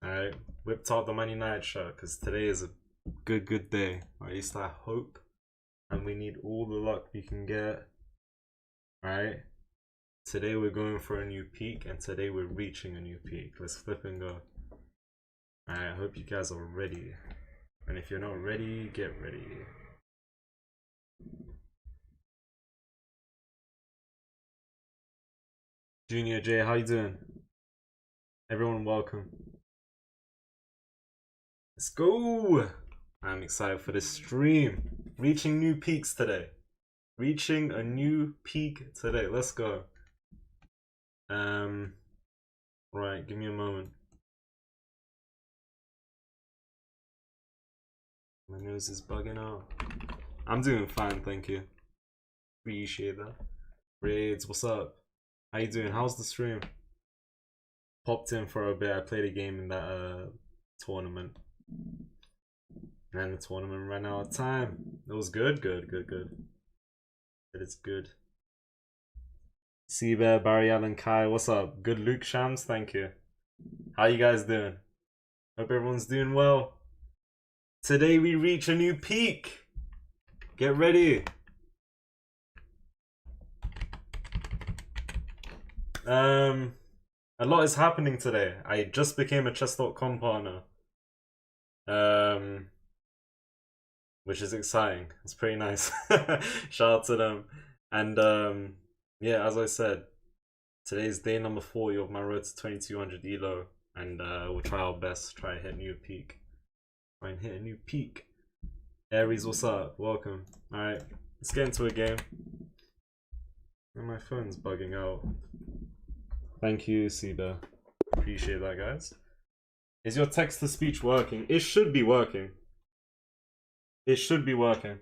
Alright, whipped out the Man United shirt because today is a good day. Or at least I hope. And we need all the luck we can get. Alright. Today we're going for a new peak, and today we're reaching a new peak. Let's flip and go. Alright, I hope you guys are ready. And if you're not ready, get ready. Junior J, how you doing? Everyone welcome. Let's go! I'm excited for this stream. Reaching new peaks today. Reaching a new peak today. Let's go. Right, give me a moment. My nose is bugging out. I'm doing fine, thank you. Appreciate that. Raids, what's up? How you doing? How's the stream? Popped in for a bit. I played a game in that tournament. And the tournament ran out of time. It was good. It is good. Seabear, Barry Allen, Kai, what's up? Good Luke Shams, thank you. How you guys doing? Hope everyone's doing well. Today we reach a new peak. Get ready. A lot is happening today. I just became a chess.com partner. Which is exciting. It's pretty nice. Shout out to them. And yeah, as I said, today's day number 40 of my road to 2200 elo, and we'll try our best, try to hit a new peak. Try and hit a new peak. Aries, what's up? Welcome. Alright, let's get into a game. And my phone's bugging out. Thank you, Seba. Appreciate that, guys. Is your text-to-speech working? It should be working. It should be working.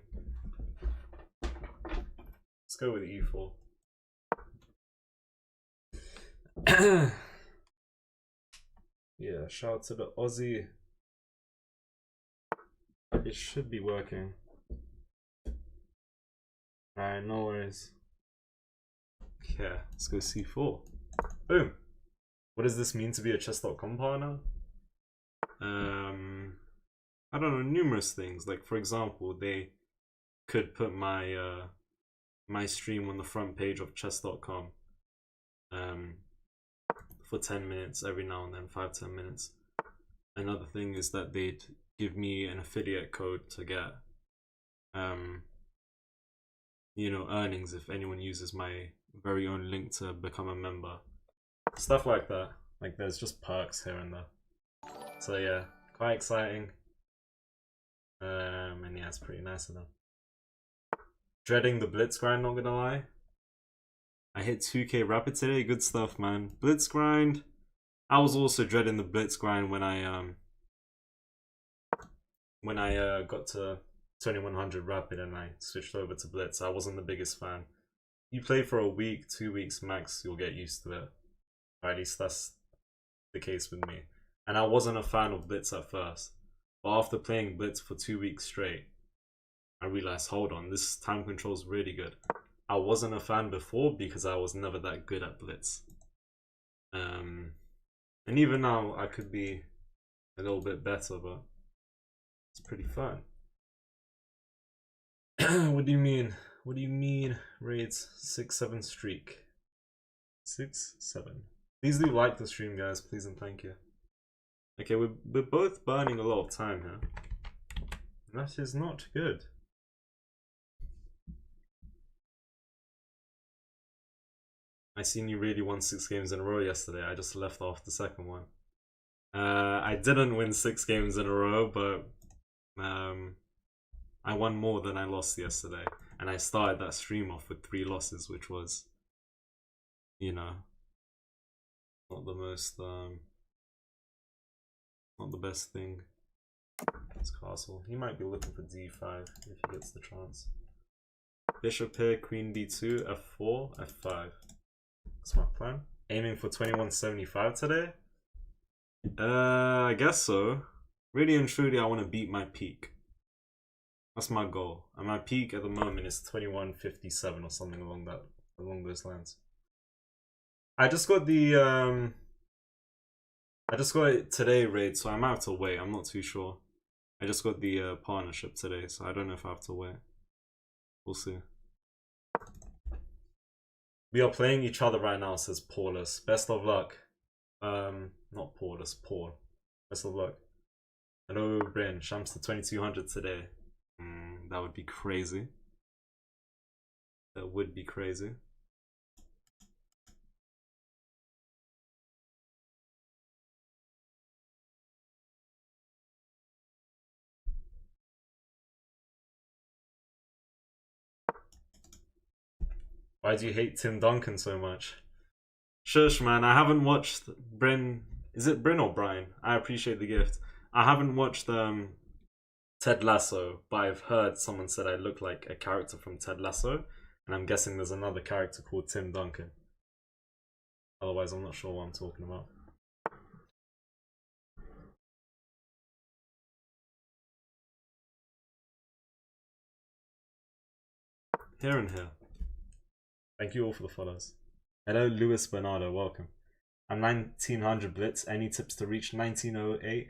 Let's go with E4. Yeah, shout out to the Aussie. It should be working. Alright, no worries. Yeah, let's go C4. Boom. What does this mean to be a chess.com partner? I don't know, numerous things. Like, for example, they could put my my stream on the front page of chess.com for 10 minutes every now and then, 5-10 minutes. Another thing is that they'd give me an affiliate code to get you know, earnings if anyone uses my very own link to become a member. Stuff like that. Like, there's just perks here and there. So yeah, quite exciting. And yeah, it's pretty nice of them. Dreading the blitz grind, not gonna lie. I hit 2k rapid today, good stuff, man. Blitz grind. I was also dreading the blitz grind when I got to 2100 rapid and I switched over to blitz. I wasn't the biggest fan. You play for a week, 2 weeks max, you'll get used to it. Or at least that's the case with me. And I wasn't a fan of blitz at first. But after playing blitz for 2 weeks straight, I realized, hold on, this time control is really good. I wasn't a fan before because I was never that good at blitz. And even now, I could be a little bit better, but it's pretty fun. What do you mean? What do you mean? Raids 6-7 streak. 6-7. Please do like the stream, guys, please and thank you. Okay, we're both burning a lot of time here. That is not good. I seen you really won 6 games in a row yesterday. I just left off the second one. I didn't win 6 games in a row, but I won more than I lost yesterday. And I started that stream off with 3 losses, which was, you know, not the most, not the best thing. It's castle. He might be looking for d5 if he gets the chance. Bishop here, queen b2, f4, f5. That's my plan. Aiming for 2175 today? I guess so. Really and truly, I want to beat my peak. That's my goal. And my peak at the moment is 2157 or something along those lines. I just got the I just got it today, raid, so I might have to wait. I'm not too sure. I just got the partnership today, so I don't know if I have to wait. We'll see. We are playing each other right now, says Paulus. Best of luck. Not Paulus, Paul. Best of luck. Hello, Bryn. Shams to 2200 today. That would be crazy. That would be crazy. Why do you hate Tim Duncan so much? Shush, man. I haven't watched Bryn. Is it Bryn or Brian? I appreciate the gift. I haven't watched Ted Lasso, but I've heard someone said I look like a character from Ted Lasso, and I'm guessing there's another character called Tim Duncan. Otherwise, I'm not sure what I'm talking about. Here and here. Thank you all for the follows. Hello, Luis Bernardo. Welcome. I'm 1900 Blitz. Any tips to reach 1908?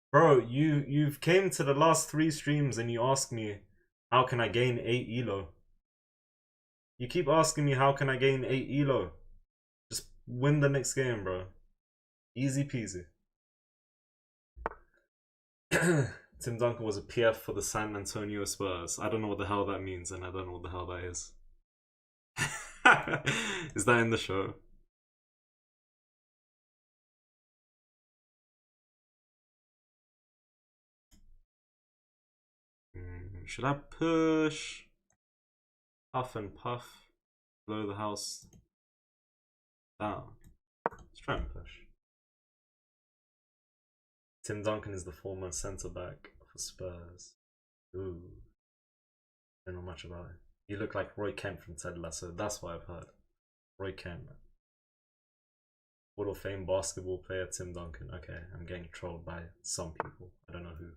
Bro, you've came to the last 3 streams and you ask me, how can I gain 8 elo? You keep asking me how can I gain 8 elo? Just win the next game, bro. Easy peasy. Tim Duncan was a PF for the San Antonio Spurs. I don't know what the hell that means, and I don't know what the hell that is. Is that in the show? Should I push? Puff and puff. Blow the house down. Let's try and push. Tim Duncan is the former centre back for Spurs. Ooh. Don't know much about it. You look like Roy Kent from Ted Lasso. That's what I've heard. Roy Kent. Hall of Fame basketball player Tim Duncan. Okay, I'm getting trolled by some people. I don't know who.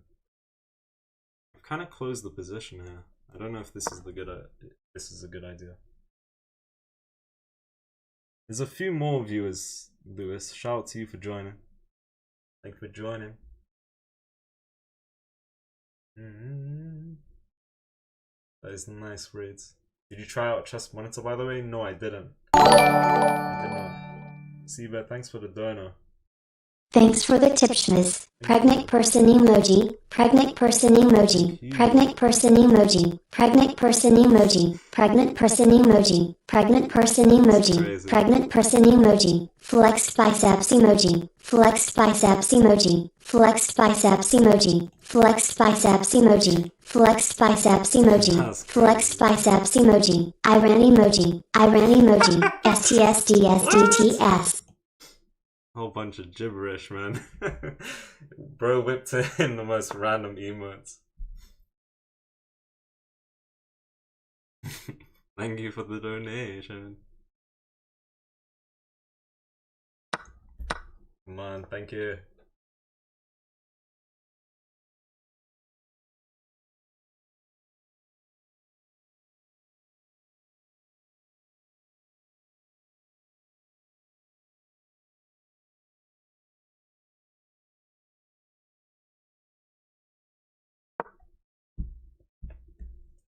I've kind of closed the position here. I don't know if this is a good idea. There's a few more viewers, Lewis. Shout out to you for joining. Thank you for joining. That is nice, raids. Did you try out Chess Monitor, by the way? No, I didn't. I did not. Seabed, thanks for the donor. Thanks for the tip, Shmiz. Pregnant person emoji. Pregnant person emoji. Pregnant person emoji. Pregnant person emoji. Pregnant person emoji. Pregnant person emoji. Pregnant person emoji. Flexed biceps emoji. Flexed biceps emoji. Flexed biceps emoji. Flexed biceps emoji. Flexed biceps emoji. Flexed biceps emoji. Iran emoji. Iran emoji. STSDSDTS. Whole bunch of gibberish, man. Bro whipped in the most random emotes. Thank you for the donation. Come on, thank you.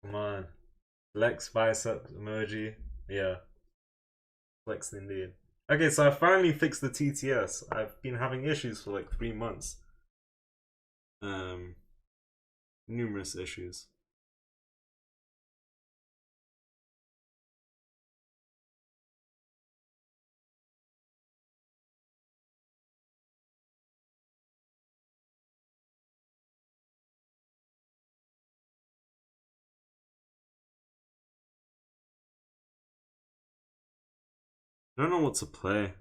Come on. Flex bicep emoji. Yeah. Flex indeed. Okay, so I finally fixed the TTS. I've been having issues for like 3 months. Numerous issues. I don't know what to play.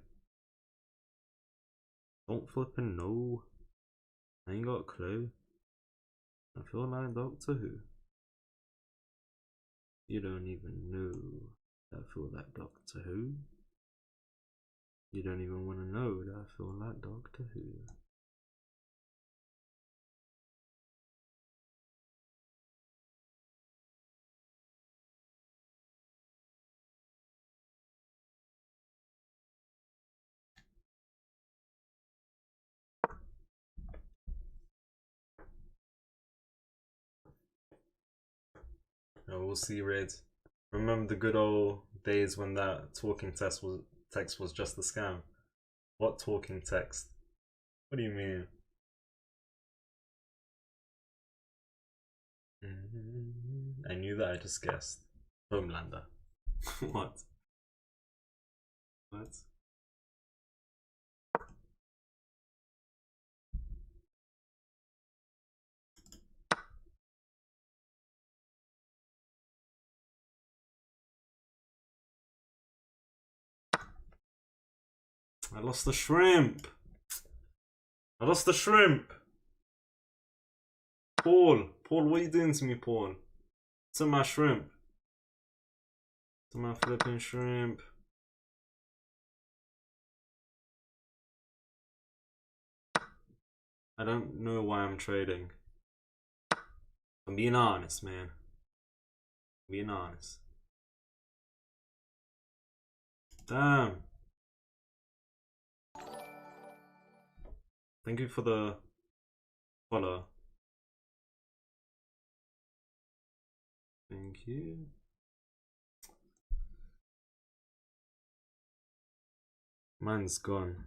Don't flippin' know. I ain't got a clue. I feel like Doctor Who. You don't even know. I feel like Doctor Who. You don't even want to know that I feel like Doctor Who. Oh, we'll see, Red. Remember the good old days when that talking text was just a scam? What talking text? What do you mean? I knew that. I just guessed. Homelander. What? What? I lost the shrimp. I lost the shrimp. Paul, what are you doing to me, Paul? To my shrimp. To my flipping shrimp. I don't know why I'm trading. I'm being honest, man. I'm being honest. Damn. Thank you for the follow. Thank you. Mine's gone.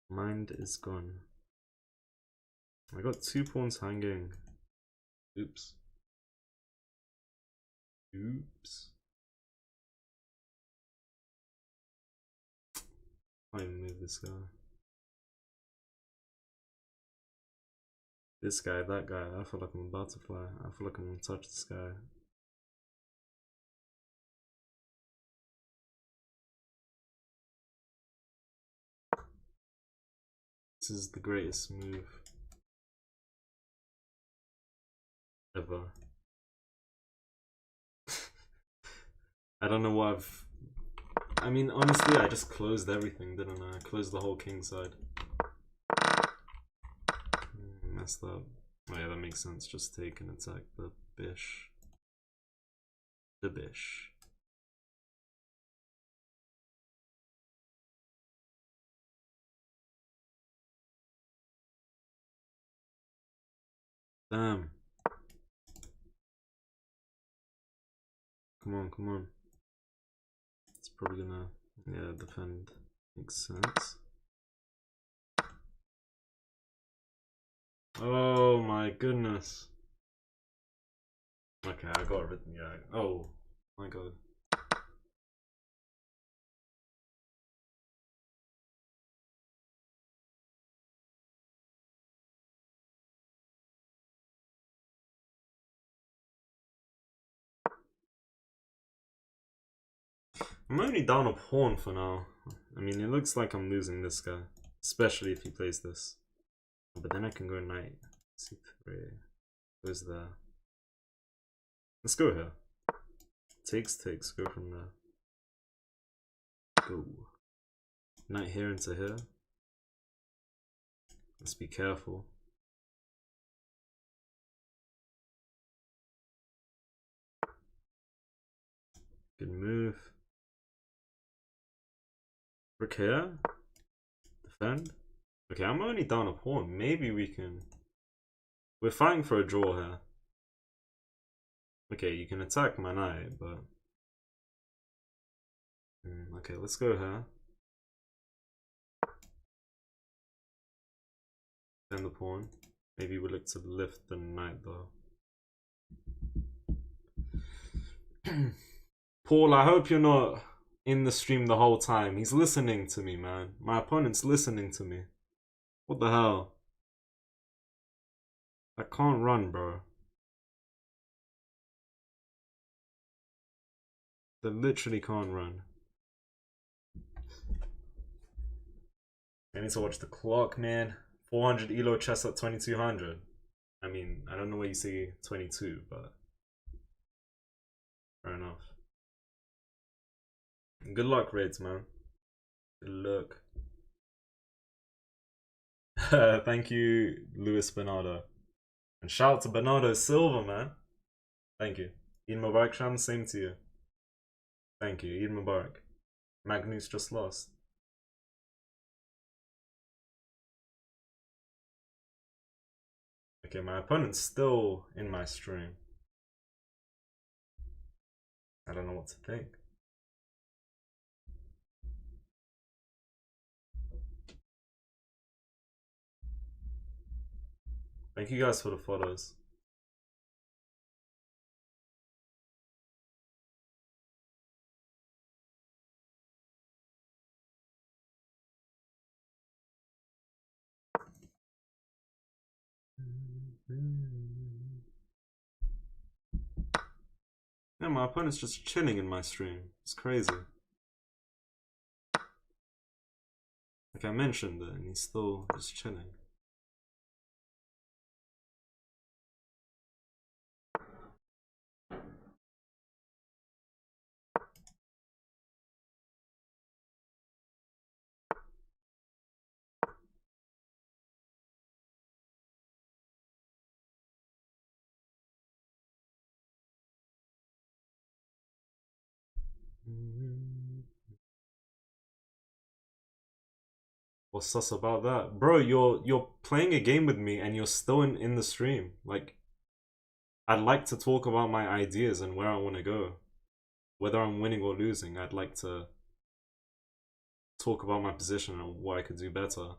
Mind is gone. I got 2 pawns hanging. Oops. Oops. I move this guy. This guy, that guy. I feel like I'm about to fly. I feel like I'm gonna touch the sky. This is the greatest move ever. I don't know what I mean, honestly, I just closed everything, didn't I? I closed the whole king side. Messed up. Oh yeah, that makes sense. Just take and attack the bish. The bish. Damn. Come on, come on. It's probably gonna, yeah, defend. Makes sense. Oh my goodness. Okay, I got it written, yeah. Oh my god. I'm only down a pawn for now. I mean, it looks like I'm losing this guy. Especially if he plays this. But then I can go knight. C3. Goes there. Let's go here. Takes, go from there. Go. Knight here into here. Let's be careful. Good move. Rook here. Defend. Okay, I'm only down a pawn. Maybe we can... We're fighting for a draw here. Okay, you can attack my knight, but... okay, let's go here. Then the pawn. Maybe we look to lift the knight though. Paul, I hope you're not in the stream the whole time. He's listening to me, man. My opponent's listening to me. What the hell? I can't run, bro. They literally can't run. I need to watch the clock, man. 400 elo chess at 2200. I mean, I don't know why you say 22, but fair enough. Good luck, Reds, man. Good luck. Thank you, Luis Bernardo. And shout out to Bernardo Silva, man. Thank you. Eid Mubarak, Shams, same to you. Thank you, Eid Mubarak. Magnus just lost. Okay, my opponent's still in my stream. I don't know what to think. Thank you guys for the follows. Yeah, my opponent's just chilling in my stream. It's crazy. Like I mentioned it, and he's still just chilling. What's sus about that? Bro, you're playing a game with me and you're still in the stream. Like, I'd like to talk about my ideas and where I want to go. Whether I'm winning or losing, I'd like to talk about my position and what I could do better.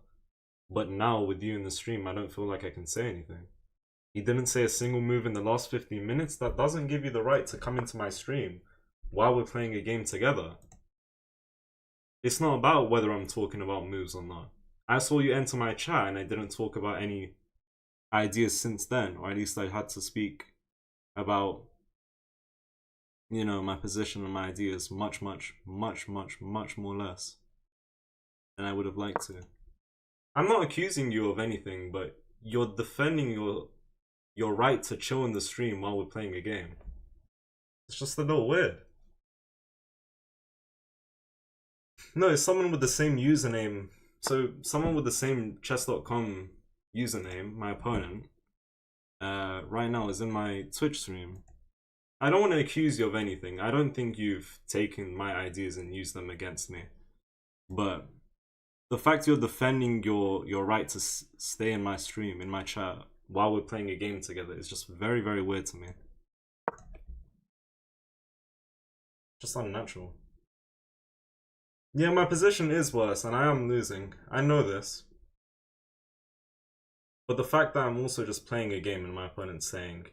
But now, with you in the stream, I don't feel like I can say anything. He didn't say a single move in the last 15 minutes. That doesn't give you the right to come into my stream while we're playing a game together. It's not about whether I'm talking about moves or not. I saw you enter my chat and I didn't talk about any ideas since then, or at least I had to speak about, you know, my position and my ideas much more less than I would have liked to. I'm not accusing you of anything, but you're defending your right to chill in the stream while we're playing a game. It's just a little weird. No, it's someone with the same username. So someone with the same chess.com username, my opponent, right now is in my Twitch stream. I don't want to accuse you of anything. I don't think you've taken my ideas and used them against me. But the fact you're defending your right to stay in my stream, in my chat, while we're playing a game together is just very weird to me. Just unnatural. Yeah, my position is worse and I am losing. I know this. But the fact that I'm also just playing a game and my opponent's saying,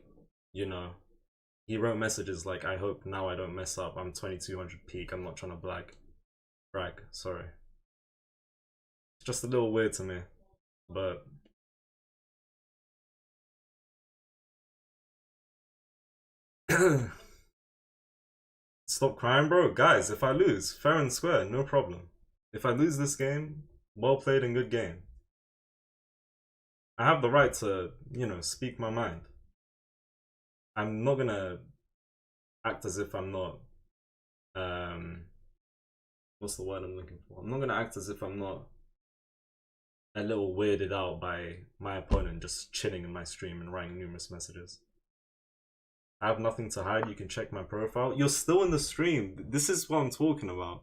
you know, he wrote messages like, I hope now I don't mess up. I'm 2200 peak. I'm not trying to brag. Sorry. It's just a little weird to me. But stop crying, bro. Guys, if I lose, fair and square, no problem. If I lose this game, well played and good game. I have the right to, you know, speak my mind. I'm not gonna act as if I'm not, what's the word I'm looking for? I'm not gonna act as if I'm not a little weirded out by my opponent just chilling in my stream and writing numerous messages. I have nothing to hide. You can check my profile. You're still in the stream. This is what I'm talking about.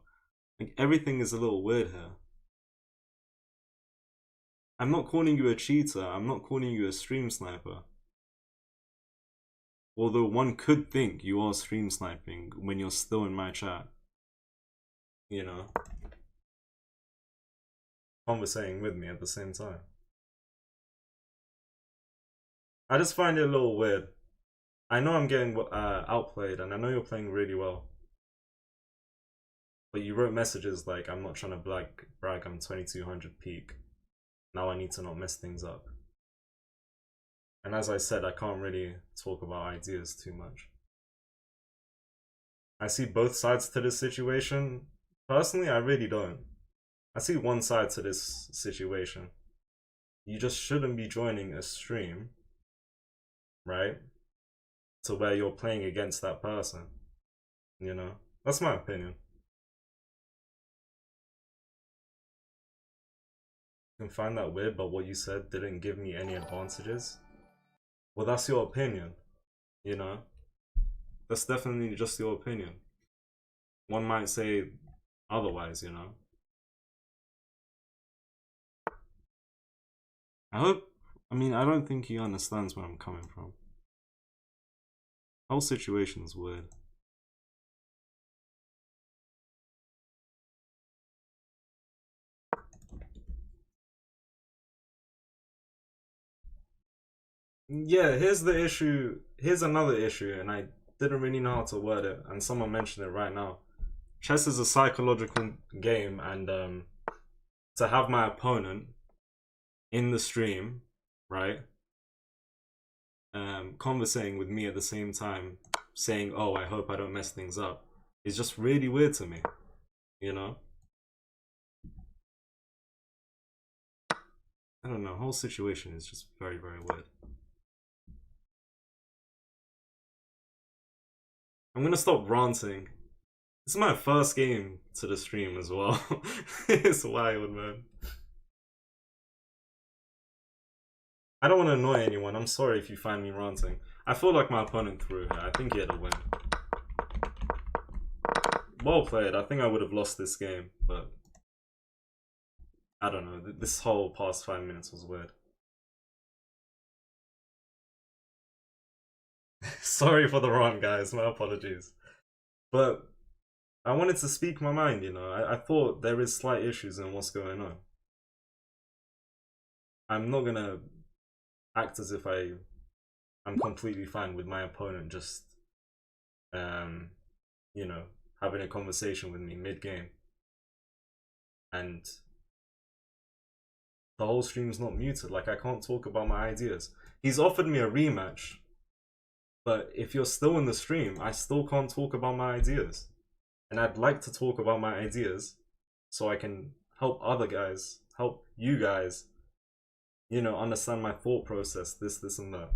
Like, everything is a little weird here. I'm not calling you a cheater. I'm not calling you a stream sniper. Although one could think you are stream sniping when you're still in my chat. You know? Conversating with me at the same time. I just find it a little weird. I know I'm getting outplayed and I know you're playing really well. But you wrote messages like, I'm not trying to brag, I'm 2200 peak. Now I need to not mess things up. And as I said, I can't really talk about ideas too much. I see both sides to this situation. Personally, I really don't. I see one side to this situation. You just shouldn't be joining a stream, right? To where you're playing against that person. You know? That's my opinion. You can find that weird, but what you said didn't give me any advantages. Well, that's your opinion, you know? That's definitely just your opinion. One might say otherwise, you know? I don't think he understands where I'm coming from. Whole situation's weird. Yeah, here's the issue. Here's another issue, and I didn't really know how to word it, and someone mentioned it right now. Chess is a psychological game, and to have my opponent in the stream, right, conversating with me at the same time, saying, "Oh, I hope I don't mess things up," is just really weird to me. You know, I don't know. The whole situation is just very, very weird. I'm gonna stop ranting. This is my first game to the stream as well. It's wild, man. I don't want to annoy anyone. I'm sorry if you find me ranting. I feel like my opponent threw here. I think he had a win. Well played. I think I would have lost this game, but I don't know. This whole past 5 minutes was weird. Sorry for the rant, guys. My apologies. But I wanted to speak my mind, you know. I thought there is slight issues in what's going on. I'm not gonna act as if I'm completely fine with my opponent just you know, having a conversation with me mid-game. And the whole stream's not muted. Like, I can't talk about my ideas. He's offered me a rematch, but if you're still in the stream, I still can't talk about my ideas. And I'd like to talk about my ideas so I can help other guys, help you guys, you know, understand my thought process, this, and that.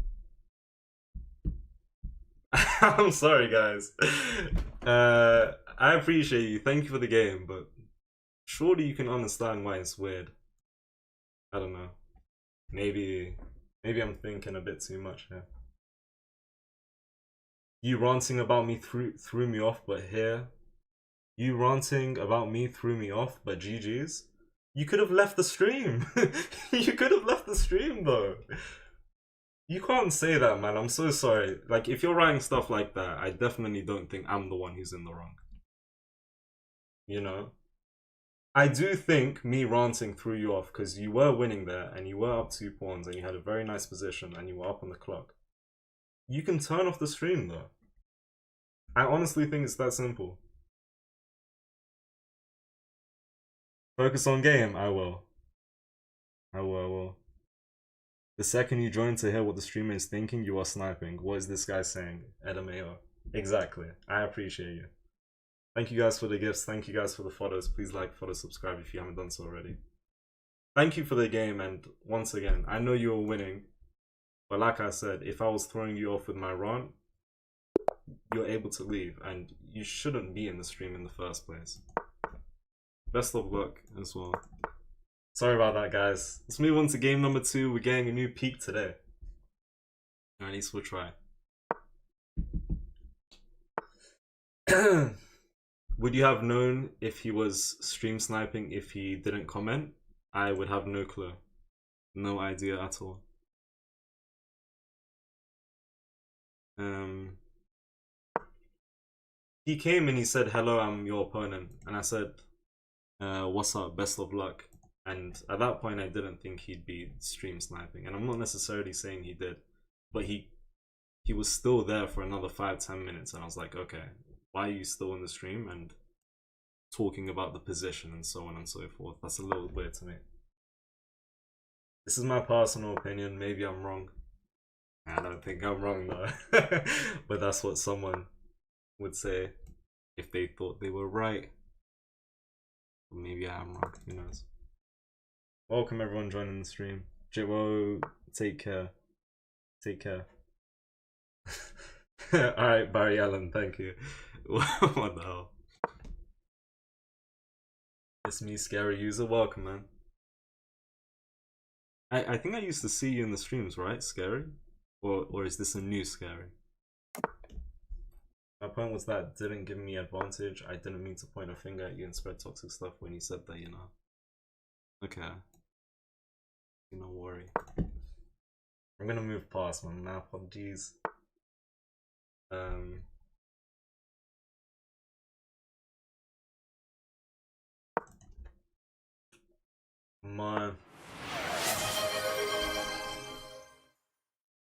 I'm sorry, guys. I appreciate you. Thank you for the game, but surely you can understand why it's weird. I don't know. Maybe I'm thinking a bit too much here. You ranting about me threw me off, but here, you ranting about me threw me off, but GG's. You could have left the stream. You could have left the stream though. You can't say that, man. I'm so sorry. Like, if you're writing stuff like that, I definitely don't think I'm the one who's in the wrong. You know? I do think me ranting threw you off because you were winning there and you were up 2 pawns and you had a very nice position and you were up on the clock. You can turn off the stream though. I honestly think it's that simple. Focus on game. I will. I will. The second you join to hear what the streamer is thinking, you are sniping. What is this guy saying? LMAO. Exactly. I appreciate you. Thank you guys for the gifts. Thank you guys for the follows. Please like, follow, subscribe if you haven't done so already. Thank you for the game, and once again, I know you were winning, but like I said, if I was throwing you off with my rant, you're able to leave, and you shouldn't be in the stream in the first place. Best of luck as well. Sorry about that, guys. Let's move on to game number 2. We're getting a new peak today. At least we'll try. Would you have known if he was stream sniping if he didn't comment? I would have no clue. No idea at all. He came and he said, "Hello, I'm your opponent." And I said, "What's up? Best of luck." And at that point, I didn't think he'd be stream sniping. And I'm not necessarily saying he did, but he was still there for another 5-10 minutes. And I was like, okay, why are you still in the stream and talking about the position and so on and so forth? That's a little weird to me. This is my personal opinion. Maybe I'm wrong. I don't think I'm wrong though. But that's what someone would say if they thought they were right. But maybe I am wrong. Who knows? Welcome everyone joining the stream. Jitwo, take care. Take care. Alright, Barry Allen, thank you. What the hell? It's me, Scary User. Welcome, man. I think I used to see you in the streams, right, Scary? Or is this a new Scary? My point was that didn't give me advantage. I didn't mean to point a finger at you and spread toxic stuff when you said that, you know. Okay. No worry. I'm gonna move past my apologies. My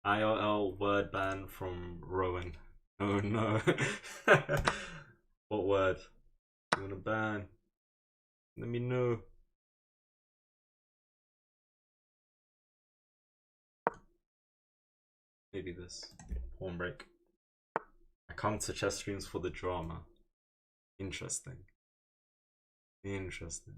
IRL word ban from Rowan. Oh no. What word? You wanna ban? Let me know. Maybe this. Porn break. I come to chess streams for the drama. Interesting. Interesting.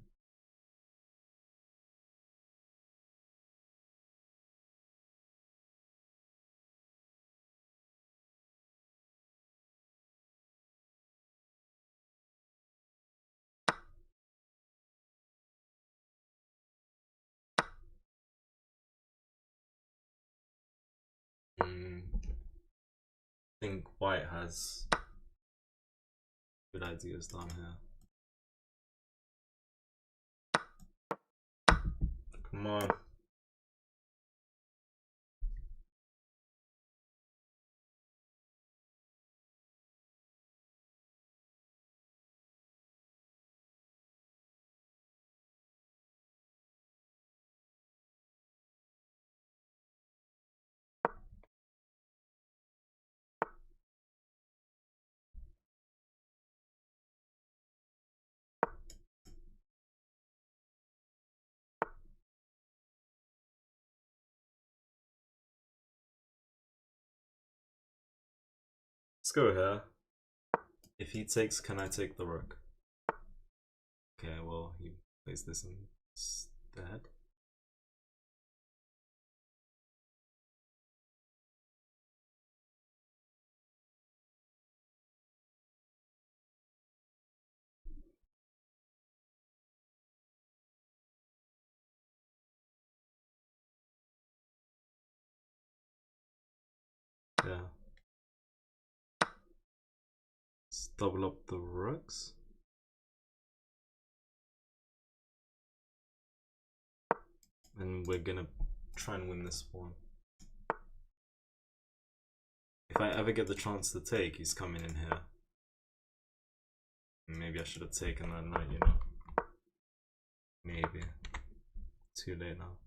I think White has good ideas down here. Come on. Let's go here. If he takes, can I take the rook? Okay, well, he plays this instead. Yeah. Let's double up the rooks. And we're gonna try and win this one. If I ever get the chance to take, he's coming in here. Maybe I should have taken that knight, you know. Maybe. Too late now.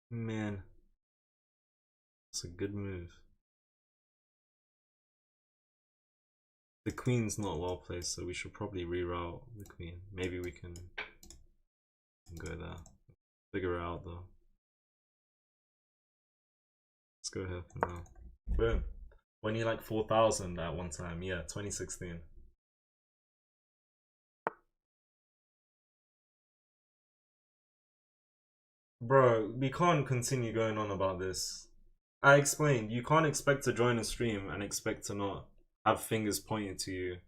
Man, that's a good move. The queen's not well placed, so we should probably reroute the queen. Maybe we can go there. Figure it out though. Let's go here for now. Boom. When you like 4,000 at one time, yeah, 2016. Bro, we can't continue going on about this. I explained, you can't expect to join a stream and expect to not have fingers pointed to you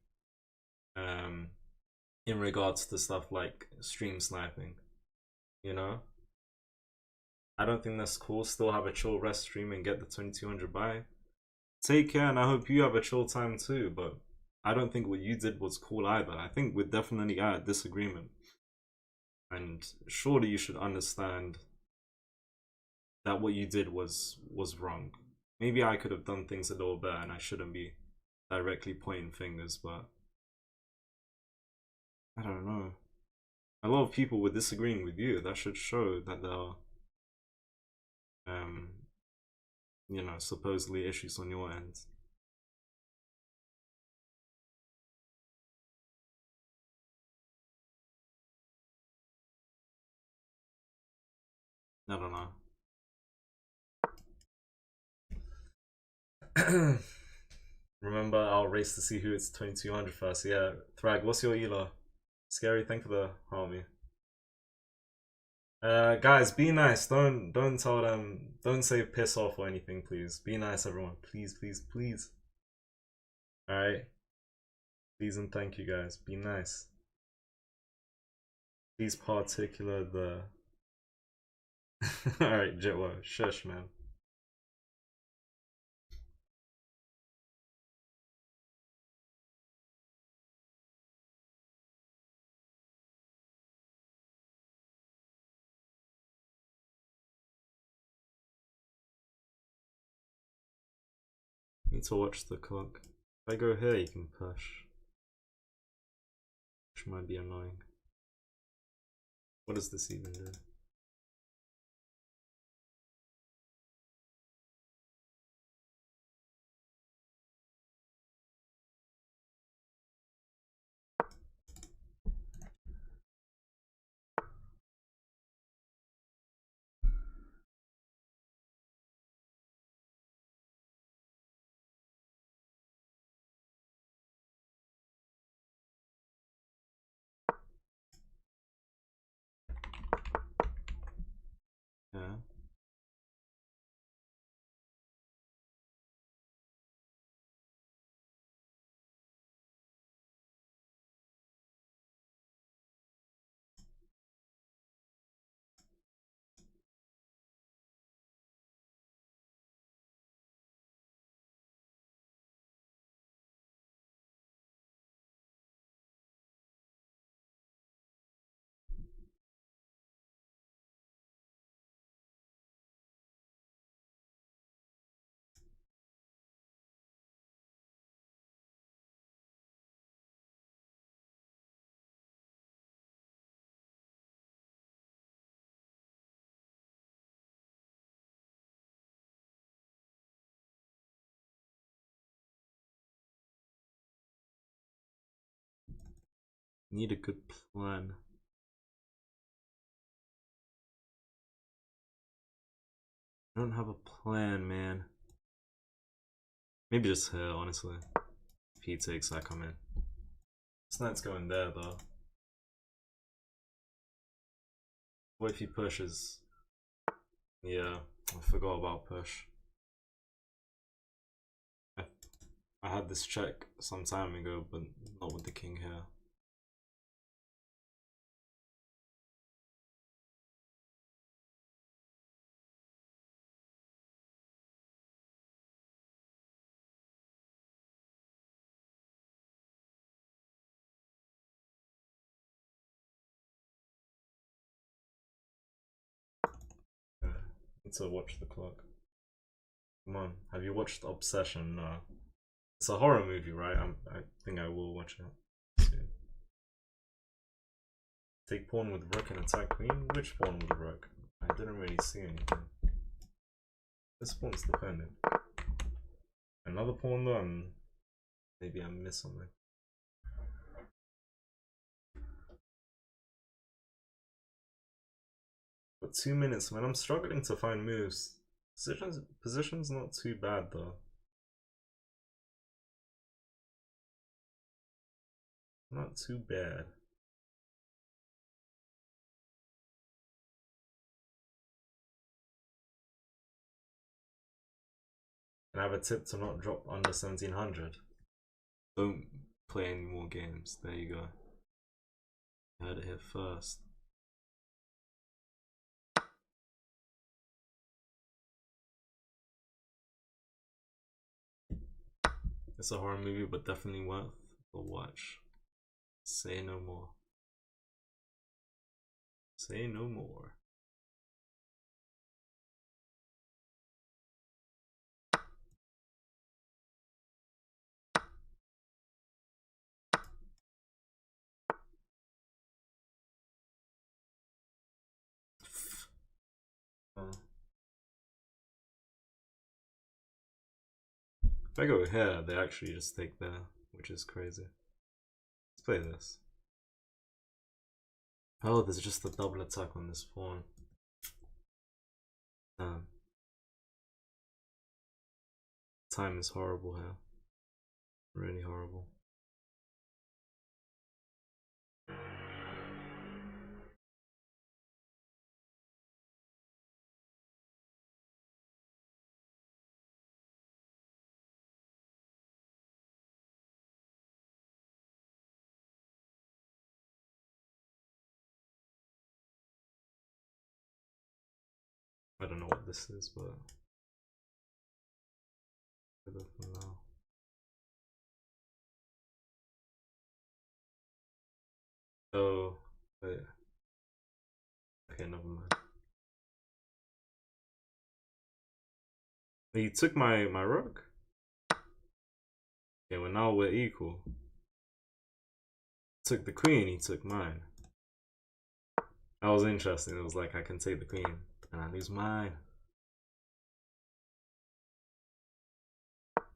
in regards to stuff like stream sniping, you know? I don't think that's cool. Still have a chill rest stream and get the 2200 buy. Take care, and I hope you have a chill time too, but I don't think what you did was cool either. I think we're definitely at a disagreement. And surely you should understand that what you did was wrong. Maybe I could have done things a little better and I shouldn't be directly pointing fingers, but I don't know. A lot of people were disagreeing with you. That should show that there are you know, supposedly issues on your end. I don't know. Remember our race to see who it's 2200 first. Yeah, Thrag, what's your elo? Scary, thank you for the homie. Guys, be nice. Don't tell them. Don't say piss off or anything, please. Be nice, everyone. Please, please, please. All right. Please and thank you, guys. Be nice. Please particular the. All right, Jitwo. Shush, man. Need to watch the clock. If I go here, you can push. Which might be annoying. What does this even do? Yeah. Need a good plan. I don't have a plan, man. Maybe just here, honestly. If he takes, I come in. This knight's going there, though. What if he pushes? Yeah, I forgot about push. I had this check some time ago, but not with the king here. Yeah, need to watch the clock. Come on, have you watched Obsession? No. It's a horror movie, right? I think I will watch it soon. Take pawn with rook and attack queen? Which pawn with rook? I didn't really see anything. This pawn's dependent. Another pawn though, maybe I missed something. But 2 minutes, man, I'm struggling to find moves. Position's not too bad though. Not too bad. And I have a tip to not drop under 1700. Don't play any more games. There you go. I heard it here first. It's a horror movie, but definitely worth a watch. Say no more. Say no more. If I go here, they actually just take there, which is crazy. Let's play this. Oh, there's just a double attack on this pawn. Time is horrible here. Really horrible. I don't know what this is, but for now. Oh, wait. Okay, never mind. He took my rook? Okay, well now we're equal. Took the queen, he took mine. That was interesting. It was like I can take the queen and I lose mine.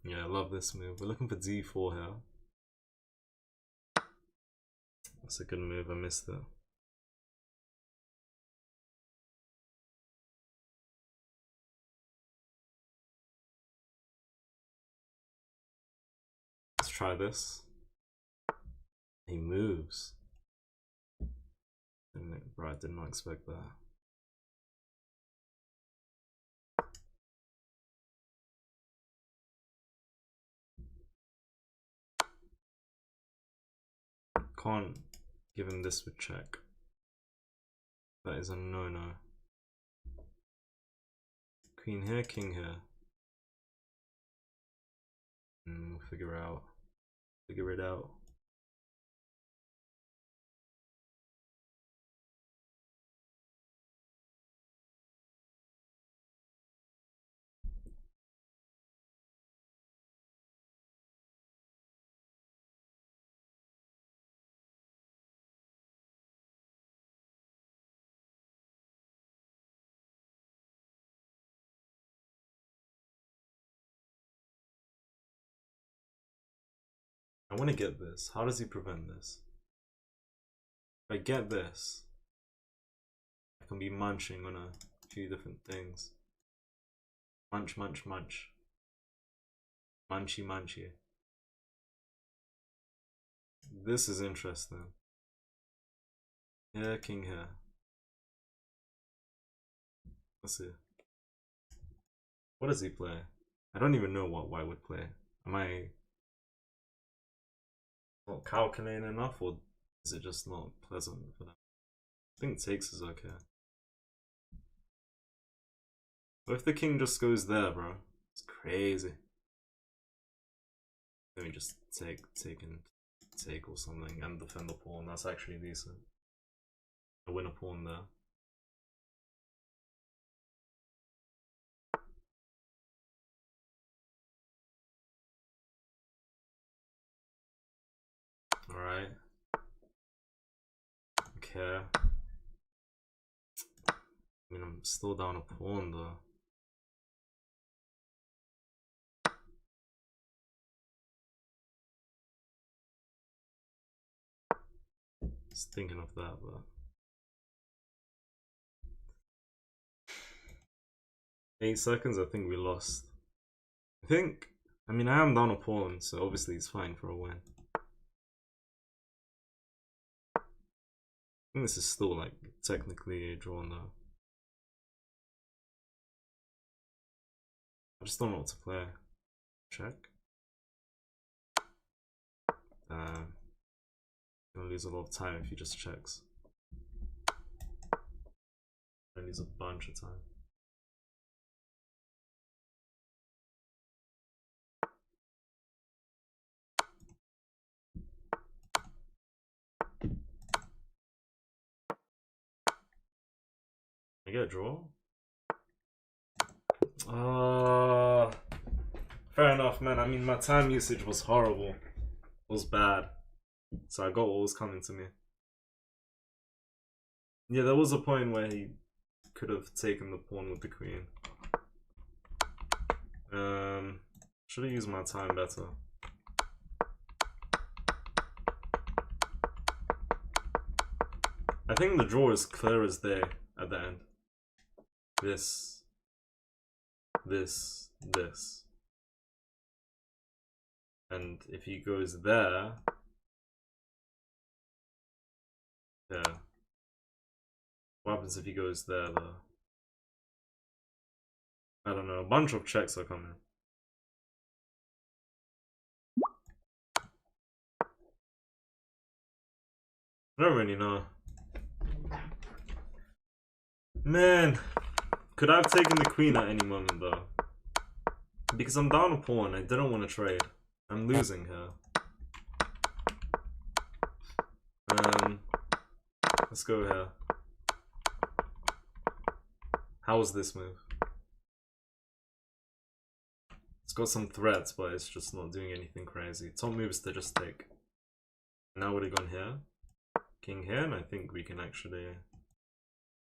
Yeah, I love this move. We're looking for d4 here. That's a good move. I missed it. Let's try this. He moves. Bro, I did not expect that. Can't give him this with check. That is a no-no. Queen here, king here. We'll figure it out. Figure it out. I want to get this. How does he prevent this? If I get this, I can be munching on a few different things. Munch, munch, munch. Munchy, munchy. This is interesting. Yeah, king here. Let's see. What does he play? I don't even know what white would play. Am I not calculating enough, or is it just not pleasant for them? I think takes is okay. But if the king just goes there, bro, it's crazy. Let me just take or something and defend the pawn. That's actually decent. I win a pawn there. Alright. Okay. I mean, I'm still down a pawn though. Just thinking of that, but 8 seconds, I think we lost. I mean, I am down a pawn, so obviously it's fine for a win. I think this is still like technically a draw now. I just don't know what to play. Check. Damn. Gonna lose a lot of time if he just checks. Gonna lose a bunch of time. I get a draw? Fair enough, man. I mean, my time usage was horrible. It was bad. So I got what was coming to me. Yeah, there was a point where he could have taken the pawn with the queen. Should have used my time better. I think the draw is clear as day at the end. This. And if he goes there, yeah. What happens if he goes there though? I don't know, a bunch of checks are coming. I don't really know. Man, could I have taken the queen at any moment though? Because I'm down a pawn, I didn't want to trade. I'm losing here. Let's go here. How was this move? It's got some threats, but it's just not doing anything crazy. Top move is to just take. Now would have gone here. King here, and I think we can actually...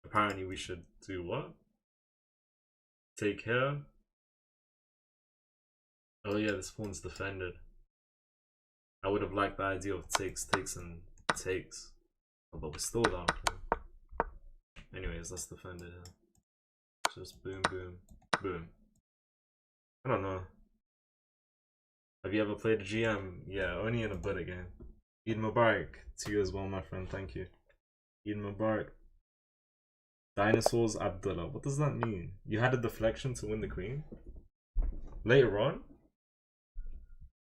Apparently we should do what? Take here. Oh yeah, this pawn's defended. I would have liked the idea of takes, and takes. Oh, but we're still down pawn. Anyways, let's defend it here. Just boom, boom, boom. I don't know. Have you ever played a GM? Yeah, only in a Buddha game. Eid Mubarak to you as well, my friend. Thank you. Eid Mubarak. Dinosaurs Abdullah. What does that mean? You had a deflection to win the queen? Later on?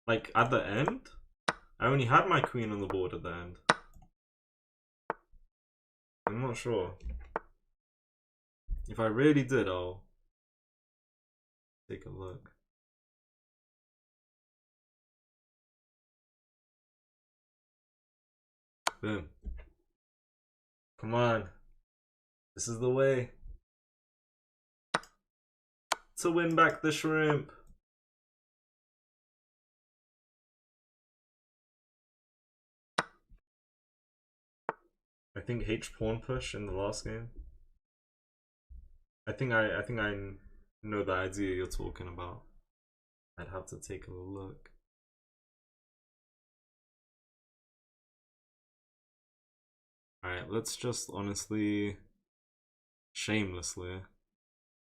Like at the end? I only had my queen on the board at the end. I'm not sure. If I really did, I'll take a look. Boom. Come on. This is the way to win back the shrimp. I think H pawn push in the last game. I think I know the idea you're talking about. I'd have to take a look. Alright, let's just honestly, shamelessly.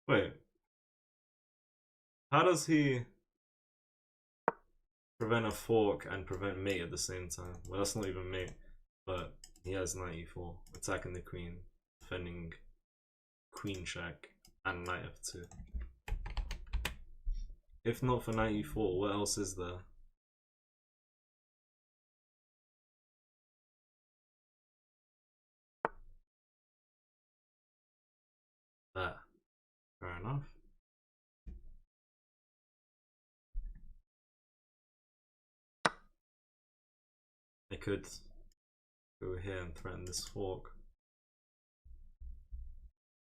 Wait. How does he prevent a fork and prevent mate at the same time? Well, that's not even mate, but he has knight e4, attacking the queen, defending queen check, and knight f2. If not for knight e4, what else is there? That. Fair enough. I could go here and threaten this fork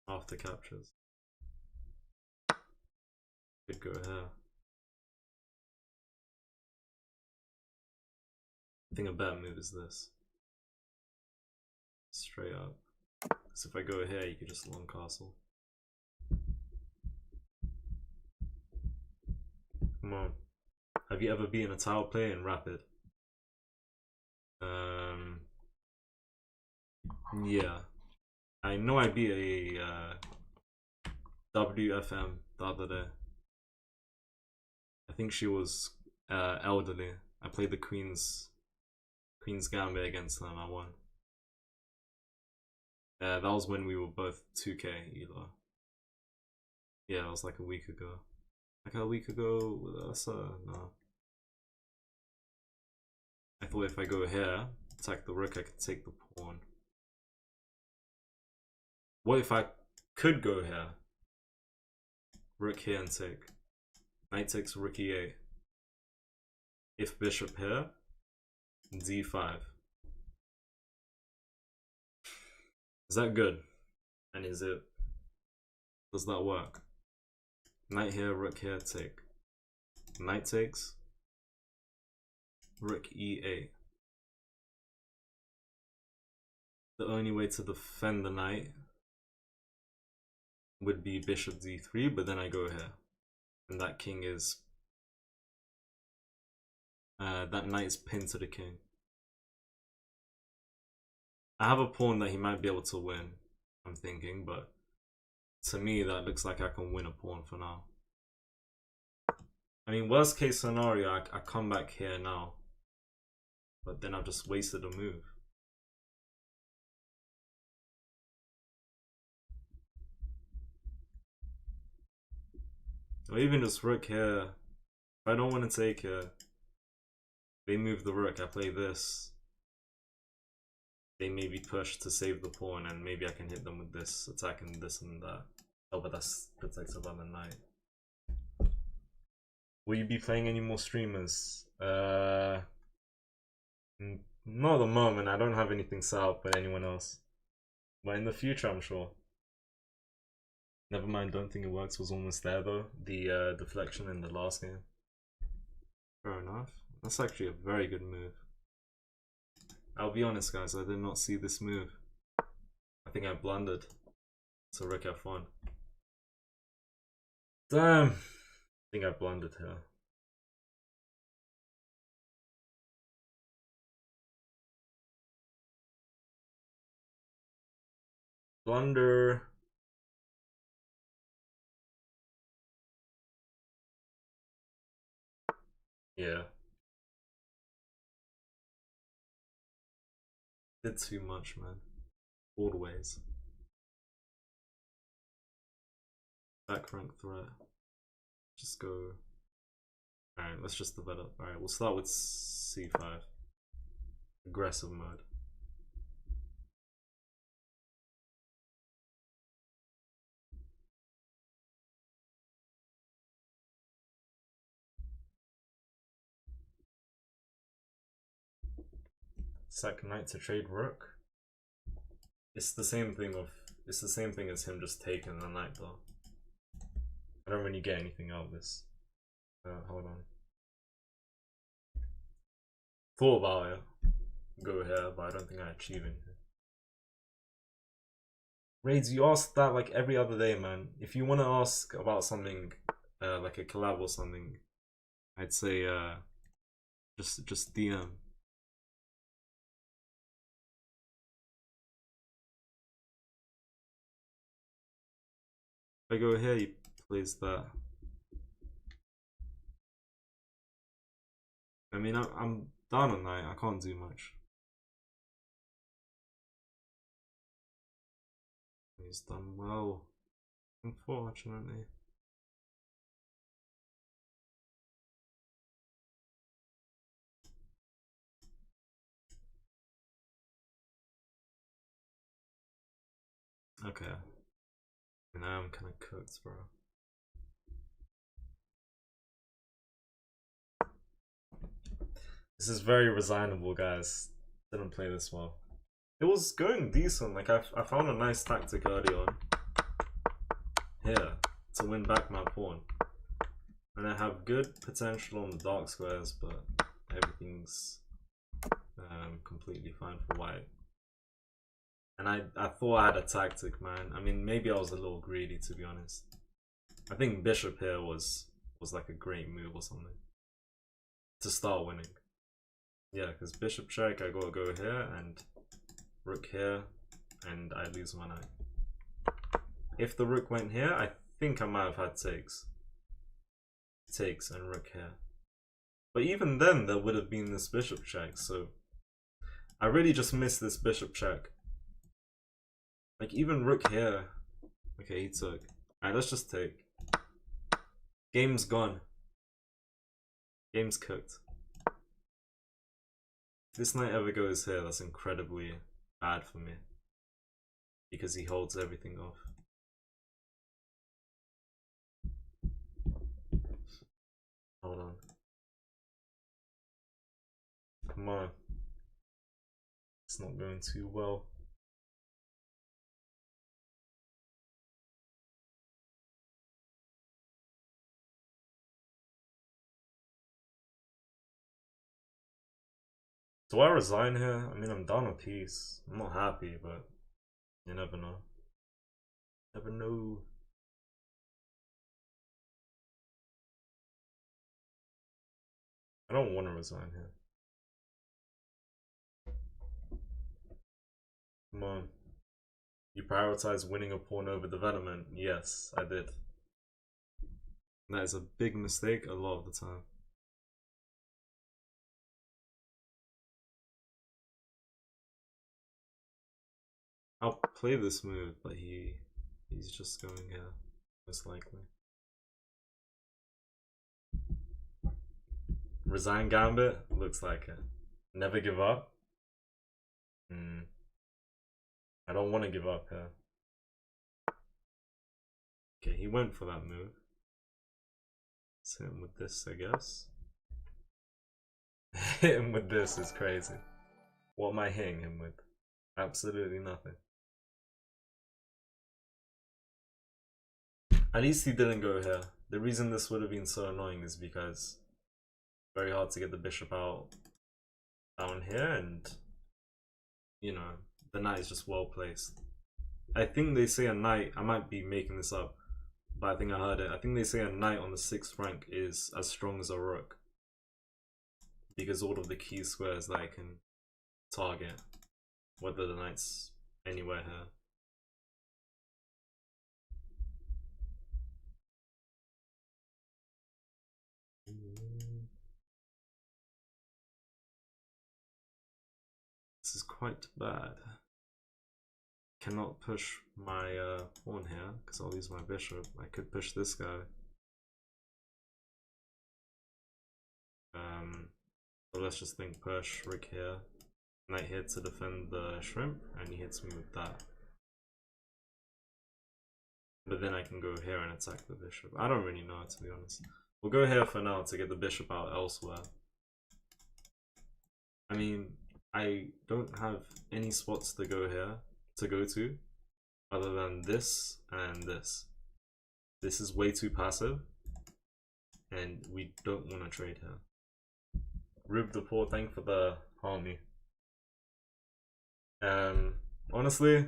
after captures. Could go here. I think a better move is this. Straight up. Because if I go here, you could just long castle. Come on. Have you ever been a tile player in Rapid? Yeah. I know I beat a WFM the other day. I think she was elderly. I played the Queen's Gambit against her and I won. That was when we were both 2K Elo. Yeah, that was like a week ago. Like a week ago with us? No. I thought if I go here, attack the rook, I could take the pawn. What if I could go here? Rook here and take. Knight takes rook e8. If bishop here, d5. Is that good? And is it... Does that work? Knight here, rook here, take. Knight takes. Rook e8. The only way to defend the knight would be bishop d3, but then I go here. And that king is... that knight is pinned to the king. I have a pawn that he might be able to win, I'm thinking, but to me that looks like I can win a pawn for now. I mean, worst case scenario, I come back here now, but then I've just wasted a move. Or even just rook here. If I don't want to take here, they move the rook, I play this. They maybe push to save the pawn, and maybe I can hit them with this, attacking this and that. Oh, but that's protected by the knight. Will you be playing any more streamers? Not at the moment. I don't have anything set up with anyone else. But in the future, I'm sure. Never mind, don't think it works was almost there though. The deflection in the last game. Fair enough. That's actually a very good move. I'll be honest, guys, I did not see this move. I think I blundered. So Rook F1. Damn! I think I blundered here. Blunder. Yeah. Did too much, man. Always. Back rank threat. Just go. Alright, let's just develop. Alright, we'll start with C5. Aggressive mode. Sack knight to trade rook. It's the same thing as him just taking the knight though. I don't really get anything out of this. Hold on. Thought about it. Go here, but I don't think I achieve anything. Raids, you ask that like every other day, man. If you want to ask about something, like a collab or something, I'd say just DM. If I go here, he plays that. I mean, I'm down on knight. I can't do much. He's done well, unfortunately. Okay. Now I'm kind of cooked, bro. This is very resignable, guys. Didn't play this well. It was going decent. Like I found a nice tactic early on here to win back my pawn, and I have good potential on the dark squares, but everything's completely fine for white. And I thought I had a tactic, man. I mean, maybe I was a little greedy, to be honest. I think bishop here was like a great move or something to start winning. Yeah, because bishop check, I gotta go here, and rook here, and I lose my knight. If the rook went here, I think I might have had takes. Takes and rook here. But even then, there would have been this bishop check, so I really just missed this bishop check. Like, even rook here. Okay, he took. Alright, let's just take. Game's gone. Game's cooked. If this knight ever goes here, that's incredibly bad for me. Because he holds everything off. Hold on. Come on. It's not going too well. Do I resign here? I mean, I'm down a piece. I'm not happy, but you never know. Never know. I don't want to resign here. Come on. You prioritize winning a pawn over development? Yes, I did. And that is a big mistake a lot of the time. I'll play this move, but he's just going here, most likely. Resign gambit? Looks like it. Never give up? I don't want to give up here. Okay, he went for that move. Let's hit him with this, I guess. Hit him with this is crazy. What am I hitting him with? Absolutely nothing. At least he didn't go here. The reason this would have been so annoying is because it's very hard to get the bishop out down here, and you know, the knight is just well placed. I think they say a knight, I might be making this up, but I think I heard it. I think they say a knight on the 6th rank is as strong as a rook, because all of the key squares that I can target, whether the knight's anywhere here. This is quite bad. Cannot push my pawn here because I'll lose my bishop. I could push this guy. So let's just think push, rook here, knight here to defend the shrimp, and he hits me with that. But then I can go here and attack the bishop. I don't really know, to be honest. We'll go here for now to get the bishop out elsewhere. I mean, I don't have any spots to go here, to go to, other than this and this. This is way too passive, and we don't want to trade here. Rube the Poor, thank for the harmony. Honestly,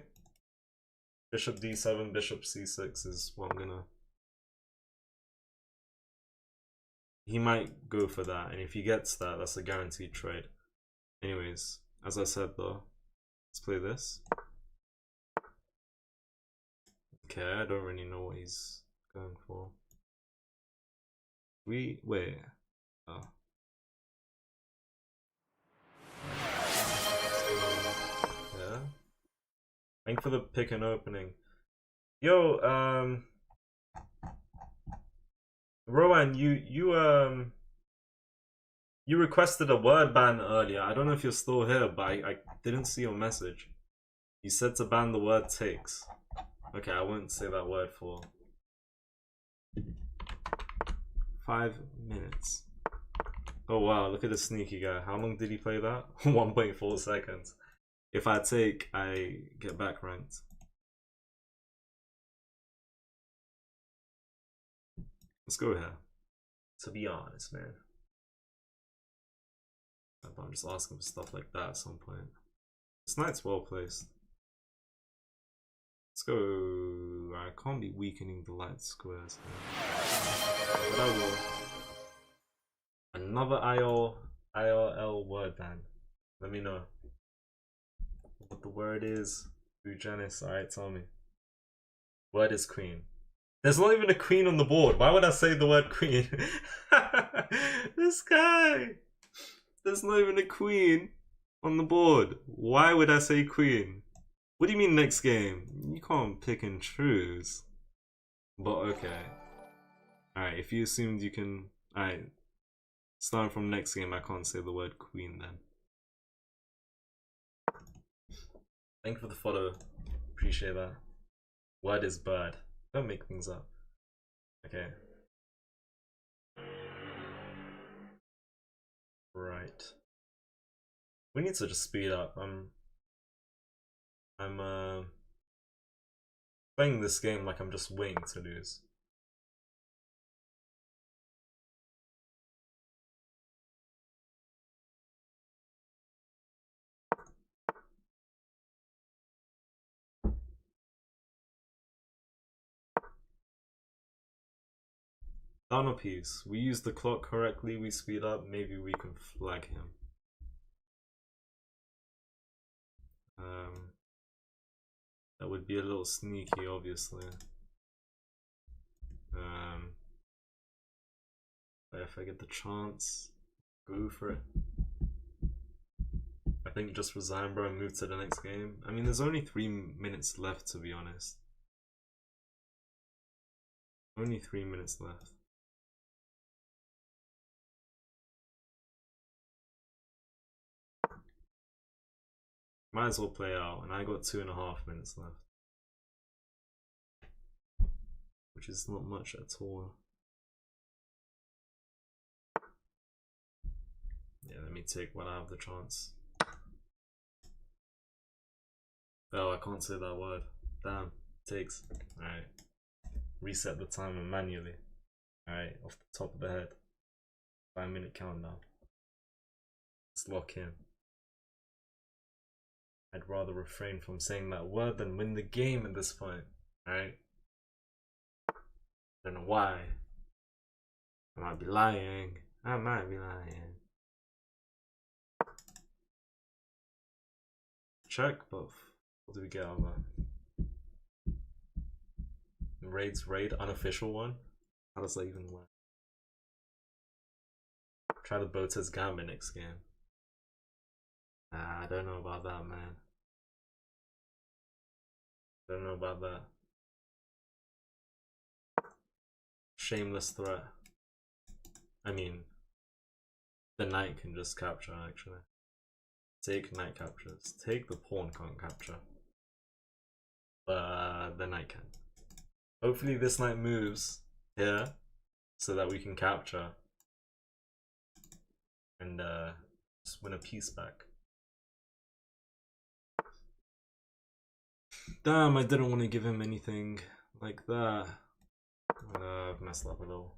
bishop d7, bishop c6 is what I'm gonna... He might go for that, and if he gets that, that's a guaranteed trade. Anyways, as I said though, let's play this. Okay, I don't really know what he's going for. Wait. Oh. Yeah. Thank for the pick and opening. Yo, Rowan, you requested a word ban earlier. I don't know if you're still here, but I didn't see your message. You said to ban the word takes. Okay, I won't say that word for 5 minutes. Oh wow, look at the sneaky guy. How long did he play that? 1.4 seconds. If I take, I get back ranked. Let's go here. To be honest, man. I'm just asking for stuff like that at some point. This knight's well placed. Let's go. I can't be weakening the light squares here. But I will. Another IRL word ban. Let me know what the word is. Janice, alright, tell me. Word is queen. There's not even a queen on the board. Why would I say the word queen? This guy. There's not even a queen on the board. Why would I say queen? What do you mean next game? You can't pick and choose. But okay. Alright, if you assumed you can... Alright. Starting from next game, I can't say the word queen then. Thank you for the follow. Appreciate that. Word is bird. Don't make things up. Okay. Right. We need to just speed up. I'm playing this game like I'm just waiting to lose. Down a piece. We use the clock correctly, we speed up, maybe we can flag him. That would be a little sneaky, obviously. But if I get the chance, go for it. I think just resign, bro, and move to the next game. I mean, there's only 3 minutes left, to be honest. Only 3 minutes left. Might as well play out, and I got 2.5 minutes left. Which is not much at all. Yeah, let me take when I have the chance. Oh, I can't say that word. Damn, takes. Alright. reset the timer manually. Alright, off the top of the head. 5-minute countdown. Let's lock in. I'd rather refrain from saying that word than win the game at this point. Alright? Don't know why. I might be lying. I might be lying. Check, but what do we get out of that? Raid, unofficial one? How does that even work? Try the Botas Gambit next game. Nah, I don't know about that, man. Don't know about that. Shameless threat. I mean, the knight can just capture, actually. Take knight captures. Take the pawn can't capture. But the knight can. Hopefully this knight moves here so that we can capture and just win a piece back. Damn, I didn't want to give him anything like that. I've messed up a little.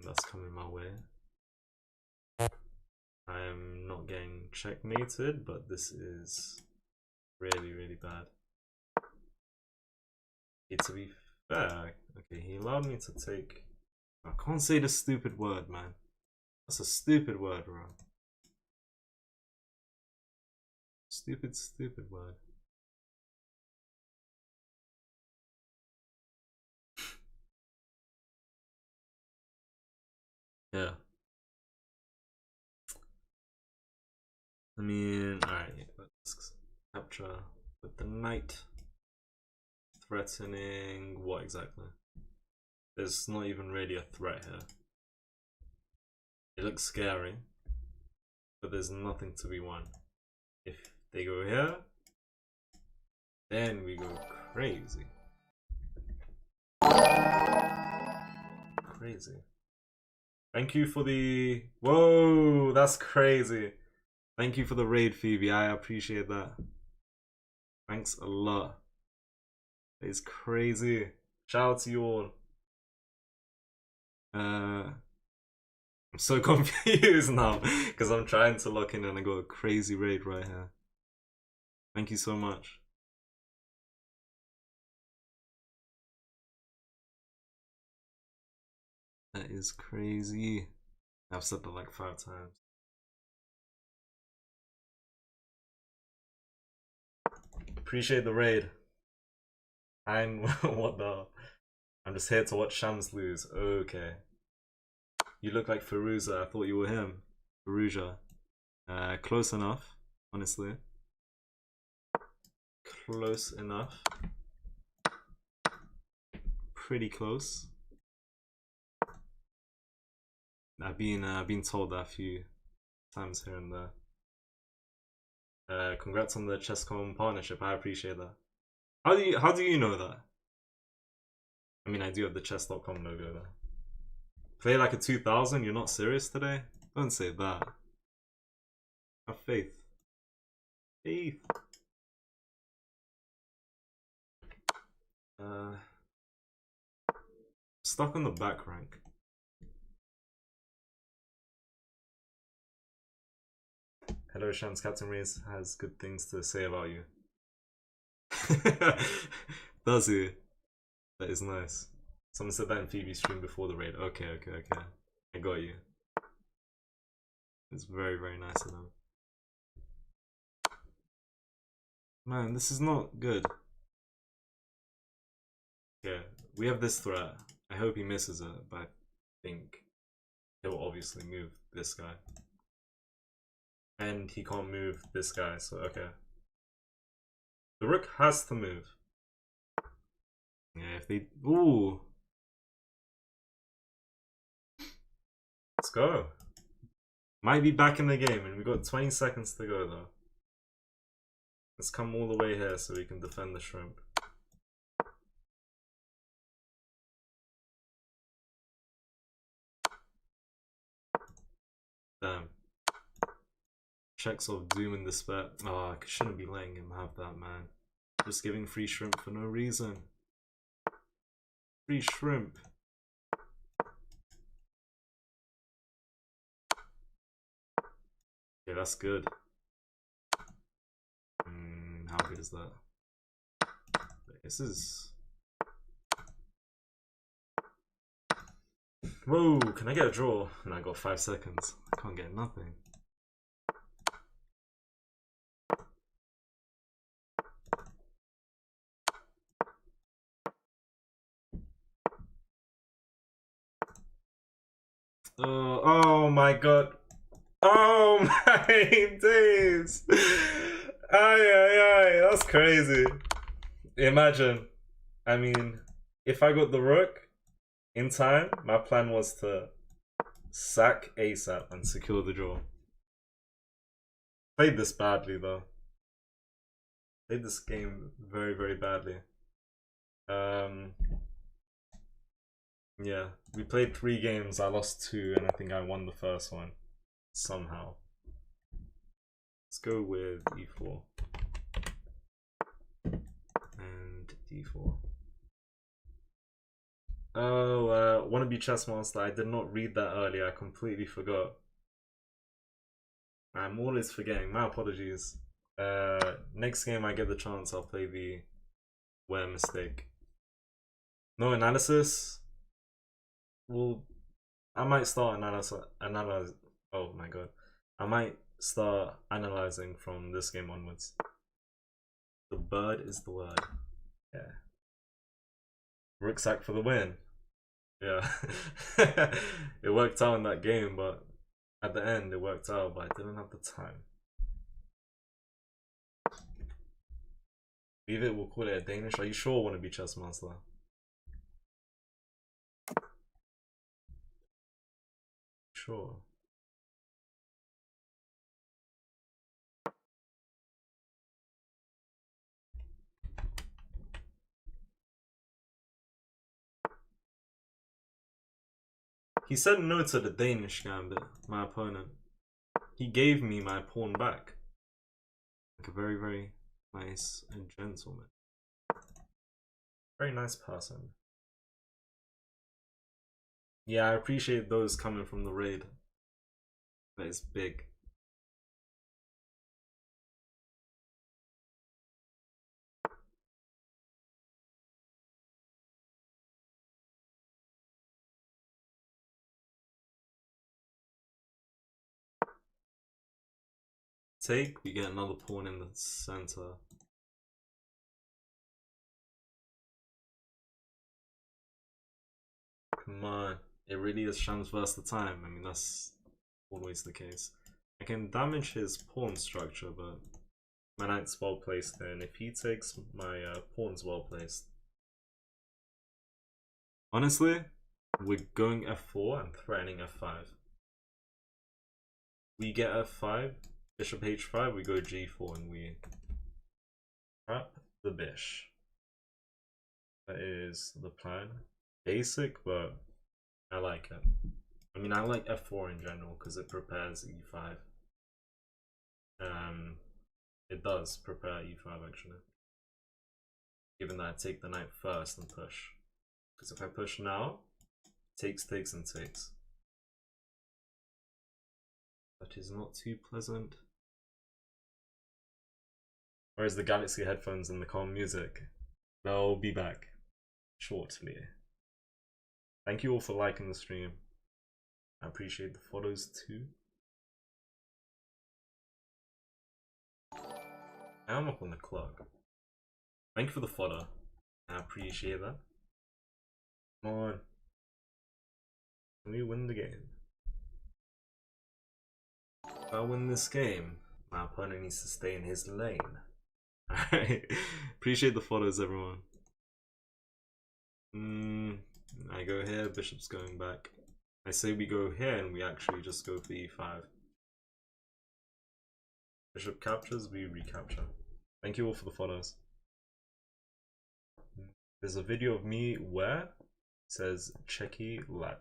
That's coming my way. I am not getting checkmated, but this is really, really bad. To be fair, okay, he allowed me to take. I can't say the stupid word, man. That's a stupid word, bro. Stupid, stupid word. Yeah. I mean, alright, let's capture with the knight. Threatening what exactly? There's not even really a threat here. It looks scary, but there's nothing to be won. If they go here, then we go crazy. Crazy. Thank you for the... Whoa, that's crazy. Thank you for the raid, Phoebe. I appreciate that. Thanks a lot. It's crazy. Shout out to you all. I'm so confused now because I'm trying to lock in and I got a crazy raid right here. Thank you so much. That is crazy. I've said that like 5 times. Appreciate the raid. I'm what the? I'm just here to watch Shams lose. Okay. You look like Firuza. I thought you were him. Firuza. Close enough, honestly. Close enough. Pretty close. I've been told that a few times here and there. Congrats on the Chesscom partnership. I appreciate that. How do you know that? I mean, I do have the chess.com logo there. Play like a 2000? You're not serious today? Don't say that. Have faith. Faith. Stuck on the back rank. Hello, Shams. Captain Reese has good things to say about you. Does he? That is nice. Someone said that in Phoebe's stream before the raid. Okay. I got you. It's very, very nice of them. Man, this is not good. Okay, we have this threat. I hope he misses it, but I think he'll obviously move this guy. And he can't move this guy, so okay. The rook has to move. Yeah, if they... Ooh! Let's go. Might be back in the game, and we've got 20 seconds to go, though. Let's come all the way here so we can defend the shrimp. Damn. Checks of doom and despair. Oh, I shouldn't be letting him have that, man. Just giving free shrimp for no reason. Free shrimp. Yeah, that's good. How good is that? This is... Whoa, can I get a draw? And I got 5 seconds. I can't get nothing. Oh my god. Oh my days. Ay, ay, ay, that's crazy. Imagine. I mean, if I got the rook in time, my plan was to sack ASAP and secure the draw. Played this badly though. Played this game very, very badly. Yeah, we played 3 games, I lost 2, and I think I won the first one. Somehow. Let's go with e4. And d4. Oh, wannabe chess master, I did not read that earlier, I completely forgot. I'm always forgetting, my apologies. Next game I get the chance, I'll play the where mistake. No analysis? Well, I might start oh my god. I might start analyzing from this game onwards. The bird is the word. Yeah. Rook sack for the win. Yeah. It worked out in that game, but at the end it worked out, but I didn't have the time. Leave it, we'll call it a Danish. Are you sure wanna be chess master? Sure. He said no to the Danish gambit, my opponent. He gave me my pawn back. Like a very, very nice and gentleman. Very nice person. Yeah, I appreciate those coming from the raid. That is big. Take, we get another pawn in the center. Come on, it really is Shams versus the time. I mean, that's always the case. I can damage his pawn structure, but my knight's well placed there, and if he takes, my pawn's well placed. Honestly, we're going f4 and threatening f5. We get f5, bishop h5, we go g4, and we trap the bish. That is the plan. Basic, but I like it. I mean, I like f4 in general because it prepares e5. It does prepare e5 actually. Given that I take the knight first and push. Because if I push now, takes, takes, and takes. That is not too pleasant. Whereas the Galaxy headphones and the calm music, they'll be back shortly. Thank you all for liking the stream. I appreciate the follows too. I'm up on the clock. Thank you for the follow. I appreciate that. Come on. Can we win the game? If I win this game, my opponent needs to stay in his lane. Alright. Appreciate the follows, everyone. I go here, bishop's going back. I say we go here and we actually just go for e5. Bishop captures, we recapture. Thank you all for the follows. There's a video of me where it says Checky Lad.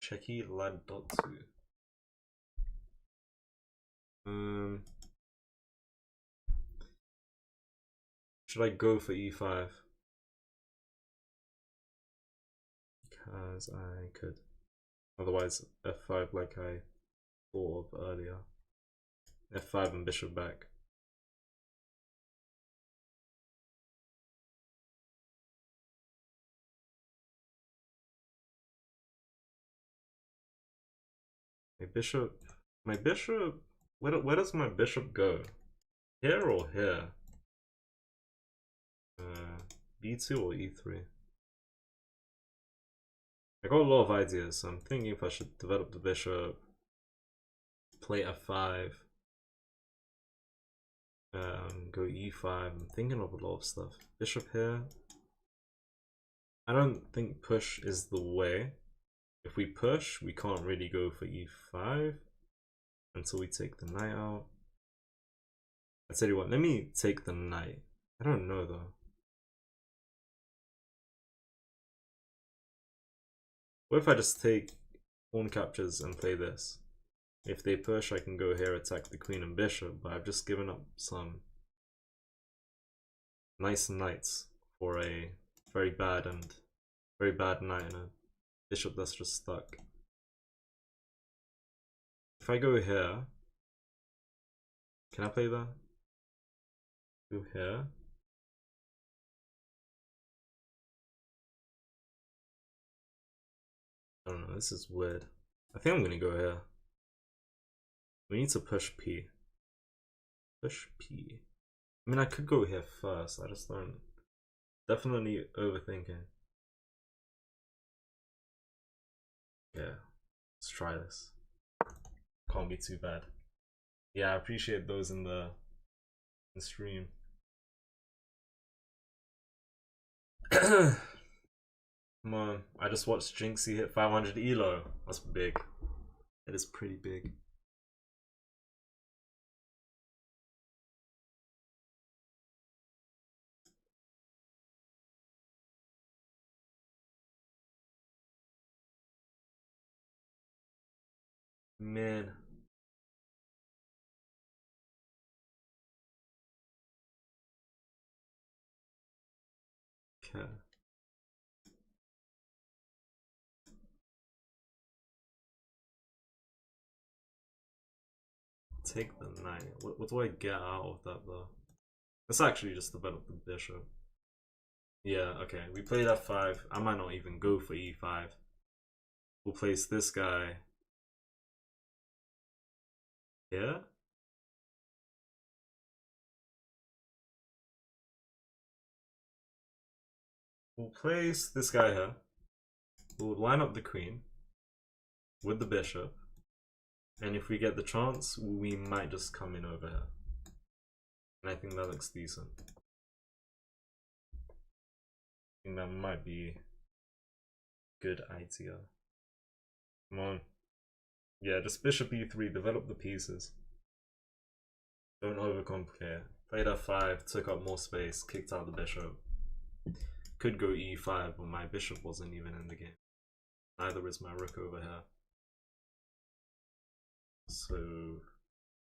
Checky Lad.2. Should I go for e5? Because I could. Otherwise, f5 like I thought of earlier. f5 and bishop back. My bishop, where does my bishop go? Here or here? B2 or E3? I got a lot of ideas, so I'm thinking if I should develop the bishop, play F5, go E5. I'm thinking of a lot of stuff. Bishop here. I don't think push is the way. If we push, we can't really go for E5 until we take the knight out. I tell you what, let me take the knight. I don't know though. What if I just take pawn captures and play this? If they push, I can go here, attack the queen and bishop, but I've just given up some nice knights for a very bad knight and a bishop that's just stuck. If I go here, can I play that? Go here. I don't know, this is weird. I think I'm gonna go here. We need to push P. Push P. I mean, I could go here first, I just don't. Definitely overthinking. Yeah, let's try this. Can't be too bad. Yeah, I appreciate those in the stream. Come on, I just watched Jinxie hit 500 elo. That's big. It is pretty big. Man. Okay. Take the knight. What do I get out of that though? Let's actually just develop the bishop. Yeah, okay. We played f5. I might not even go for e5. We'll place this guy here. We'll place this guy here. We'll line up the queen with the bishop. And if we get the chance, we might just come in over here. And I think that looks decent. I think that might be a good idea. Come on. Yeah, just bishop e3, develop the pieces. Don't overcomplicate. Played f5, took up more space, kicked out the bishop. Could go e5, but my bishop wasn't even in the game. Neither is my rook over here. So,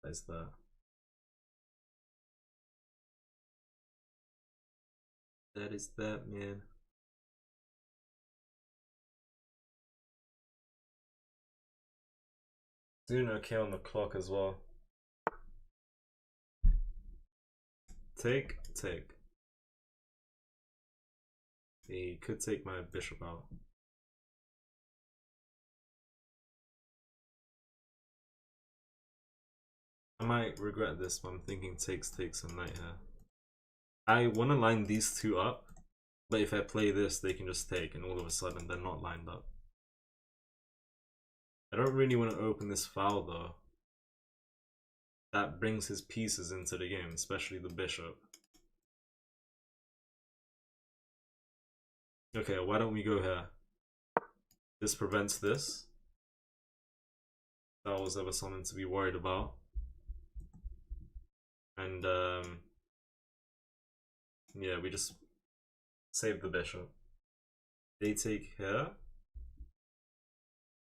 there's that. That is that, man. Doing okay on the clock as well. Take. He could take my bishop out. I might regret this, but I'm thinking takes and knight here. I want to line these two up, but if I play this, they can just take, and all of a sudden they're not lined up. I don't really want to open this foul though. That brings his pieces into the game, especially the bishop. Okay, why don't we go here? This prevents this. That was ever something to be worried about. And yeah, we just save the bishop. They take here.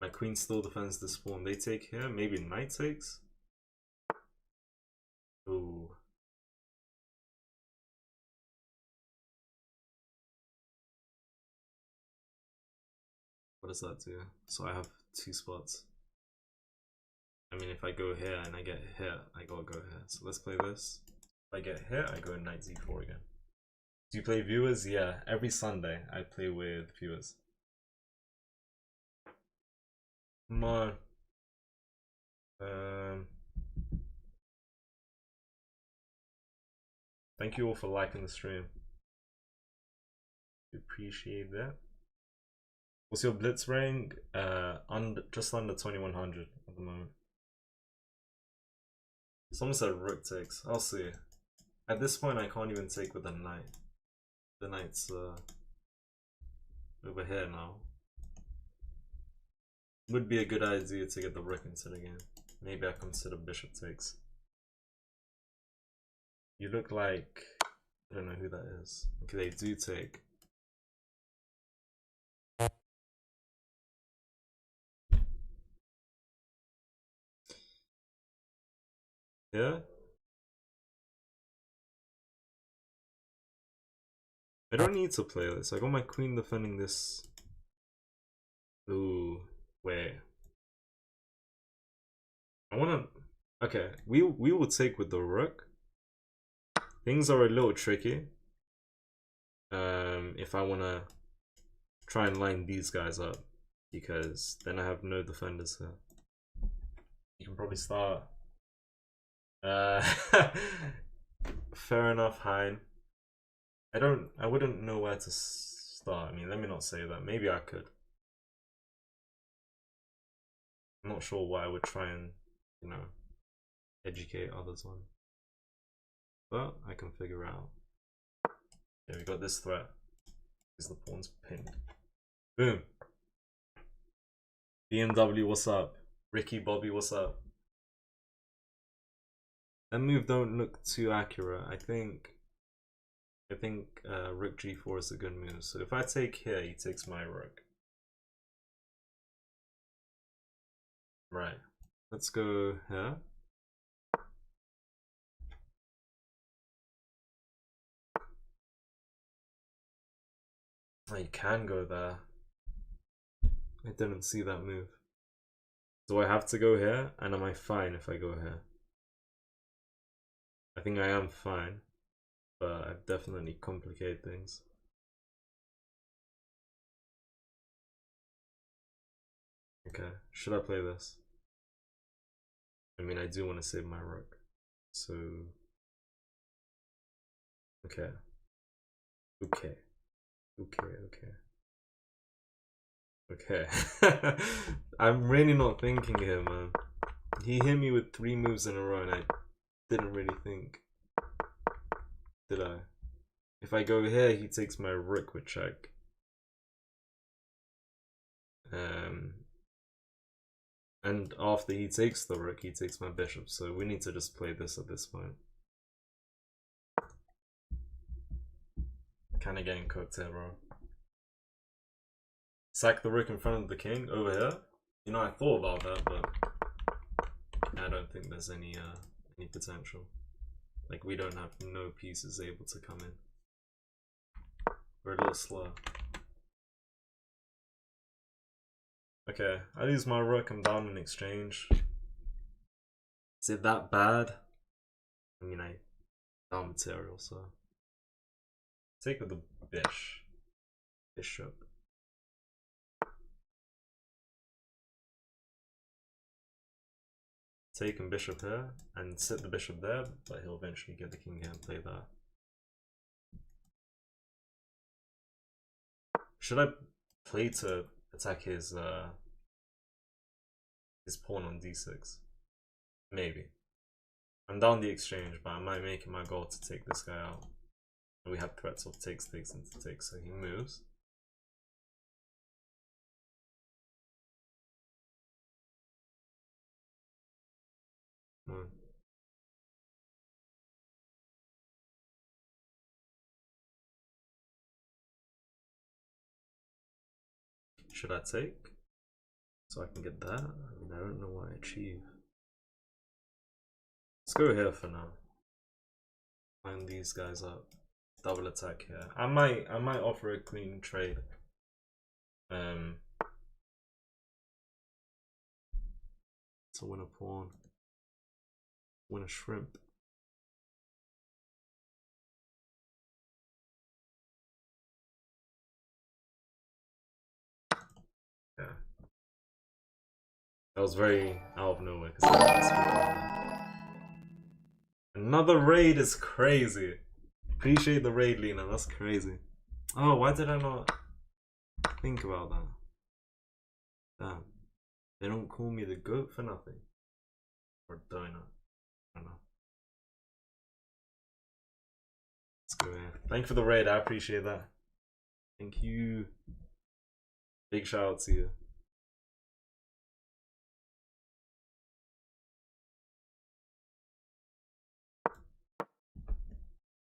My queen still defends this pawn. They take here. Maybe knight takes. Ooh. What does that do? So I have 2 spots. I mean, if I go here and I get here, I gotta go here. So let's play this. If I get here, I go knight z4 again. Do you play viewers? Yeah, every Sunday I play with viewers. Come on. Thank you all for liking the stream. Appreciate that. What's your blitz rank? Just under 2100 at the moment. Someone said rook takes. I'll see. At this point, I can't even take with the knight. The knight's over here now. Would be a good idea to get the rook into the game. Maybe I consider bishop takes. You look like... I don't know who that is. Okay, they do take. Yeah? I don't need to play this. I got my queen defending this. Ooh, wait. I wanna... Okay, we will take with the rook. Things are a little tricky. If I wanna try and line these guys up, because then I have no defenders here. You can probably start. Fair enough, Hein. I wouldn't know where to start. I mean, let me not say that. Maybe I could. I'm not sure what I would try and, you know, educate others on. But I can figure out. Yeah, we got this threat. Is the pawn's pinned. Boom. BMW, what's up? Ricky Bobby, what's up? That move don't look too accurate. I think rook g4 is a good move. So if I take here, he takes my rook. Right. Let's go here. Oh, you can go there. I didn't see that move. Do I have to go here? And am I fine if I go here? I think I am fine, but I've definitely complicated things. Okay, should I play this? I mean, I do want to save my rook. So, okay. Okay. I'm really not thinking here, man. He hit me with 3 moves in a row and I didn't really think. Did I? If I go here, he takes my rook with check. And after he takes the rook, he takes my bishop. So we need to just play this at this point. Kinda getting cooked here, bro. Sack the rook in front of the king over here. You know, I thought about that, but I don't think there's any potential. Like, we don't have no pieces able to come in. We're a little slow. Okay, I lose my rook, I'm down in exchange. Is it that bad? I mean, I down material, so. Take with the bishop. Taking bishop here and sit the bishop there, but he'll eventually get the king here and play that. Should I play to attack his pawn on d6? Maybe. I'm down the exchange, but I might make it my goal to take this guy out. And we have threats of takes into takes, so he moves. Should I take? So I can get that? I mean, I don't know what I achieve. Let's go here for now. Line these guys up. Double attack here. I might offer a clean trade. To win a pawn. Win a shrimp. Yeah. That was very out of nowhere. Another raid is crazy. Appreciate the raid, Lena. That's crazy. Oh, why did I not think about that? Damn. They don't call me the goat for nothing. Or donut. I don't know. Let's go here. Thank you for the raid. I appreciate that. Thank you. Big shout out to you.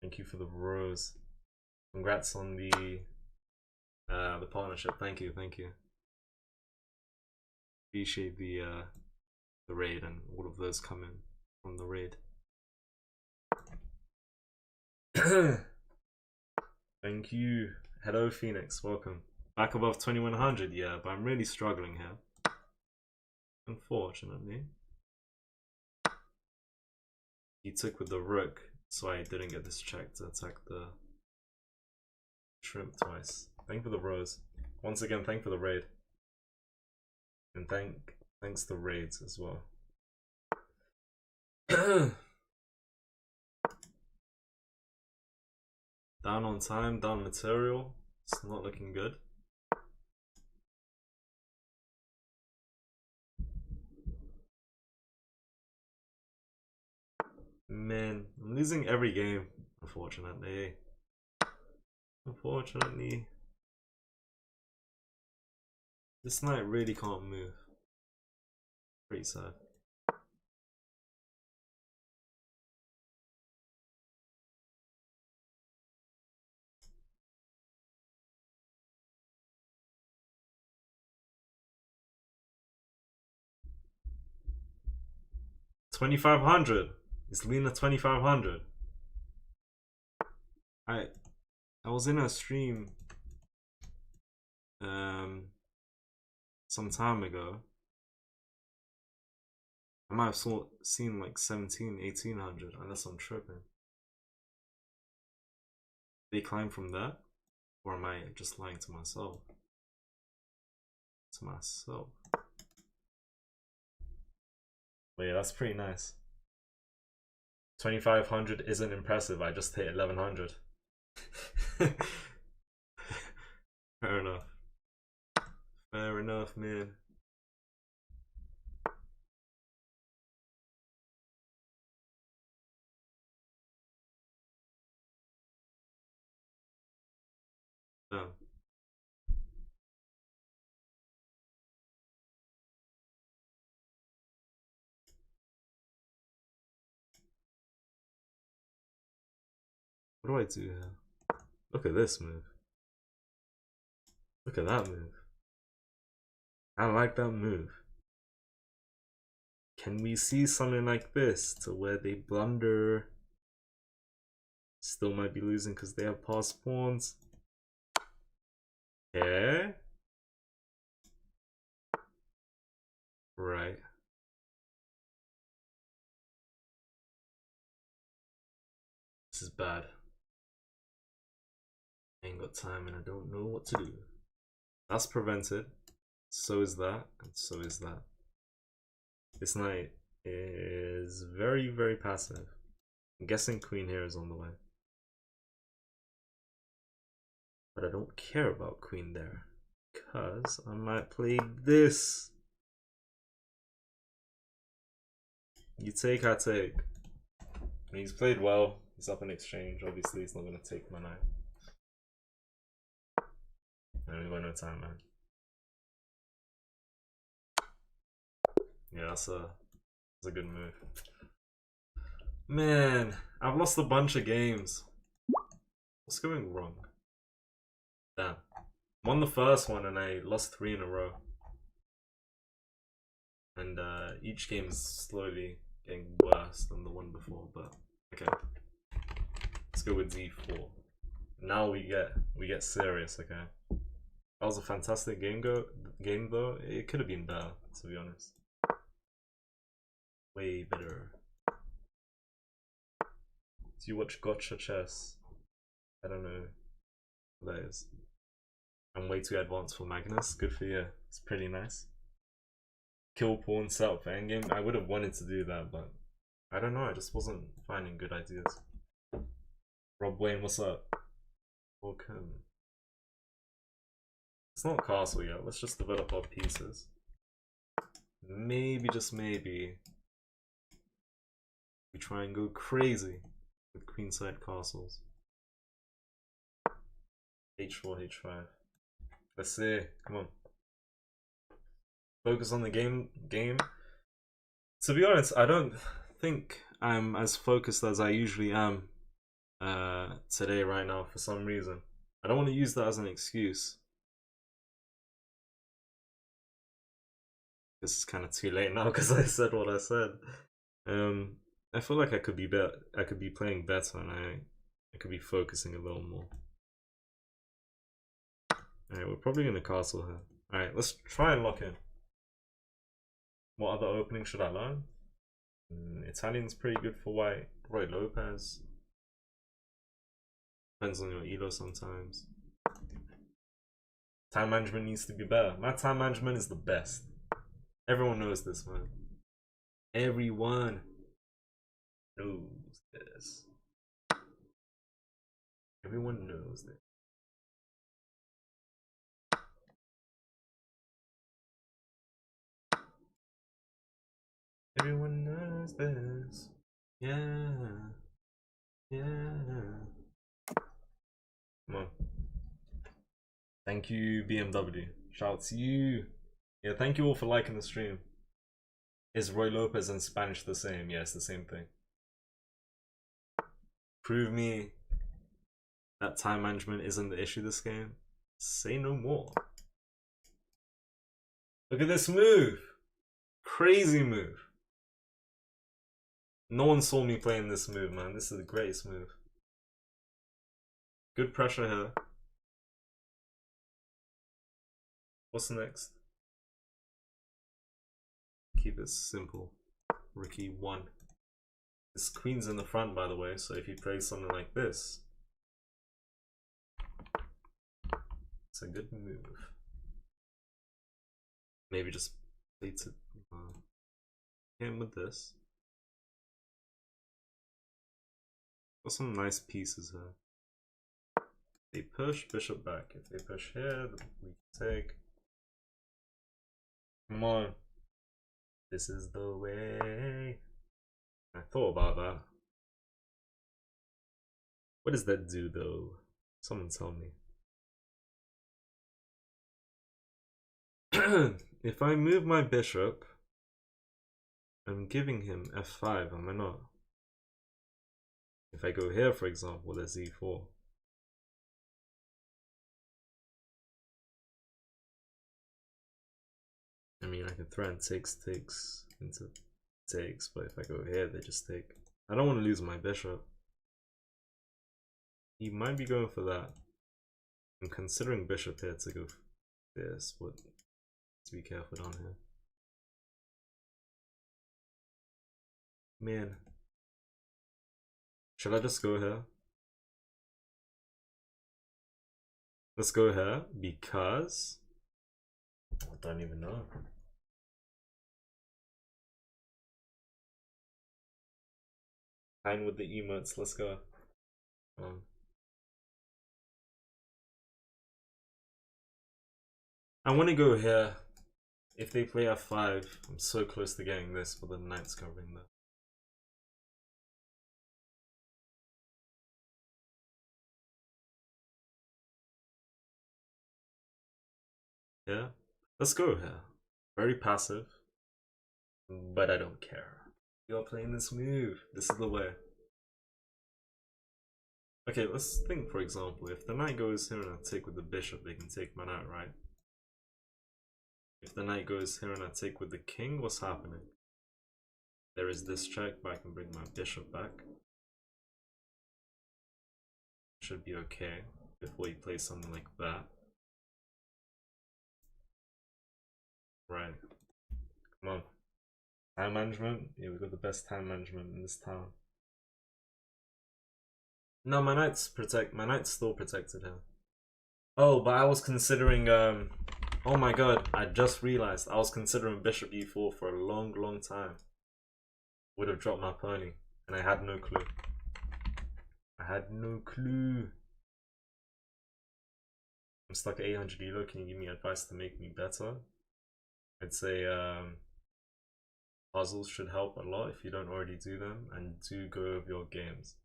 Thank you for the rose. Congrats on the partnership. Thank you, thank you. Appreciate the raid and all of those coming from the raid. Thank you. Hello Phoenix, welcome. Back above 2100, yeah, but I'm really struggling here. Unfortunately. He took with the rook, so I didn't get this check to attack the shrimp twice. Thank for the rose. Once again, thank for the raid. And thanks to raids as well. Down on time, down material. It's not looking good. Man, I'm losing every game, unfortunately. Unfortunately. This knight really can't move. Pretty sad. $2,500. It's Lena 2,500. I was in a stream some time ago. I might have seen like 1,800 unless I'm tripping. They climb from that? Or am I just lying to myself? But yeah, that's pretty nice. 2,500 isn't impressive. I just hit 1,100. Fair enough. Fair enough, man. Damn. What do I do here? Look at this move. Look at that move. I like that move. Can we see something like this to where they blunder? Still might be losing because they have passed pawns. Yeah. Right. This is bad. I ain't got time and I don't know what to do. That's prevented. So is that, and so is that. This knight is very, very passive. I'm guessing queen here is on the way. But I don't care about queen there, because I might play this. You take, I take. And he's played well. He's up in exchange. Obviously, he's not going to take my knight. And we got no time, man. Yeah, that's a good move. Man, I've lost a bunch of games. What's going wrong? Damn. Won the first one and I lost 3 in a row. And each game is slowly getting worse than the one before, but okay. Let's go with d4. Now we get serious, okay? That was a fantastic game though. It could have been better, to be honest. Way better. Do you watch Gotcha Chess? I don't know what that is. I'm way too advanced for Magnus. Good for you. It's pretty nice. Kill pawn, set up for endgame. I would have wanted to do that, but I don't know. I just wasn't finding good ideas. Rob Wayne, what's up? Welcome. It's not castle yet. Let's just develop our pieces. Maybe, just maybe, we try and go crazy with queenside castles. H4, H5. Let's see. Come on. Focus on the game. To be honest, I don't think I'm as focused as I usually am today, right now, for some reason. I don't want to use that as an excuse. This is kind of too late now because I said what I said. I feel like I could be better. I could be playing better, and I could be focusing a little more. Alright, we're probably in a castle here. Alright, let's try and lock in. What other opening should I learn? Italian's pretty good for white. Roy Lopez. Depends on your elo sometimes. Time management needs to be better. My time management is the best. Everyone knows this, man. Everyone knows this. Everyone knows this. Everyone knows this. Yeah. Come on. Thank you, BMW. Shout out to you. Yeah, thank you all for liking the stream. Is Roy Lopez in Spanish the same? Yeah, it's the same thing. Prove me that time management isn't the issue this game. Say no more. Look at this move. Crazy move. No one saw me playing this move, man. This is the greatest move. Good pressure here. What's next? Keep it simple. Rookie 1. This queen's in the front, by the way, so if you play something like this, it's a good move. Maybe just play to him with this. Got some nice pieces here. They push bishop back. If they push here, we take. Come on. This is the way. I thought about that. What does that do though? Someone tell me. If I move my bishop, I'm giving him f5, am I not? If I go here, for example, there's e4. I mean, I can threaten takes into takes, but if I go here, they just take. I don't want to lose my bishop. He might be going for that. I'm considering bishop here to go for this, but to be careful down here. Man. Should I just go here? Let's go here because I don't even know. Fine with the emotes, let's go. I want to go here. If they play f5, I'm so close to getting this, but the knight's covering that. Yeah, let's go here. Very passive, but I don't care. You're playing this move. This is the way. Okay, let's think, for example, if the knight goes here and I take with the bishop, they can take my knight, right? If the knight goes here and I take with the king, what's happening? There is this check, but I can bring my bishop back. should be okay before you play something like that. Right. Come on. Time management? Yeah, we've got the best time management in this town. No, my knight's still protected here. Oh, but I was considering oh my god, I just realized I was considering bishop e4 for a long time. Would have dropped my pony, and I had no clue. I had no clue. I'm stuck at 800 elo. Can you give me advice to make me better? I'd say puzzles should help a lot if you don't already do them, and do go over your games.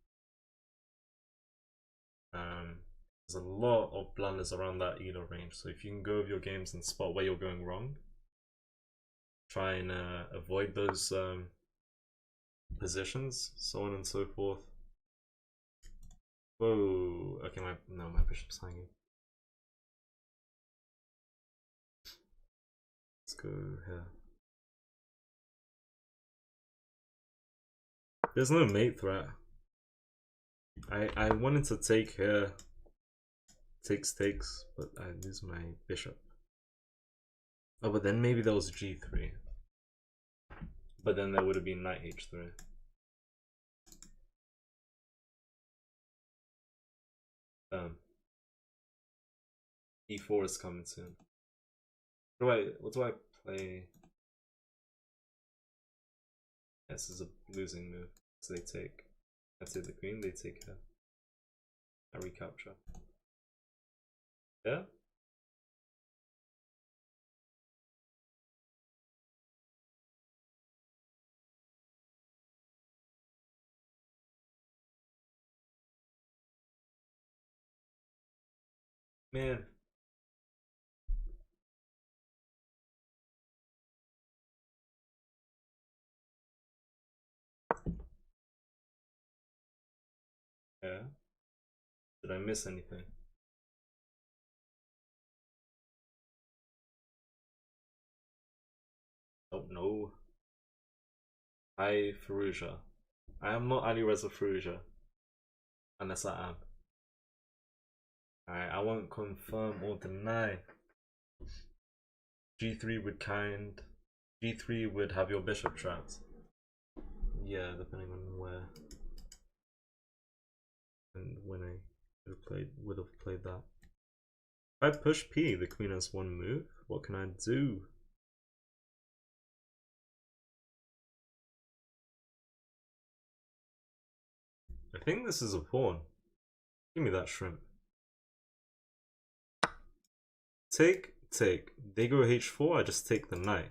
There's a lot of blunders around that elo range, so if you can go over your games and spot where you're going wrong, try and avoid those positions, so on and so forth. Whoa, okay, my bishop's hanging. Let's go here. There's no mate threat. I wanted to take here. Takes, but I lose my bishop. Oh, but then maybe there was g3. But then there would have been knight h3. E4 is coming soon. What do I play? This is a losing move. So they take. I take the queen, they take her. I recapture. Yeah? Man. Yeah. Did I miss anything? Oh no. Hi Faruja. I am not Ali Reza Faruja. Unless I am. Alright, I won't confirm or deny. G3 would G3 would have your bishop trapped. Yeah, depending on where and when I would have played that. If I push P, the queen has one move. What can I do? I think this is a pawn. Give me that shrimp. Take. They go h4, I just take the knight.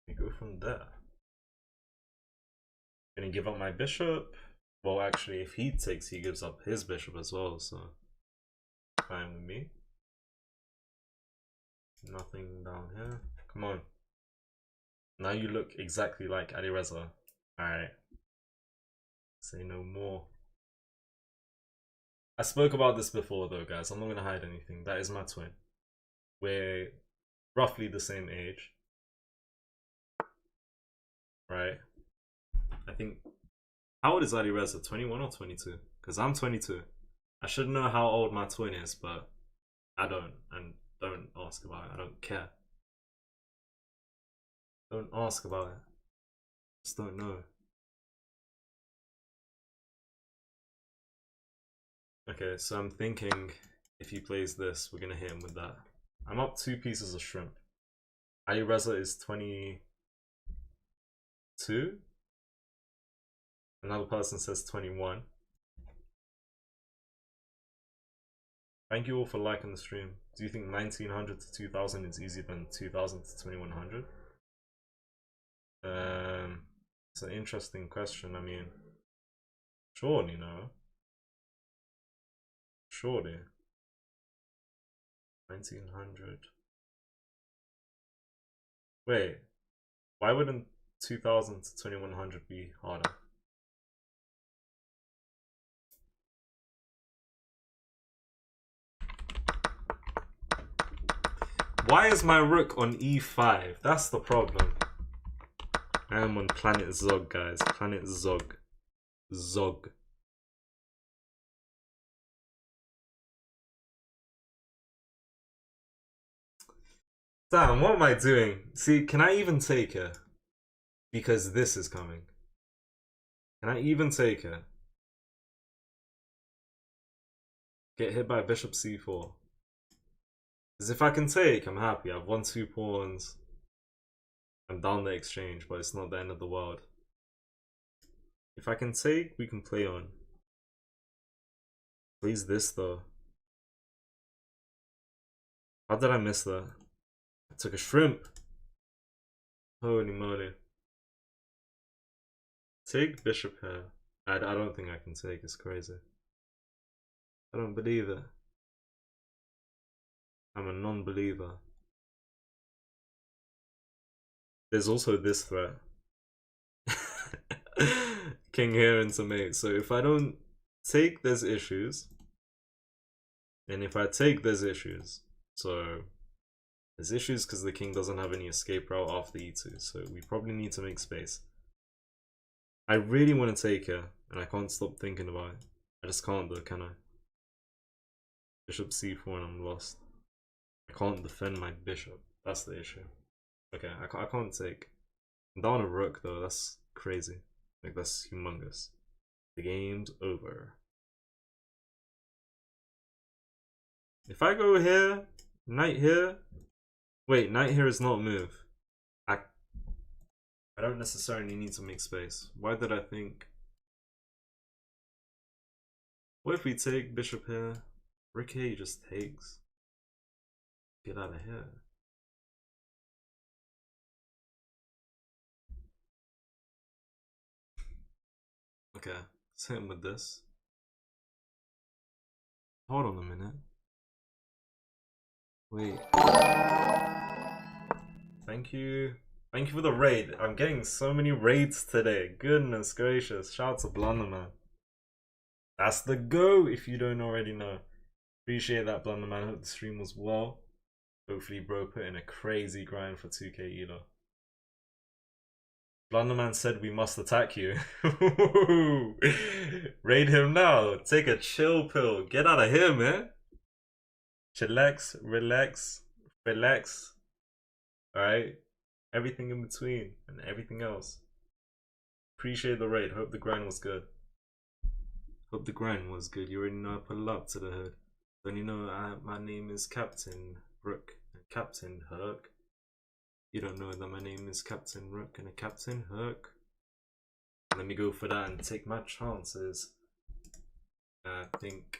We go from there. Gonna give up my bishop. Well, actually, if he takes, he gives up his bishop as well, so fine with me. Nothing down here. Come on. Now you look exactly like Ali Reza. Alright. Say no more. I spoke about this before though, guys. I'm not gonna hide anything. That is my twin. We're roughly the same age. Right? I think... How old is Ali Reza? 21 or 22? Because I'm 22. I should know how old my twin is, but I don't. And don't ask about it. I don't care. Don't ask about it. Just don't know. Okay, so I'm thinking if he plays this, we're gonna hit him with that. I'm up 2 pieces of shrimp. Ali Reza is 22. Another person says 21. Thank you all for liking the stream. Do you think 1900 to 2000 is easier than 2000 to 2100? It's an interesting question. I mean, surely, no. Surely. 1900. Wait, why wouldn't 2000 to 2100 be harder? Why is my rook on e5? That's the problem. I am on Planet Zog, guys. Planet Zog. Zog. Damn, what am I doing? See, can I even take her? Because this is coming. Can I even take her? Get hit by bishop c4. Because if I can take, I'm happy. I've won 2 pawns. I'm down the exchange, but it's not the end of the world. If I can take, we can play on. Plays this though. How did I miss that? I took a shrimp. Holy moly. Take bishop here. I don't think I can take, it's crazy. I don't believe it. I'm a non-believer. There's also this threat. King here into mate. So if I don't take, there's issues. And if I take, there's issues. So there's issues because the king doesn't have any escape route after e2. So we probably need to make space. I really want to take her, and I can't stop thinking about it. I just can't though, can I? Bishop c4 and I'm lost. I can't defend my bishop. That's the issue. Okay, I can't take. I'm down a rook though, that's crazy. Like, that's humongous. The game's over. If I go here, knight here. Wait, knight here is not a move. I don't necessarily need to make space. Why did I think? What if we take bishop here? Rook here just takes. Get out of here. Okay, let's hit him with this. Hold on a minute. Wait. Thank you. Thank you for the raid. I'm getting so many raids today. Goodness gracious. Shout out to Blunderman. That's the go if you don't already know. Appreciate that, Blunderman. Hope the stream was well. Hopefully bro put in a crazy grind for 2k elo. Blunderman said we must attack you. Raid him now. Take a chill pill. Get out of here, man. Chillax, relax, relax. Alright? Everything in between and everything else. Appreciate the raid. Hope the grind was good. Hope the grind was good. You already know I put a lot to the hood. Don't you know my name is Captain Rook and Captain Herc? You don't know that my name is Captain Rook and a Captain Herc? Let me go for that and take my chances. I think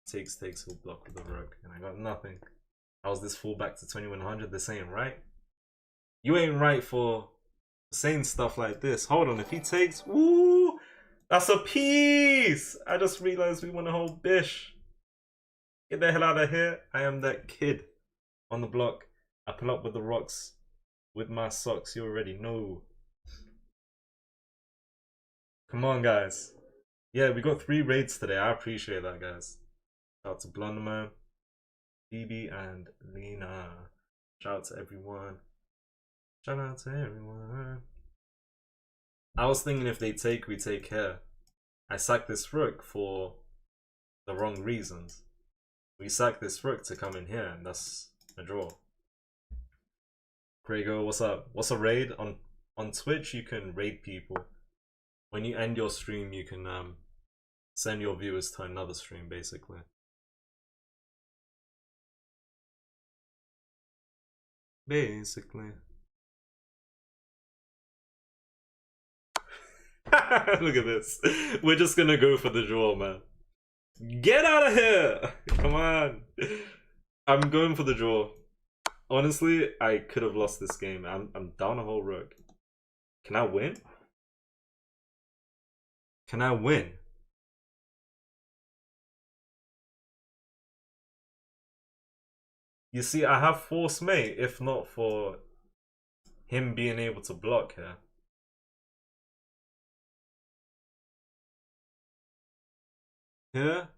takes will block with the Rook, and I got nothing. How's this fall back to 2100? This ain't right. You ain't right for saying stuff like this. Hold on, if he takes, ooh, that's a piece. I just realized we want to hold bish. Get the hell out of here. I am that kid on the block. I pull up with the rocks with my socks. You already know. Come on, guys. Yeah, we got 3 raids today. I appreciate that, guys. Shout out to Blunderman, Phoebe, and Lena. Shout out to everyone. Shout out to everyone. I was thinking if they take, we take here. I sacked this rook for the wrong reasons. We sacked this rook to come in here, and that's a draw. Grego, what's up? What's a raid? On Twitch, you can raid people. When you end your stream, you can send your viewers to another stream, basically. Basically. Look at this. We're just gonna go for the draw, man. Get out of here! Come on. I'm going for the draw. Honestly, I could have lost this game. I'm down a whole rook. Can I win? Can I win? You see, I have force mate, if not for him being able to block here. Here.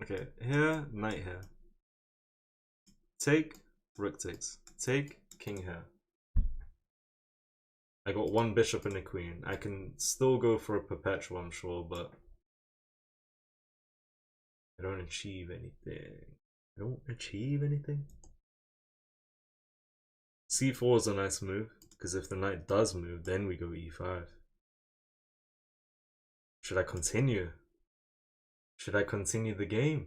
Okay, here, knight here. Take, rook takes. Take, king here. I got 1 bishop and a queen. I can still go for a perpetual, I'm sure, but I don't achieve anything. I don't achieve anything. C4 is a nice move, because if the knight does move, then we go E5. Should I continue? Should I continue the game?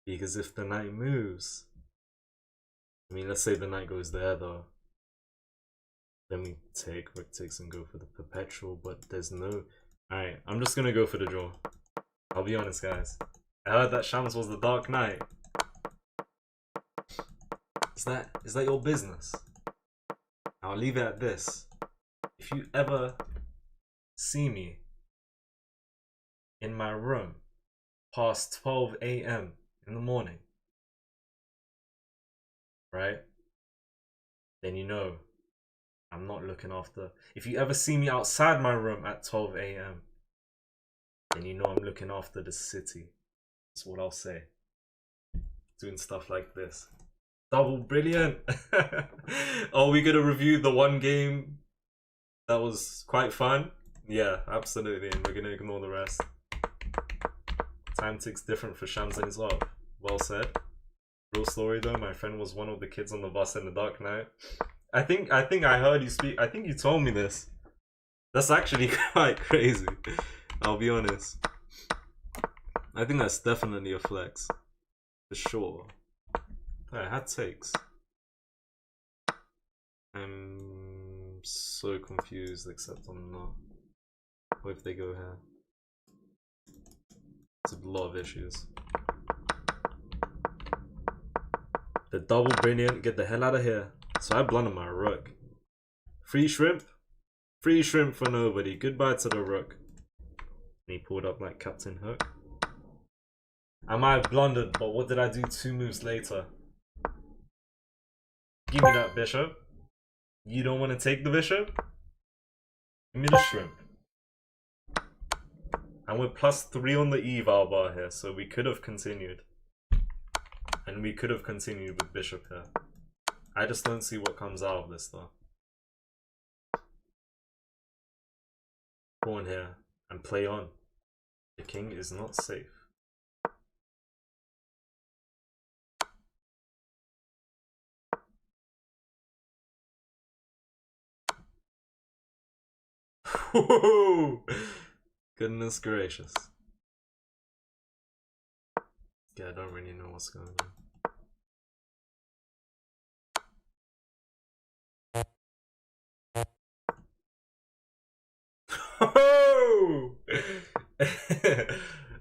Because if the knight moves, I mean, let's say the knight goes there though. Then we take, rook takes and go for the perpetual, but there's no... Alright, I'm just gonna go for the draw. I'll be honest, guys. I heard that Shams was the Dark Knight. Is that your business? I'll leave it at this. If you ever see me in my room past 12 AM in the morning, right? Then you know I'm not looking after. If you ever see me outside my room at 12 AM, then you know I'm looking after the city. That's what I'll say. Doing stuff like this. Double brilliant. Are we gonna review the one game that was quite fun? Yeah, absolutely. And we're gonna ignore the rest. Time ticks different for Shams and his love. Well said. Real story though, my friend was one of the kids on the bus in the Dark Knight. I think I heard you speak. I think you told me this. That's actually quite crazy. I'll be honest. I think that's definitely a flex. For sure. I had takes. I'm so confused, except I'm not. What if they go here? It's a lot of issues. The double brilliant, get the hell out of here. So I blundered my rook. Free shrimp? Free shrimp for nobody. Goodbye to the rook. And he pulled up like Captain Hook. I might have blundered, but what did I do 2 moves later? Give me that bishop. You don't want to take the bishop? Give me the shrimp. And we're +3 on the eval bar here, so we could have continued. And we could have continued with bishop here. I just don't see what comes out of this though. Pawn here and play on. The king is not safe. Goodness gracious. Yeah, I don't really know what's going on.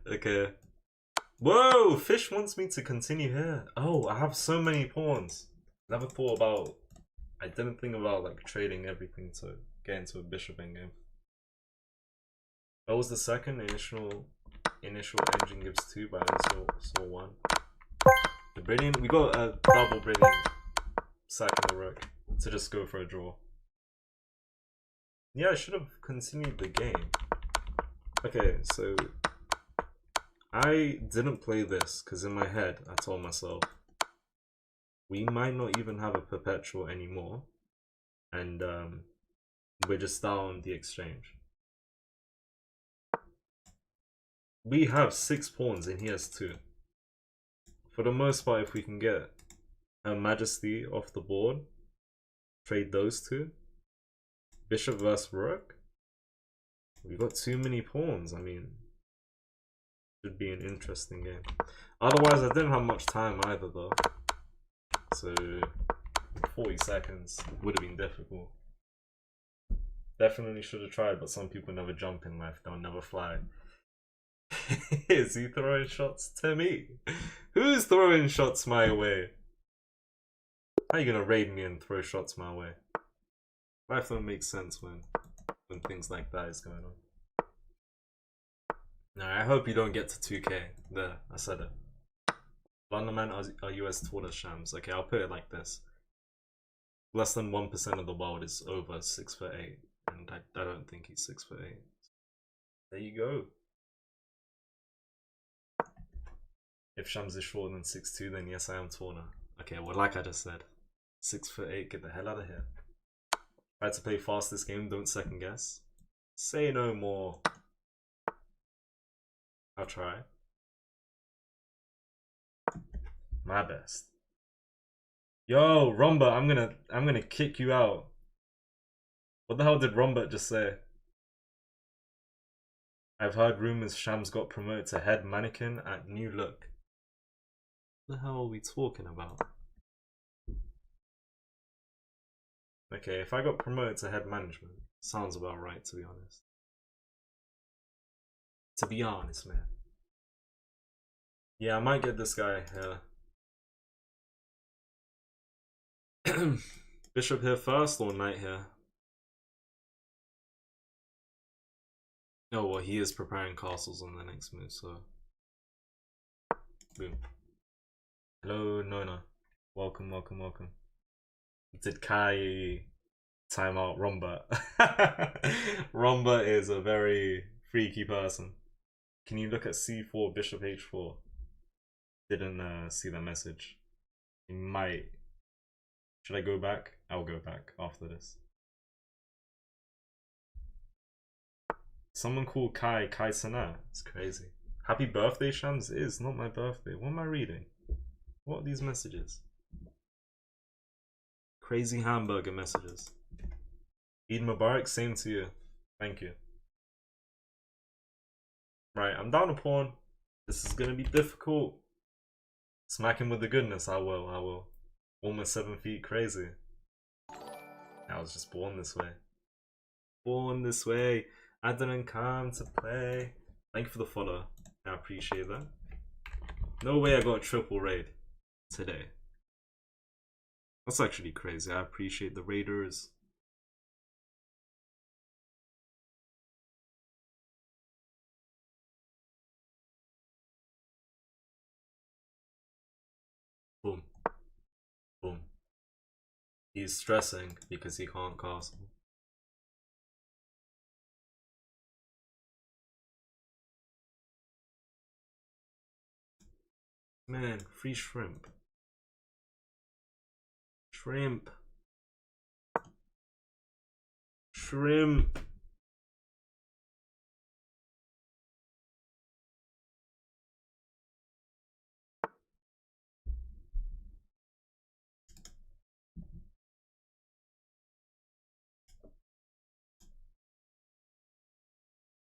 Okay. Whoa! Fish wants me to continue here. Oh, I have so many pawns. Never thought about... I didn't think about like trading everything to get into a bishop endgame. What was the second? Initial engine gives 2, but I only saw 1. The brilliant... We got a double brilliant sack in the rook to just go for a draw. Yeah, I should have continued the game. Okay, so I didn't play this because in my head I told myself we might not even have a perpetual anymore, and we're just down the exchange. We have 6 pawns and he has 2. For the most part, if we can get Her Majesty off the board, trade those 2. Bishop versus rook. We got too many pawns. I mean, should be an interesting game. Otherwise, I didn't have much time either, though. So 40 seconds would have been difficult. Definitely should have tried, but some people never jump in life. They'll never fly. Is he throwing shots to me? Who's throwing shots my way? How are you gonna raid me and throw shots my way? Life don't make sense when things like that is going on. Now I hope you don't get to 2K. There, I said it. London are US toward Shams. Okay, I'll put it like this. Less than 1% of the world is over 6'8", and I don't think he's 6'8". There you go. If Shams is shorter than 6'2", then yes, I am taller. Okay, well, like I just said, 6'8", get the hell out of here. Try to play fast this game, don't second guess. Say no more. I'll try. My best. Yo, Romba, I'm gonna kick you out. What the hell did Romba just say? I've heard rumors Shams got promoted to head mannequin at New Look. What the hell are we talking about? Okay, if I got promoted to head management, sounds about right, to be honest. To be honest, man. Yeah, I might get this guy here. Bishop here first or knight here? Oh, well, he is preparing castles on the next move, so. Boom. Hello, Nona. Welcome, welcome, welcome. Did Kai time out Romba? Romba is a very freaky person. Can you look at c4, bishop h4? Didn't see that message. He might. Should I go back? I'll go back after this. Someone called Kai Sana. It's crazy. Happy birthday, Shams. It is not my birthday. What am I reading? What are these messages? Crazy hamburger messages. Eid Mubarak, same to you. Thank you. Right, I'm down a pawn. This is gonna be difficult. Smack him with the goodness. I will. Almost 7 feet, crazy. I was just born this way. Born this way. I didn't come to play. Thank you for the follow. I appreciate that. No way I got a triple raid today. That's actually crazy. I appreciate the raiders. Boom. Boom. He's stressing because he can't castle. Man, free shrimp. Shrimp. Shrimp.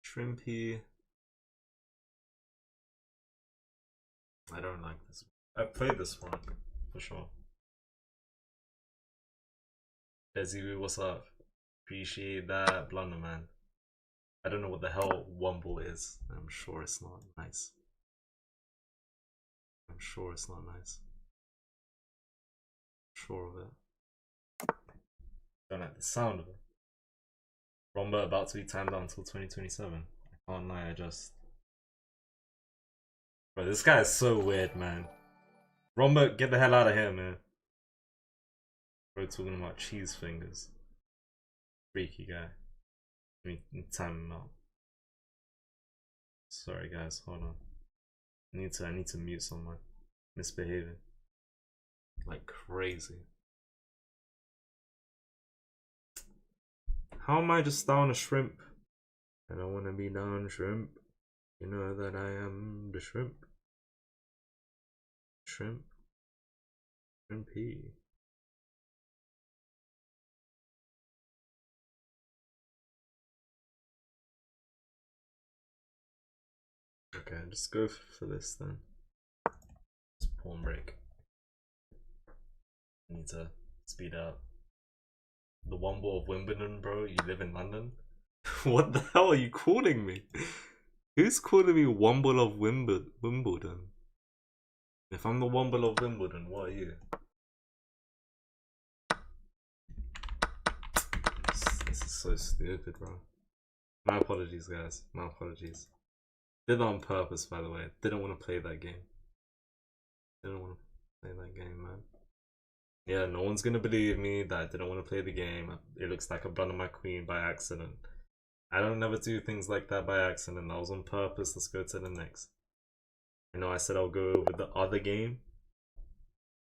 Shrimpy. I don't like this. I've played this one for sure. Desi, what's up? Appreciate that, Blunder man. I don't know what the hell Wumble is. I'm sure it's not nice. I'm sure it's not nice. Sure of it. Don't like the sound of it. Romba about to be timed out until 2027. I can't lie, I just. Bro, this guy is so weird, man. Romba, get the hell out of here, man. Bro, talking about cheese fingers. Freaky guy. Let me time him out. Sorry, guys, hold on. I need to mute someone. Misbehaving. Like crazy. How am I just down a shrimp? I don't want to be down shrimp. You know that I am the shrimp. Shrimp. Shrimpy. Okay, just go for this then. It's pawn break. I need to speed up. The Wumble of Wimbledon, bro. You live in London? What the hell are you calling me? Who's calling me Wumble of Wimbledon? If I'm the Wumble of Wimbledon, what are you? This is so stupid, bro. My apologies, guys. My apologies. Did that on purpose, by the way. Didn't want to play that game. Didn't want to play that game, man. Yeah, no one's gonna believe me that I didn't want to play the game. It looks like I blundered my queen by accident. I don't never do things like that by accident. That was on purpose. Let's go to the next. I know I said I'll go over the other game,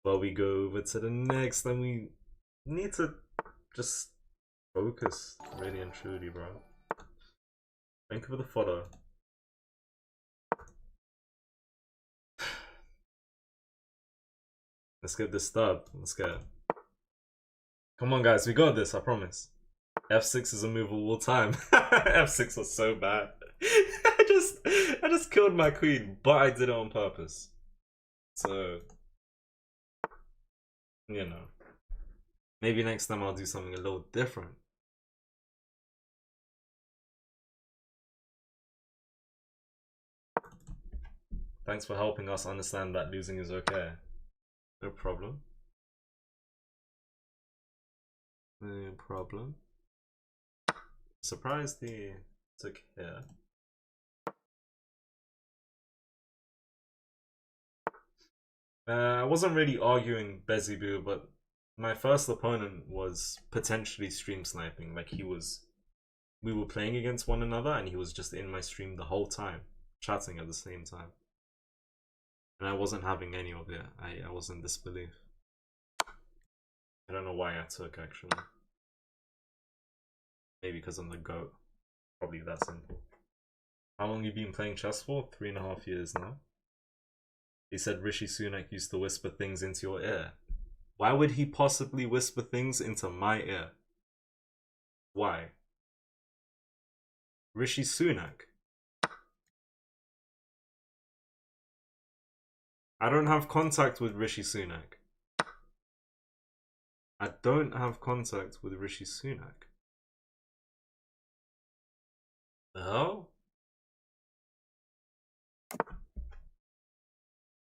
but we go over to the next, and we need to just focus, really and truly, bro. Thank you for the follow. Let's get this dub. Let's get it. Come on, guys. We got this. I promise. F6 is a move of all time. F6 was so bad. I just killed my queen, but I did it on purpose. So, you know, maybe next time I'll do something a little different. Thanks for helping us understand that losing is okay. No problem. No problem. Surprised he took here. I wasn't really arguing Bezibu, but my first opponent was potentially stream sniping. Like we were playing against one another and he was just in my stream the whole time, chatting at the same time. And I wasn't having any of it. I was in disbelief. I don't know why I took, actually. Maybe because I'm the GOAT. Probably that simple. How long have you been playing chess for? 3.5 years now. He said Rishi Sunak used to whisper things into your ear. Why would he possibly whisper things into my ear? Why? Rishi Sunak? I don't have contact with Rishi Sunak. I don't have contact with Rishi Sunak. Oh?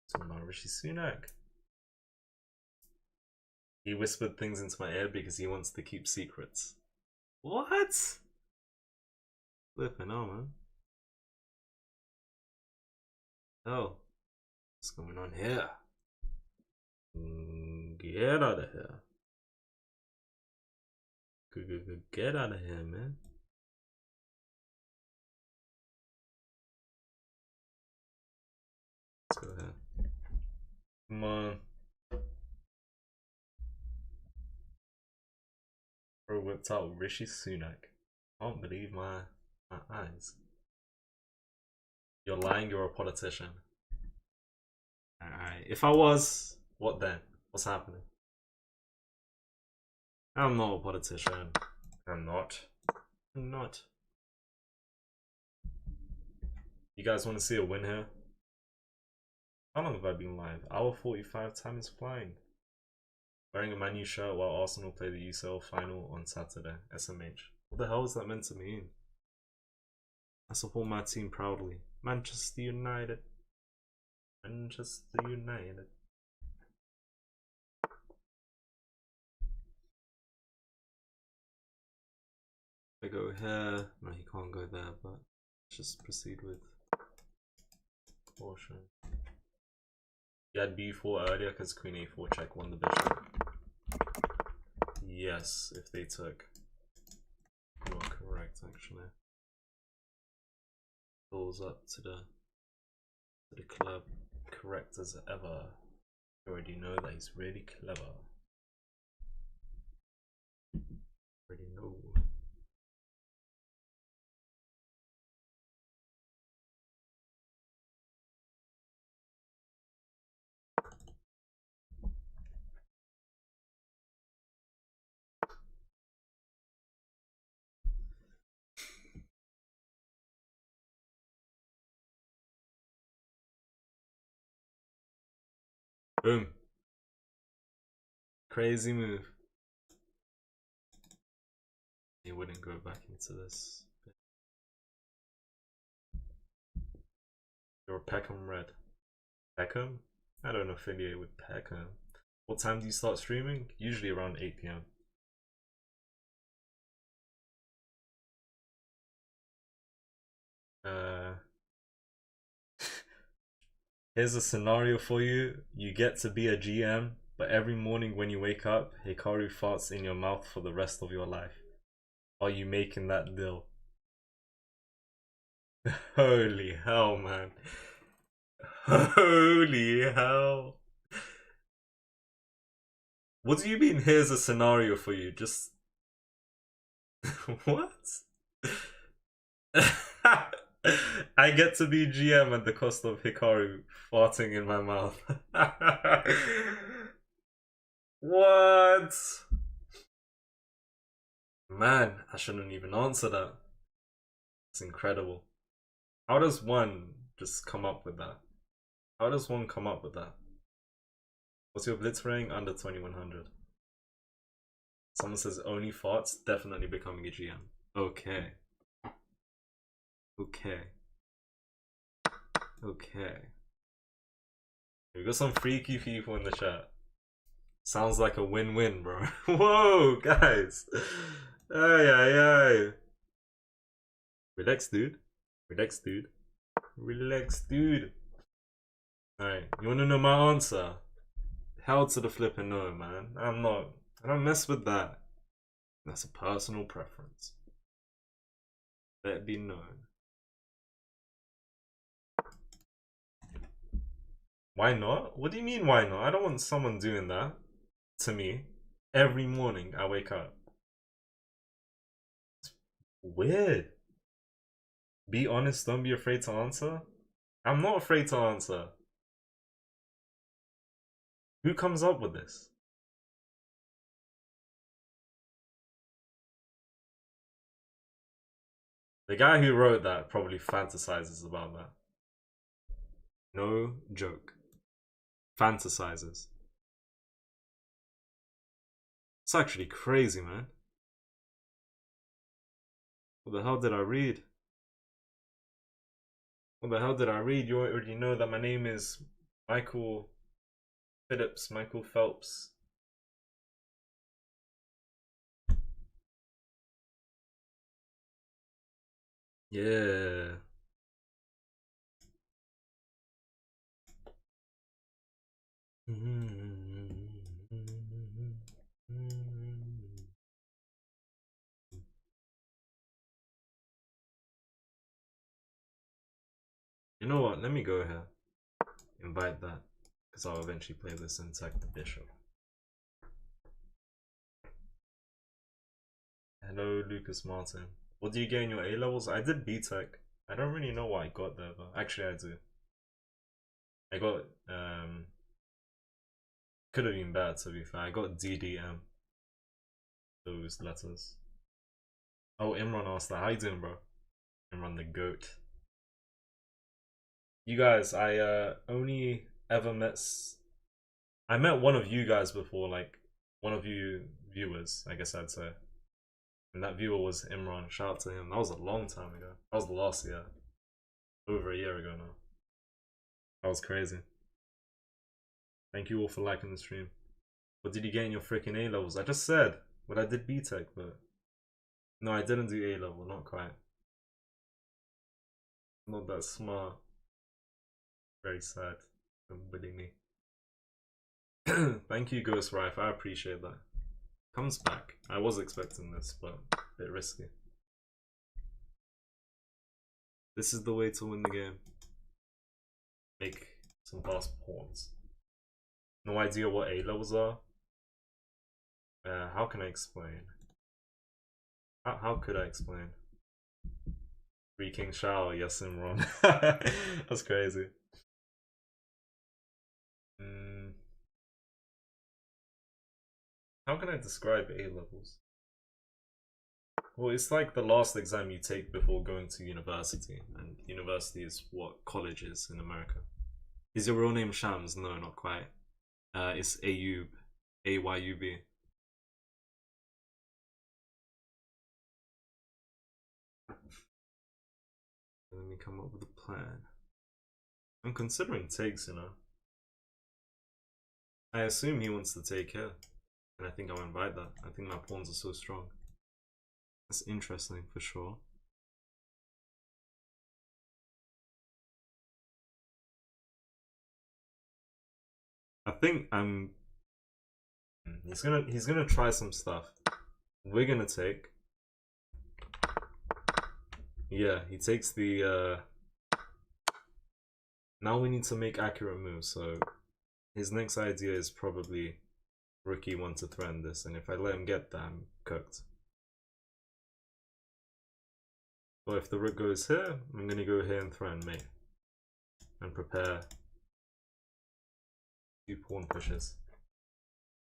Talking about Rishi Sunak. He whispered things into my ear because he wants to keep secrets. What? Flipping on, man. Oh. What's going on here? Get out of here. Get out of here, man. Let's go ahead. Come on. Bro whipped out Rishi Sunak. I can't believe my eyes. You're lying, you're a politician. Alright. If I was, what then? What's happening? I'm not a politician. I'm not. I'm not. You guys want to see a win here? How long have I been live? Hour 45, time is flying. Wearing a Man U shirt while Arsenal play the UCL final on Saturday. SMH. What the hell is that meant to mean? I support my team proudly. Manchester United. Manchester United. I go here. No, he can't go there, but let's just proceed with caution. He had b4 earlier because queen a4 check won the bishop. Yes, if they took. You are correct, actually. Pulls up to the club. Correct as ever. You already know that he's really clever. Already know. Boom. Crazy move. He wouldn't go back into this. You're a Peckham Red. Peckham? I don't affiliate with Peckham. What time do you start streaming? Usually around 8 PM. Here's a scenario for you. You get to be a GM, but every morning when you wake up, Hikaru farts in your mouth for the rest of your life. Are you making that deal? Holy hell, man. Holy hell. What do you mean, here's a scenario for you? Just... What? I get to be GM at the cost of Hikaru farting in my mouth. What? Man, I shouldn't even answer that. It's incredible. How does one just come up with that? How does one come up with that? What's your blitz rating? Under 2100. Someone says only farts, definitely becoming a GM. Okay. Okay. Okay. We got some freaky people in the chat. Sounds like a win-win, bro. Whoa, guys. Ay, ay, ay. Relax, dude. Relax, dude. Relax, dude. Alright, you wanna know my answer? Hell to the flipping no, man. I don't mess with that. That's a personal preference. Let it be known. Why not? What do you mean, why not? I don't want someone doing that to me every morning I wake up. It's weird. Be honest, don't be afraid to answer. I'm not afraid to answer. Who comes up with this? The guy who wrote that probably fantasizes about that. No joke. Fantasizes. It's actually crazy, man. What the hell did I read? What the hell did I read? You already know that my name is Michael Phillips, Michael Phelps. Yeah. You know what? Let me go here. Invite that. Because I'll eventually play this in Tech the Bishop. Hello, Lucas Martin. What do you get in your A levels? I did B Tech. I don't really know what I got there, but actually I do. I got could have been bad to be fair. I got DDM. Those letters. Oh, Imran asked that. How you doing, bro? Imran the goat. You guys, I only ever met. I met one of you guys before, like one of you viewers, I guess I'd say. And that viewer was Imran. Shout out to him. That was a long time ago. That was last year. Over a year ago now. That was crazy. Thank you all for liking the stream. What did you get in your freaking A levels? I just said, but I did B Tech, but no, I didn't do A level. Not quite. Not that smart. Very sad. Don't believe me. Thank you, Ghost Rife. I appreciate that. Comes back. I was expecting this, but a bit risky. This is the way to win the game. Make some passports. No idea what A levels are. How can I explain? How could I explain? Three King Shower, yes, Imran. That's crazy. How can I describe A levels? Well, it's like the last exam you take before going to university, and university is what college is in America. Is your real name Shams? No, not quite. It's Ayub, AYUB. Let me come up with a plan. I'm considering takes, you know. I assume he wants to take here, and I think I'll invite that. I think my pawns are so strong. That's interesting for sure. I think he's gonna try some stuff. We're gonna take. Yeah, he takes the now we need to make accurate moves, so his next idea is probably Rookie want to threaten this, and if I let him get that, I'm cooked. But if the rook goes here, I'm gonna go here and threaten mate. And prepare 2 pawn pushes.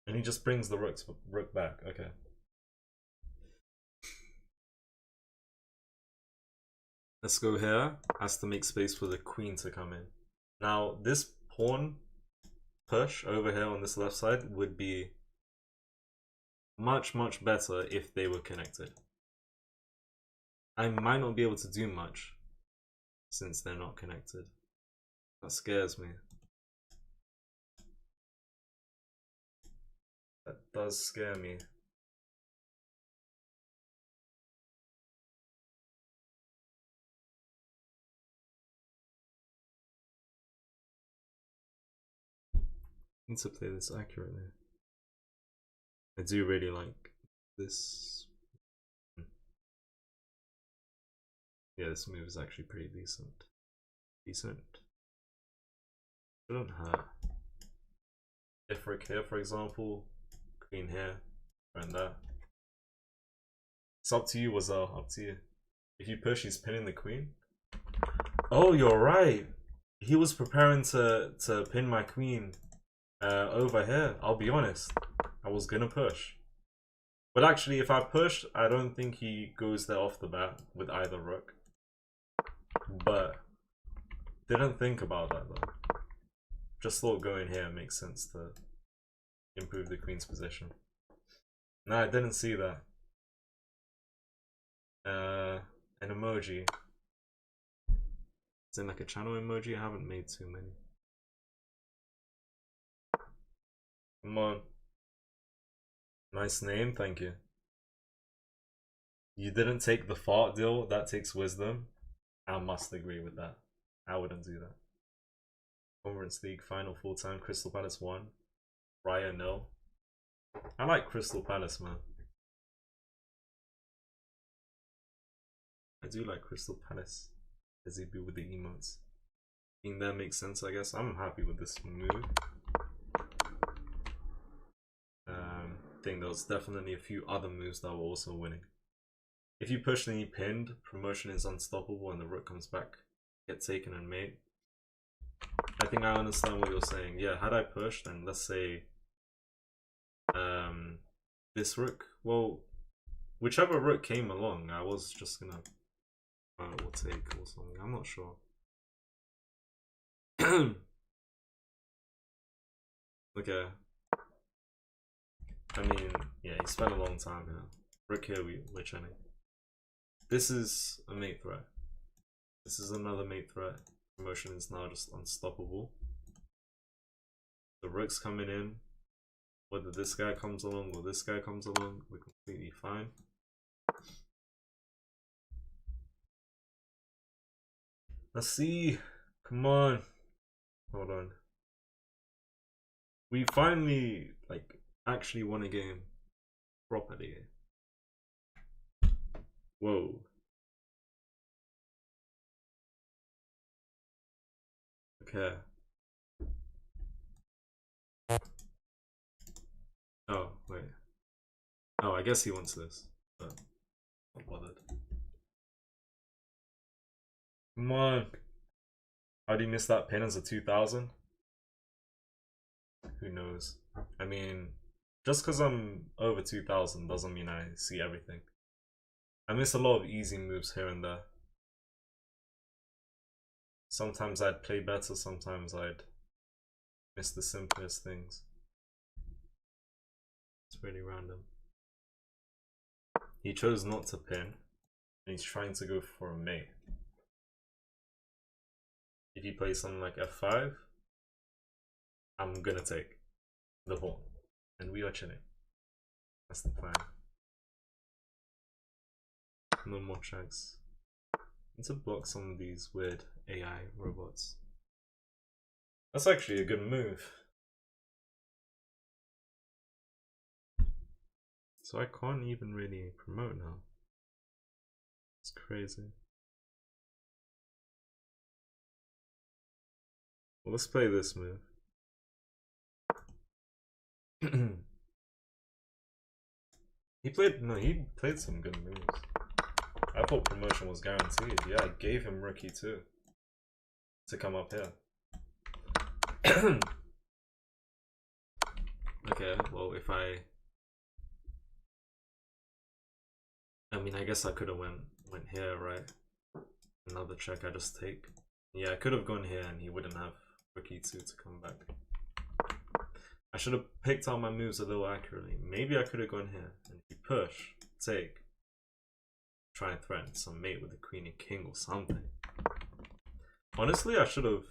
And he just brings the rook back. Okay. Let's go here. Has to make space for the queen to come in. Now, this pawn push over here on this left side would be much, much better if they were connected. I might not be able to do much since they're not connected. That scares me. That does scare me. Need to play this accurately. I do really like this. Yeah, this move is actually pretty decent. Shouldn't hurt. If rook here, for example, queen here, and that. It's up to you, Wazal. Up to you. If you push, he's pinning the queen. Oh, you're right. He was preparing to pin my queen over here. I'll be honest. I was gonna push. But actually, if I pushed, I don't think he goes there off the bat with either rook. But didn't think about that though. Just thought going here makes sense to improve the queen's position. No, I didn't see that. An emoji. Is it like a channel emoji? I haven't made too many. Come on. Nice name, thank you. You didn't take the fart deal, that takes wisdom. I must agree with that. I wouldn't do that. Conference League final full time, Crystal Palace 1. Raya no. I like Crystal Palace, man. I do like Crystal Palace. As they do with the emotes. Being there makes sense, I guess. I'm happy with this move. I think there was definitely a few other moves that were also winning. If you push and you pinned, promotion is unstoppable and the rook comes back, get taken and mate. I think I understand what you're saying. Yeah, had I pushed and let's say this rook, well, whichever rook came along, I was just gonna or take or something. I'm not sure. Okay. I mean, yeah, he spent a long time here. Rook here, we're chinning. This is a mate threat. This is another mate threat. Promotion is now just unstoppable. The rook's coming in. Whether this guy comes along or this guy comes along, we're completely fine. Let's see. Come on. Hold on. We finally, like, actually won a game properly. Whoa. Okay. Oh, wait. Oh, I guess he wants this, but not bothered. Come on. How do you miss that pin as a 2000? Who knows? I mean, just because I'm over 2000 doesn't mean I see everything. I miss a lot of easy moves here and there. Sometimes I'd play better, sometimes I'd miss the simplest things. It's really random. He chose not to pin, and he's trying to go for a mate. If you play something like f5, I'm gonna take the pawn, and we are chilling. That's the plan. No more checks. Need to block some of these weird AI robots. That's actually a good move. So I can't even really promote now. It's crazy. Well, let's play this move. He played some good moves. I thought promotion was guaranteed. Yeah, I gave him rookie too to come up here. Okay, Okay, well, if I mean, I guess I could have went here, right? Another check I just take. Yeah, I could have gone here and he wouldn't have rook e2 to come back. I should have picked out my moves a little accurately. Maybe I could have gone here and if you push, take, try and threaten some mate with the queen and king or something. Honestly, I should have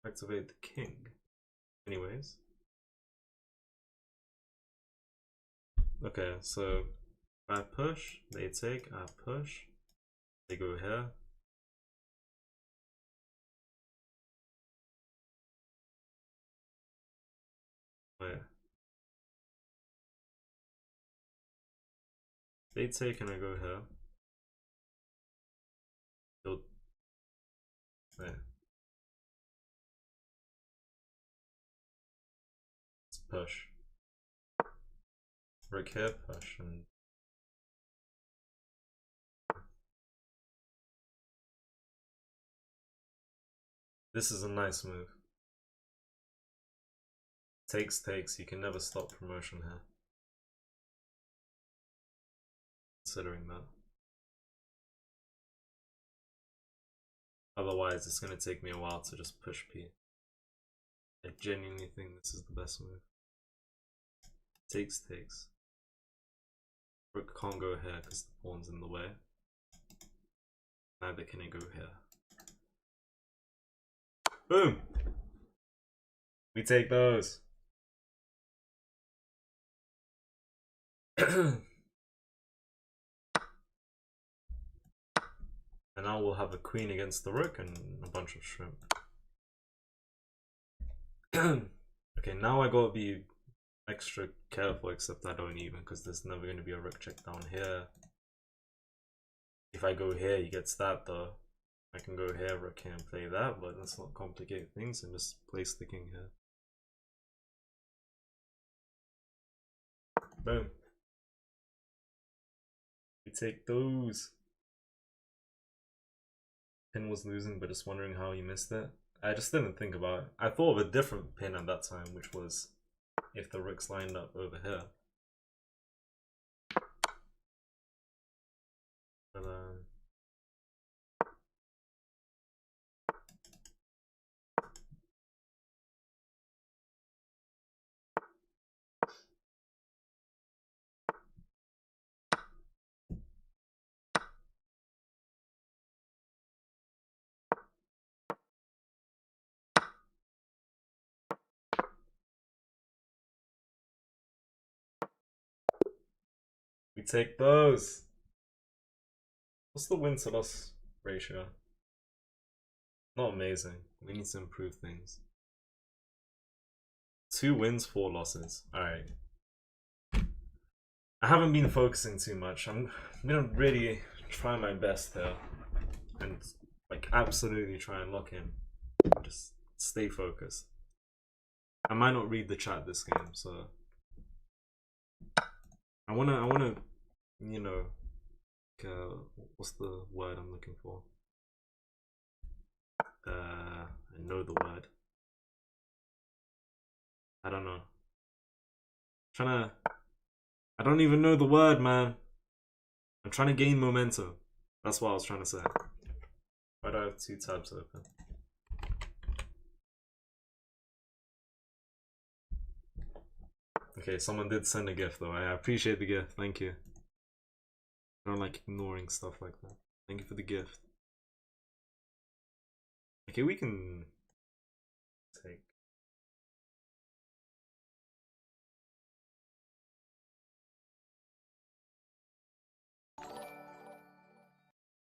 activated the king. Anyways. Okay, so I push, they take, I push, they go here. Oh yeah. They take and I go here. They'll, there. Let's push. Rook here, push, and this is a nice move. Takes, takes, you can never stop promotion here. Considering that. Otherwise, it's going to take me a while to just push P. I genuinely think this is the best move. Takes, takes. Rook can't go here because the pawn's in the way. Neither can it go here. Boom! We take those. And now we'll have a queen against the rook and a bunch of shrimp. Okay, now I gotta be extra careful, except I don't even, because there's never going to be a rook check down here. If I go here, he gets that though. I can go here, rook here and play that, but let's not complicate things and just place the king here. Boom. We take those. Pin was losing, but just wondering how he missed it. I just didn't think about it. I thought of a different pin at that time, which was if the rook's lined up over here. But, we take those. What's the win to loss ratio? Not amazing. We need to improve things. 2 wins, 4 losses. Alright. I haven't been focusing too much. I'm gonna really try my best here. And like absolutely try and lock in. Just stay focused. I might not read the chat this game, so I wanna, you know, what's the word I'm looking for? I know the word. I don't know. I don't even know the word, man. I'm trying to gain momentum. That's what I was trying to say. Why do I have 2 tabs open? Okay, someone did send a gift though. I appreciate the gift. Thank you. I don't like ignoring stuff like that. Thank you for the gift. Okay, we can take.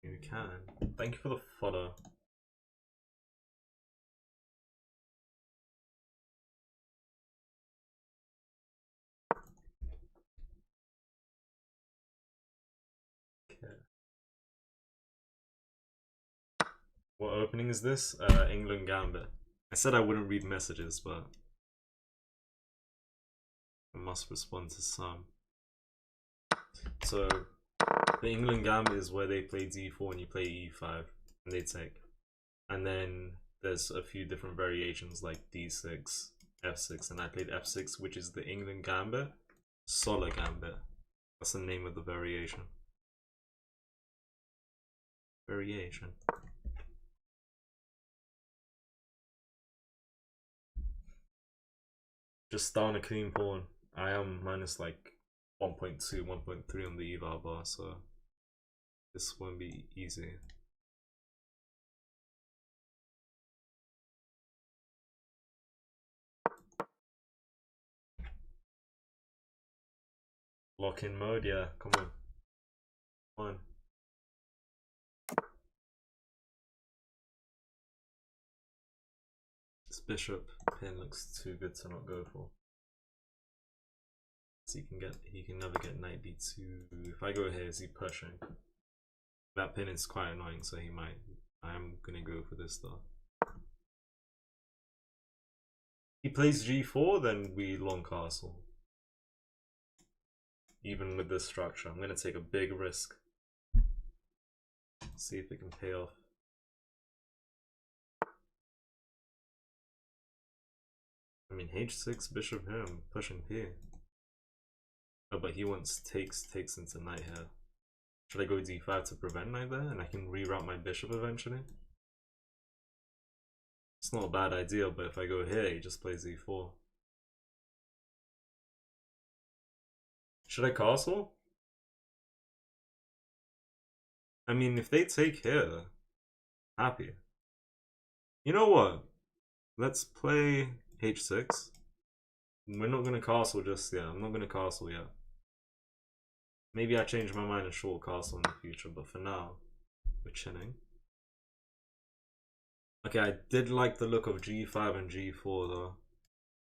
We can. Thank you for the fodder. Okay. What opening is this? England Gambit. I said I wouldn't read messages, but I must respond to some. So the England Gambit is where they play d4 and you play e5 and they take. And then there's a few different variations like d6, f6, and I played f6, which is the England gambit. Solar gambit. That's the name of the variation. Just down a clean pawn. I am minus like 1.2, 1.3 on the eval bar, so this won't be easy. Lock in mode, yeah, come on. Come on. This bishop pin looks too good to not go for. So he can never get knight d2. If I go here, is he pushing? That pin is quite annoying, so he might. I am gonna go for this though. He plays g4, then we long castle. Even with this structure, I'm gonna take a big risk. See if it can pay off. I mean, h6 bishop here, I'm pushing p. Oh, but he wants takes into knight here. Should I go d5 to prevent knight there, and I can reroute my bishop eventually? It's not a bad idea, but if I go here, he just plays e4. Should I castle? I mean, if they take here, happy. You know what? Let's play h6. We're not gonna castle just yet. I'm not gonna castle yet. Maybe I change my mind and short castle in the future, but for now, we're chilling. Okay, I did like the look of g5 and g4 though.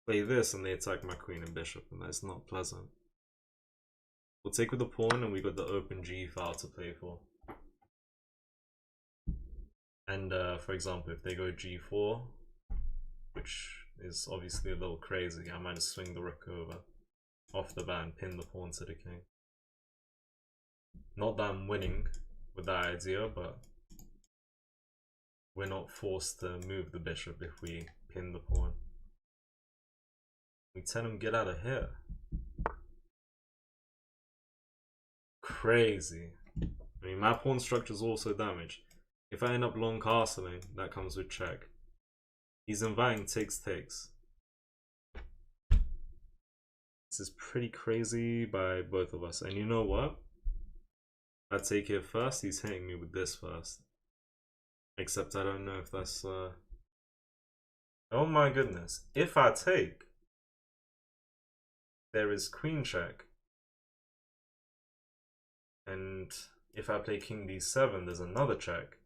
Play this and they attack my queen and bishop, and that's not pleasant. We'll take with the pawn, and we got the open g file to play for. And for example, if they go g4, which is obviously a little crazy, I might just swing the rook over off the bat and pin the pawn to the king. Not that I'm winning with that idea, but we're not forced to move the bishop if we pin the pawn. We tell him get out of here. Crazy. I mean, my pawn structure is also damaged. If I end up long castling, that comes with check. He's inviting takes. This is pretty crazy by both of us. And you know what? I take it first, he's hitting me with this first. Except I don't know if that's oh my goodness. If I take, there is queen check. And if I play king d7, there's another check.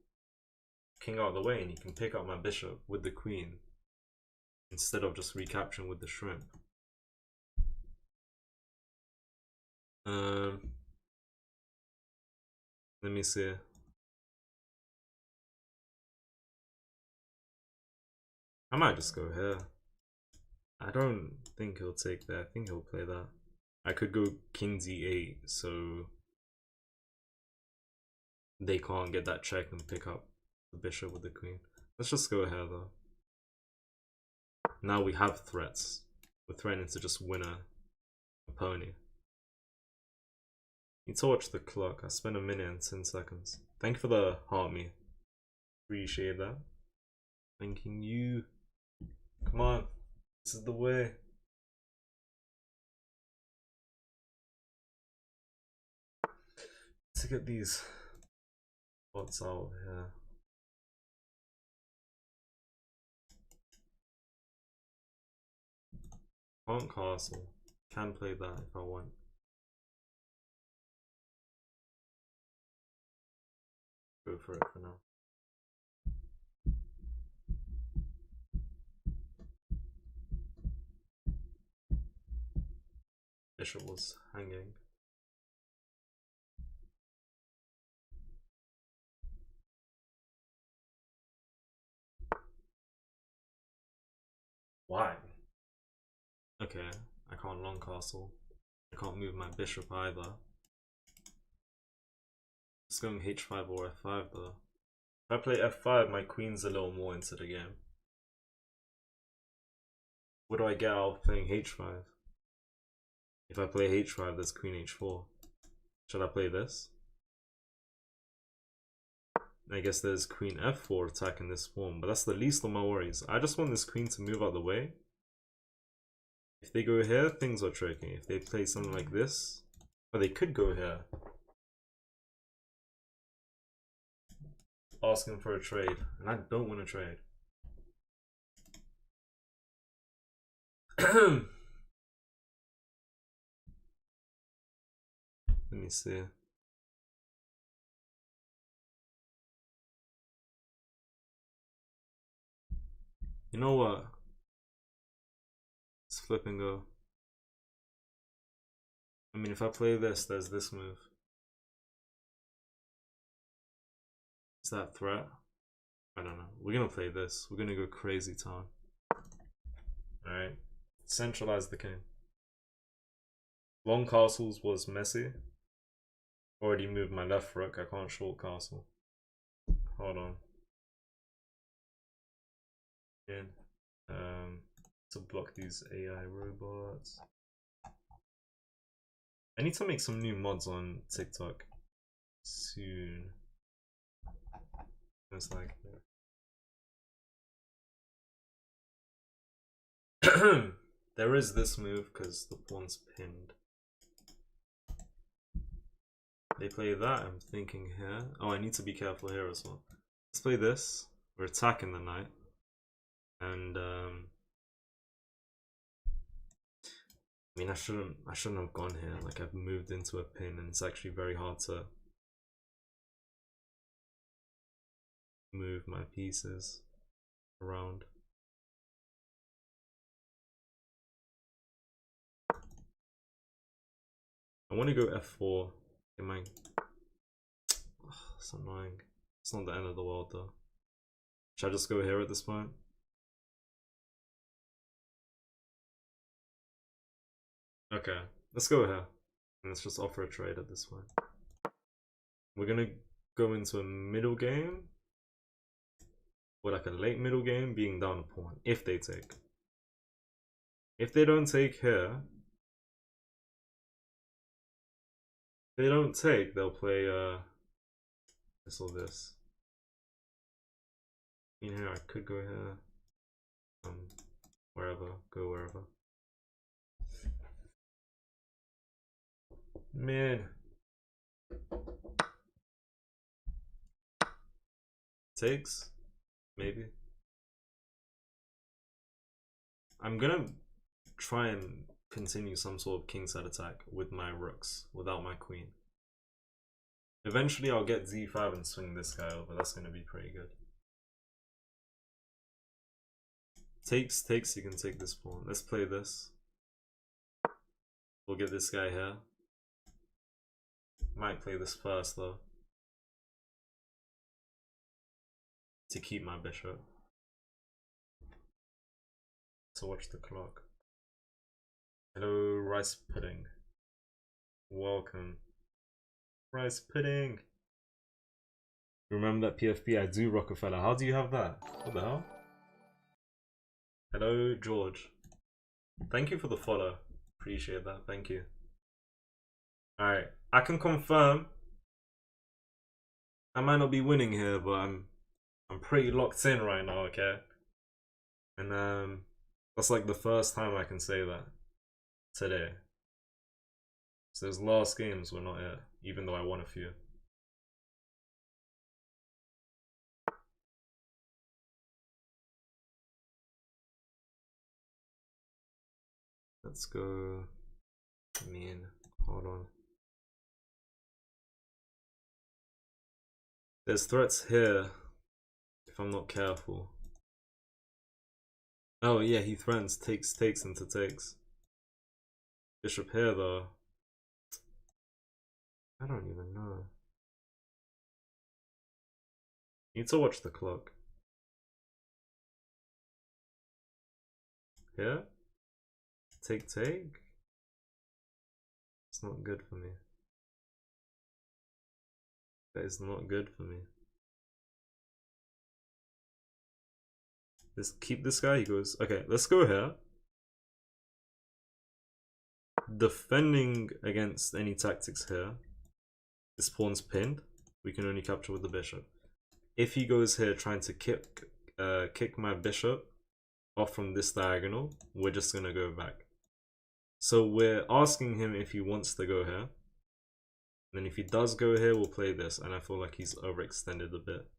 King out of the way, and he can pick up my bishop with the queen instead of just recapturing with the shrimp. Let me see. I might just go here. I don't think he'll take that. I think he'll play that. I could go king d8, so they can't get that check and pick up the bishop with the queen. Let's just go here though. Now we have threats. We're threatening to just win a pony. Need to watch the clock. I spent a minute and 10 seconds. Thank you for the heart me. Appreciate that. Thanking you. Come on. This is the way. To get these spots out here. Can't castle. Can play that if I want. Go for it for now. Bishop was hanging. Why? Okay, I can't long castle. I can't move my bishop either. It's going h5 or f5 though. If I play f5, my queen's a little more into the game. What do I get out of playing h5? If I play h5, there's queen h4. Should I play this? I guess there's queen f4 attacking this pawn, but that's the least of my worries. I just want this queen to move out the way. If they go here, things are tricky. If they play something like this, or they could go here. Asking for a trade, and I don't want to trade. Let me see. You know what? Let's flip and go. I mean, if I play this, there's this move. Is that threat? I don't know. We're gonna play this. We're gonna go crazy town. Alright. Centralize the king. Long castles was messy. Already moved my left rook. I can't short castle. Hold on. In. To block these AI robots. I need to make some new mods on TikTok soon. It's like there is this move because the pawn's pinned. They play that, I'm thinking here. Oh, I need to be careful here as well. Let's play this. We're attacking the knight. And I mean, I shouldn't have gone here. Like, I've moved into a pin, and it's actually very hard to move my pieces around. I want to go f4. Am I? Oh, it's annoying. It's not the end of the world though. Should I just go here at this point? Okay, let's go here. And let's just offer a trade at this point. We're gonna go into a middle game. Or like a late middle game, being down a pawn, if they take. If they don't take here, if they don't take, they'll play this or this. In here, I could go here. Wherever, go wherever. Man. Takes? Maybe. I'm gonna try and continue some sort of kingside attack with my rooks, without my queen. Eventually I'll get d5 and swing this guy over, that's gonna be pretty good. Takes, you can take this pawn. Let's play this. We'll get this guy here. Might play this first though. To keep my bishop. To watch the clock. Hello, rice pudding. Welcome. Rice pudding. Remember that PFP? I do Rockefeller. How do you have that? What the hell? Hello, George. Thank you for the follow. Appreciate that. Thank you. Alright, I can confirm. I might not be winning here, but I'm pretty locked in right now, okay? And that's like the first time I can say that today. So those last games were not it, even though I won a few. Let's go. I mean, hold on. There's threats here if I'm not careful. Oh yeah, he threatens takes into takes. Bishop here though. I don't even know. Need to watch the clock. Here? Take. It's not good for me. That is not good for me. Let's keep this guy. He goes, okay, let's go here. defending against any tactics here. This pawn's pinned. We can only capture with the bishop. If he goes here trying to kick my bishop off from this diagonal, we're just gonna go back. So we're asking him if he wants to go here. And then if he does go here, we'll play this. And I feel like he's overextended a bit.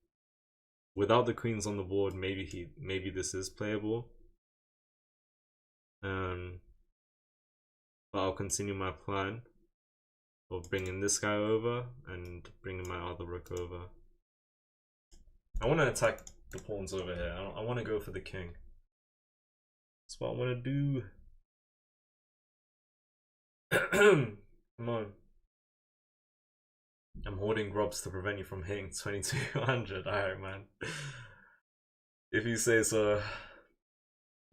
Without the queens on the board, maybe this is playable. But I'll continue my plan of bringing this guy over and bringing my other rook over. I want to attack the pawns over here. I want to go for the king. That's what I want to do. Come on. I'm hoarding grubs to prevent you from hitting 2200. Alright, man. If you say so,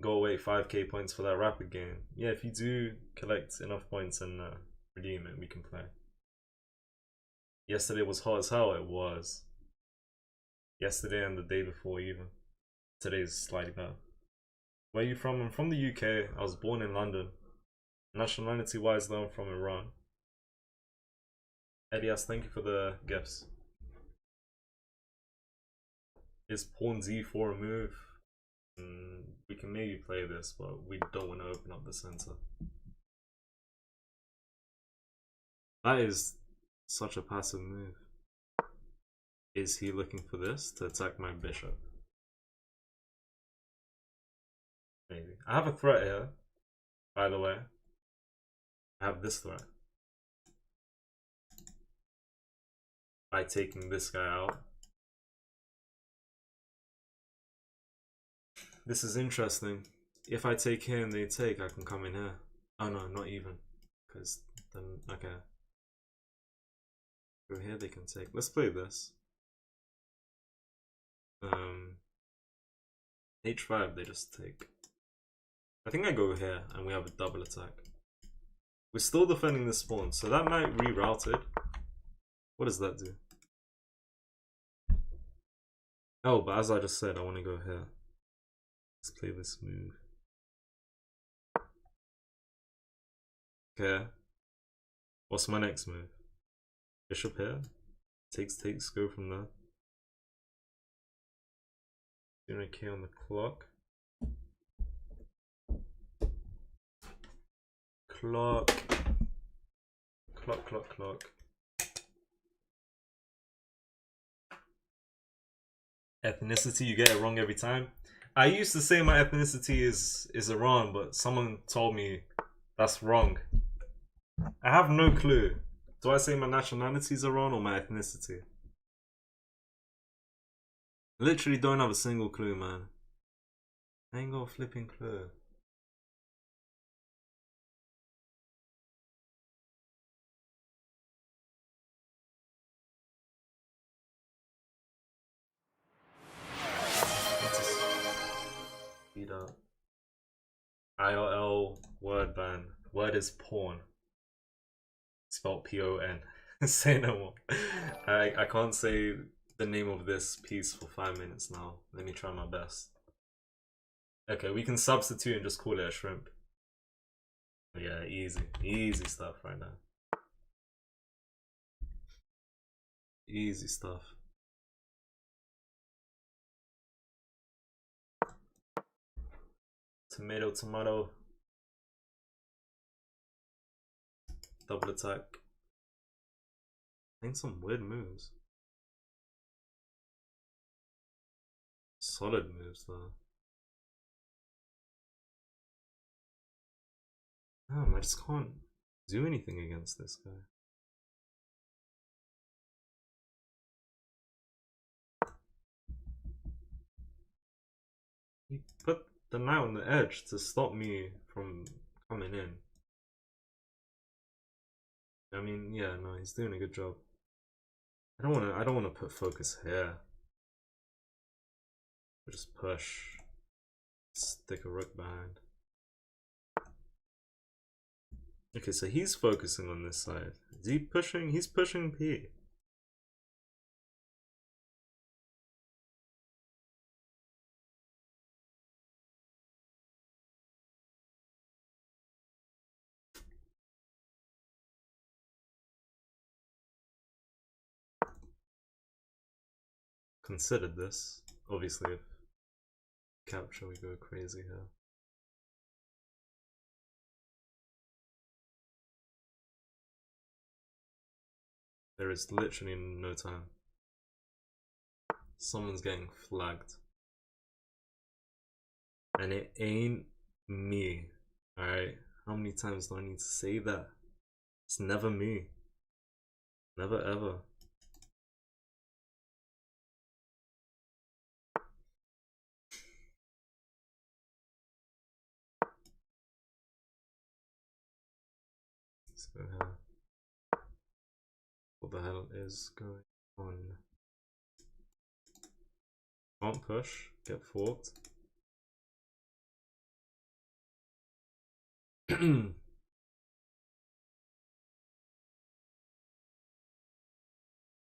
go wait 5k points for that rapid game. Yeah, if you do collect enough points and redeem it, we can play. Yesterday was hot as hell. It was. Yesterday and the day before even. Today's slightly better. Where are you from? I'm from the UK. I was born in London. Nationality wise though, I'm from Iran. Elias, thank you for the gifts. Is pawn z4 a move? We can maybe play this, but we don't want to open up the center. That is such a passive move. Is he looking for this to attack my bishop? Maybe. I have a threat here, by the way. I have this threat. By taking this guy out. This is interesting. If I take here and they take, I can come in here. Oh no, not even. Because then, okay. Go here, they can take. Let's play this. H5, they just take. I think I go here and we have a double attack. We're still defending this pawn, so that might reroute it. What does that do? Oh, but as I just said, I want to go here. Let's play this move. Okay. What's my next move? Bishop here. Takes, go from there. 0k on the clock. Clock. Ethnicity, you get it wrong every time. I used to say my ethnicity is Iran, but someone told me that's wrong. I have no clue. Do I say my nationality is Iran or my ethnicity? Literally don't have a single clue, man. I ain't got a flipping clue. Speed up. IRL word ban. Word is porn. Spelled P-O-N. Say no more. I can't say the name of this piece for 5 minutes now. Let me try my best. Okay, we can substitute and just call it a shrimp. Yeah, easy stuff right now. Easy stuff. Tomato. Double attack. I think some weird moves. Solid moves though. Damn, I just can't do anything against this guy. He put the knight on the edge to stop me from coming in. I mean, yeah, no, he's doing a good job. I don't wanna put focus here. I'll just push. Stick a rook behind. Okay, so he's focusing on this side. Is he pushing? He's pushing P. considered this. Obviously, if capture, we go crazy here. There is literally no time. Someone's getting flagged. And it ain't me. Alright? How many times do I need to say that? It's never me. Never ever. Let's go here. What the hell is going on? Can't push. Get forked.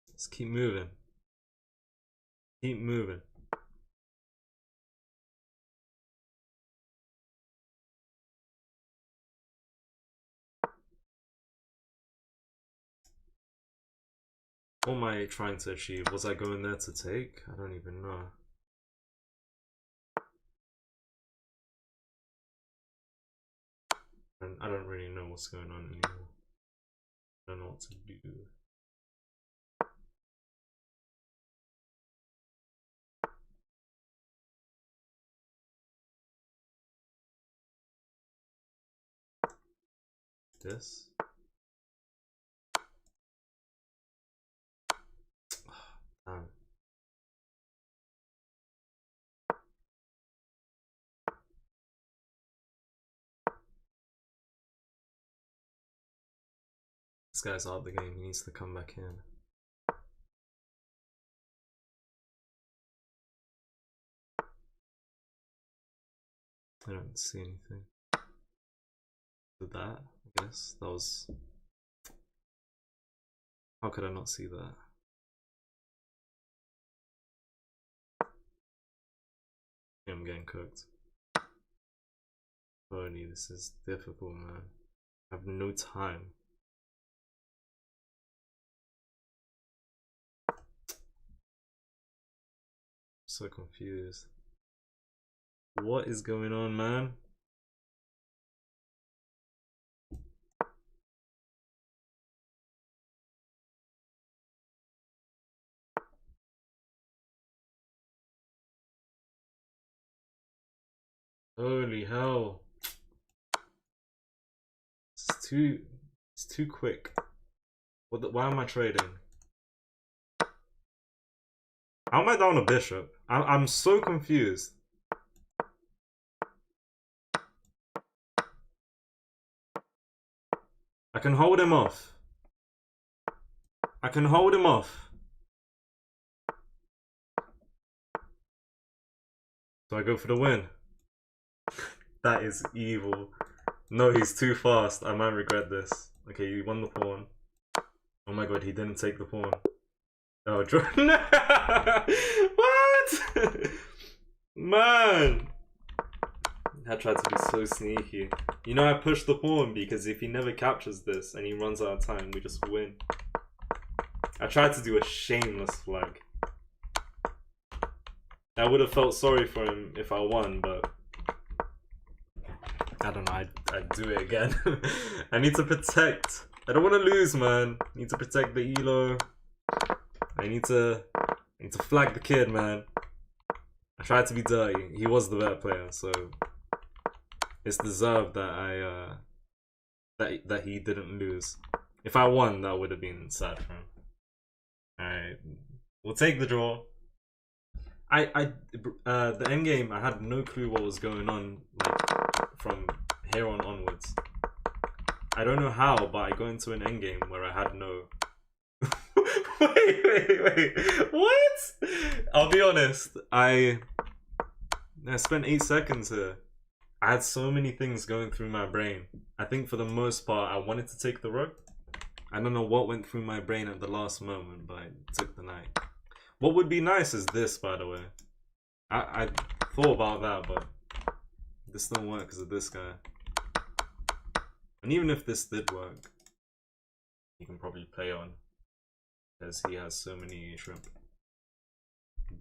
Let's keep moving. Keep moving. What am I trying to achieve? Was I going there to take? I don't even know. And I don't really know what's going on anymore. I don't know what to do. This? Damn. This guy's out of the game, he needs to come back in. I don't see anything. Did that, I guess. That was... How could I not see that? Yeah, I'm getting cooked. Holy, this is difficult, man. I have no time. So confused. What is going on, man? Holy hell. It's too quick. Why am I trading? How am I down a bishop? I'm so confused. I can hold him off. I can hold him off. Do I go for the win? That is evil. No, he's too fast. I might regret this. Okay, you won the pawn. Oh my god, he didn't take the pawn. Oh, what? Man! I tried to be so sneaky. You know, I pushed the pawn because if he never captures this and he runs out of time, we just win. I tried to do a shameless flag. I would have felt sorry for him if I won, but I don't know, I'd do it again. I need to protect. I don't want to lose, man. I need to protect the elo. I need to flag the kid, man. I tried to be dirty. He was the better player, so it's deserved that that he didn't lose. If I won, that would have been sad for him. Alright, we'll take the draw. The end game, I had no clue what was going on, like, from here on onwards. I don't know how, but I got into an end game where I had no... wait, what? I'll be honest, I spent 8 seconds here. I had so many things going through my brain. I think for the most part, I wanted to take the rook. I don't know what went through my brain at the last moment, but I took the knight. What would be nice is this, by the way. I thought about that, but this don't work because of this guy. And even if this did work, you can probably play on, because he has so many shrimp.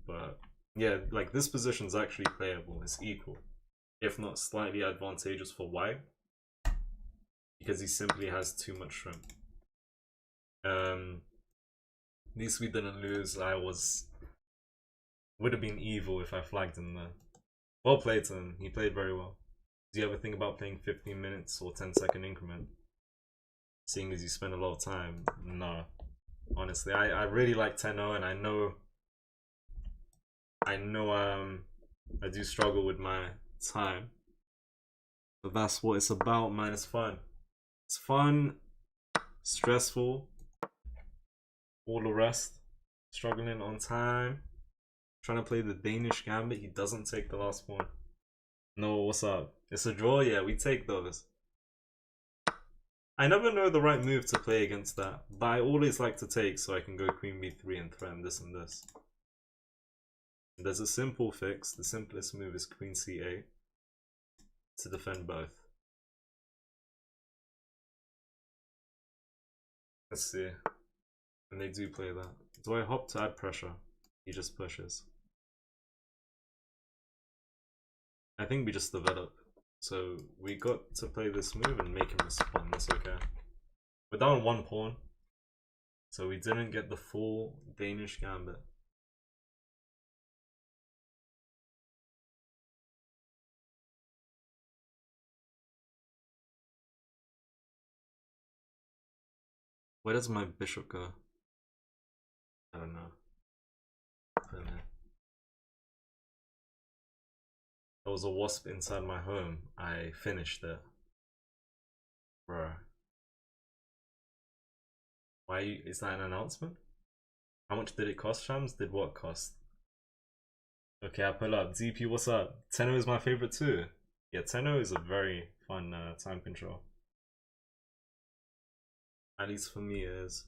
but yeah, like this position is actually playable. It's equal, if not slightly advantageous for white, because he simply has too much shrimp. At least we didn't lose. Would have been evil if I flagged him there. Well played to him. He played very well. Do you ever think about playing 15 minutes or 10-second increment? Seeing as you spend a lot of time, no. Honestly, I really like 10-0, and I know I do struggle with my time. But that's what it's about, man. It's fun. It's fun, stressful, all the rest. Struggling on time. Trying to play the Danish gambit. He doesn't take the last one. No, what's up? It's a draw? Yeah, we take those. I never know the right move to play against that, but I always like to take so I can go queen b3 and threaten this and this. There's a simple fix. The simplest move is queen c8 to defend both. Let's see. And they do play that. Do I hop to add pressure? He just pushes. I think we just develop. So we got to play this move and make him respond. That's okay. We're down one pawn. So we didn't get the full Danish gambit. Where does my bishop go? I don't know. There was a wasp inside my home. I finished it. Bruh. Why is that an announcement? How much did it cost, Shams? Did what cost? Okay, I pull up. DP, what's up? Tenno is my favorite too. Yeah, Tenno is a very fun time control. At least for me it is.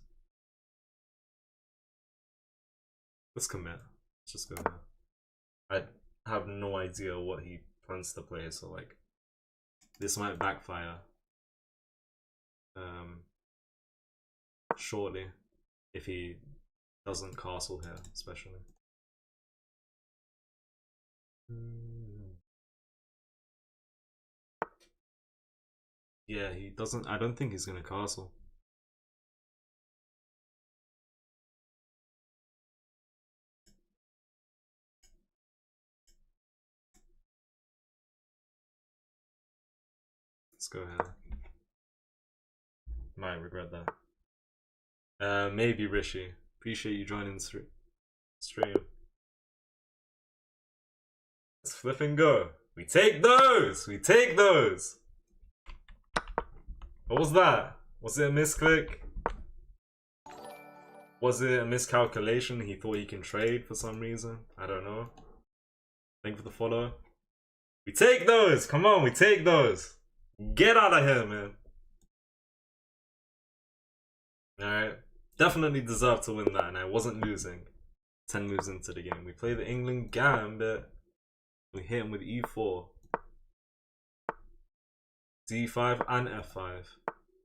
Let's commit. Let's just go now. I have no idea what he plans to play, so like this might backfire shortly if he doesn't castle here, especially. Yeah, he doesn't. I don't think he's gonna castle. Let's go ahead. Might regret that. Maybe Rishi. Appreciate you joining the stream. Let's flip and go. We take those! We take those! What was that? Was it a misclick? Was it a miscalculation? He thought he can trade for some reason? I don't know. Thank you for the follow. We take those! Come on, we take those! Get out of here, man. Alright. Definitely deserved to win that, and I wasn't losing 10 moves into the game. We play the England gambit. We hit him with e4. d5 and f5.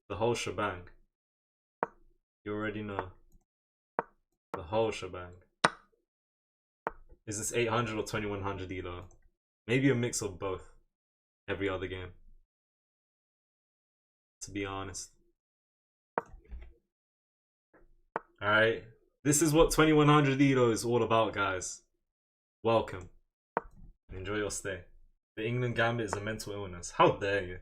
The whole shebang. You already know. The whole shebang. Is this 800 or 2100 elo? Maybe a mix of both. Every other game. To be honest. Alright. This is what 2100 elo is all about, guys. Welcome. Enjoy your stay. The England gambit is a mental illness. How dare you?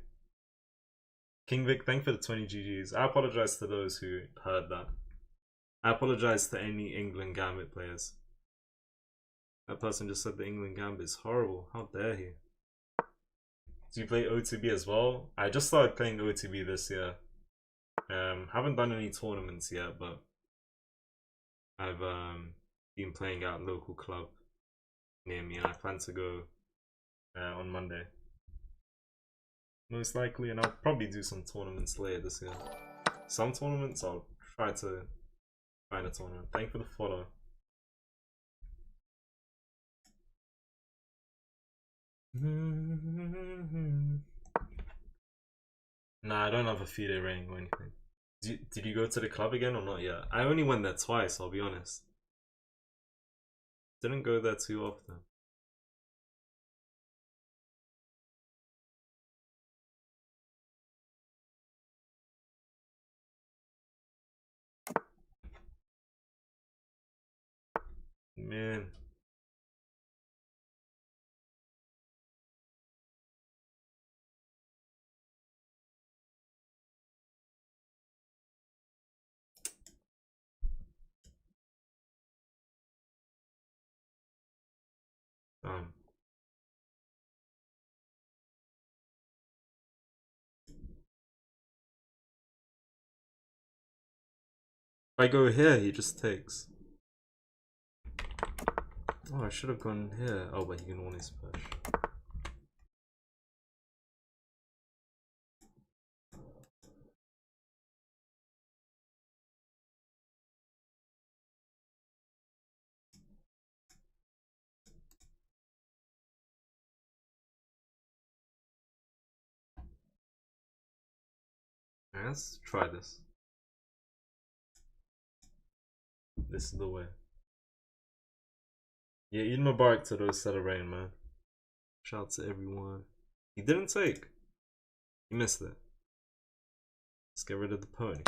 King Vic, thank you for the 20 GGs. I apologize to those who heard that. I apologize to any England gambit players. That person just said the England gambit is horrible. How dare he? Do you play OTB as well? I just started playing OTB this year. Haven't done any tournaments yet, but I've been playing at a local club near me, and I plan to go on Monday. Most likely, and I'll probably do some tournaments later this year. Some tournaments, I'll try to find a tournament. Thank you for the follow. Nah, I don't have a FIDE ring or anything. Did you go to the club again or not yet? I only went there twice, I'll be honest. Didn't go there too often. Man. If I go here, he just takes. Oh, I should have gone here. Oh, but he can only splash. Let's try this. This is the way. Yeah, Eid Mubarak to those celebrating, man. Shout out to everyone. He didn't take. He missed it. Let's get rid of the pony.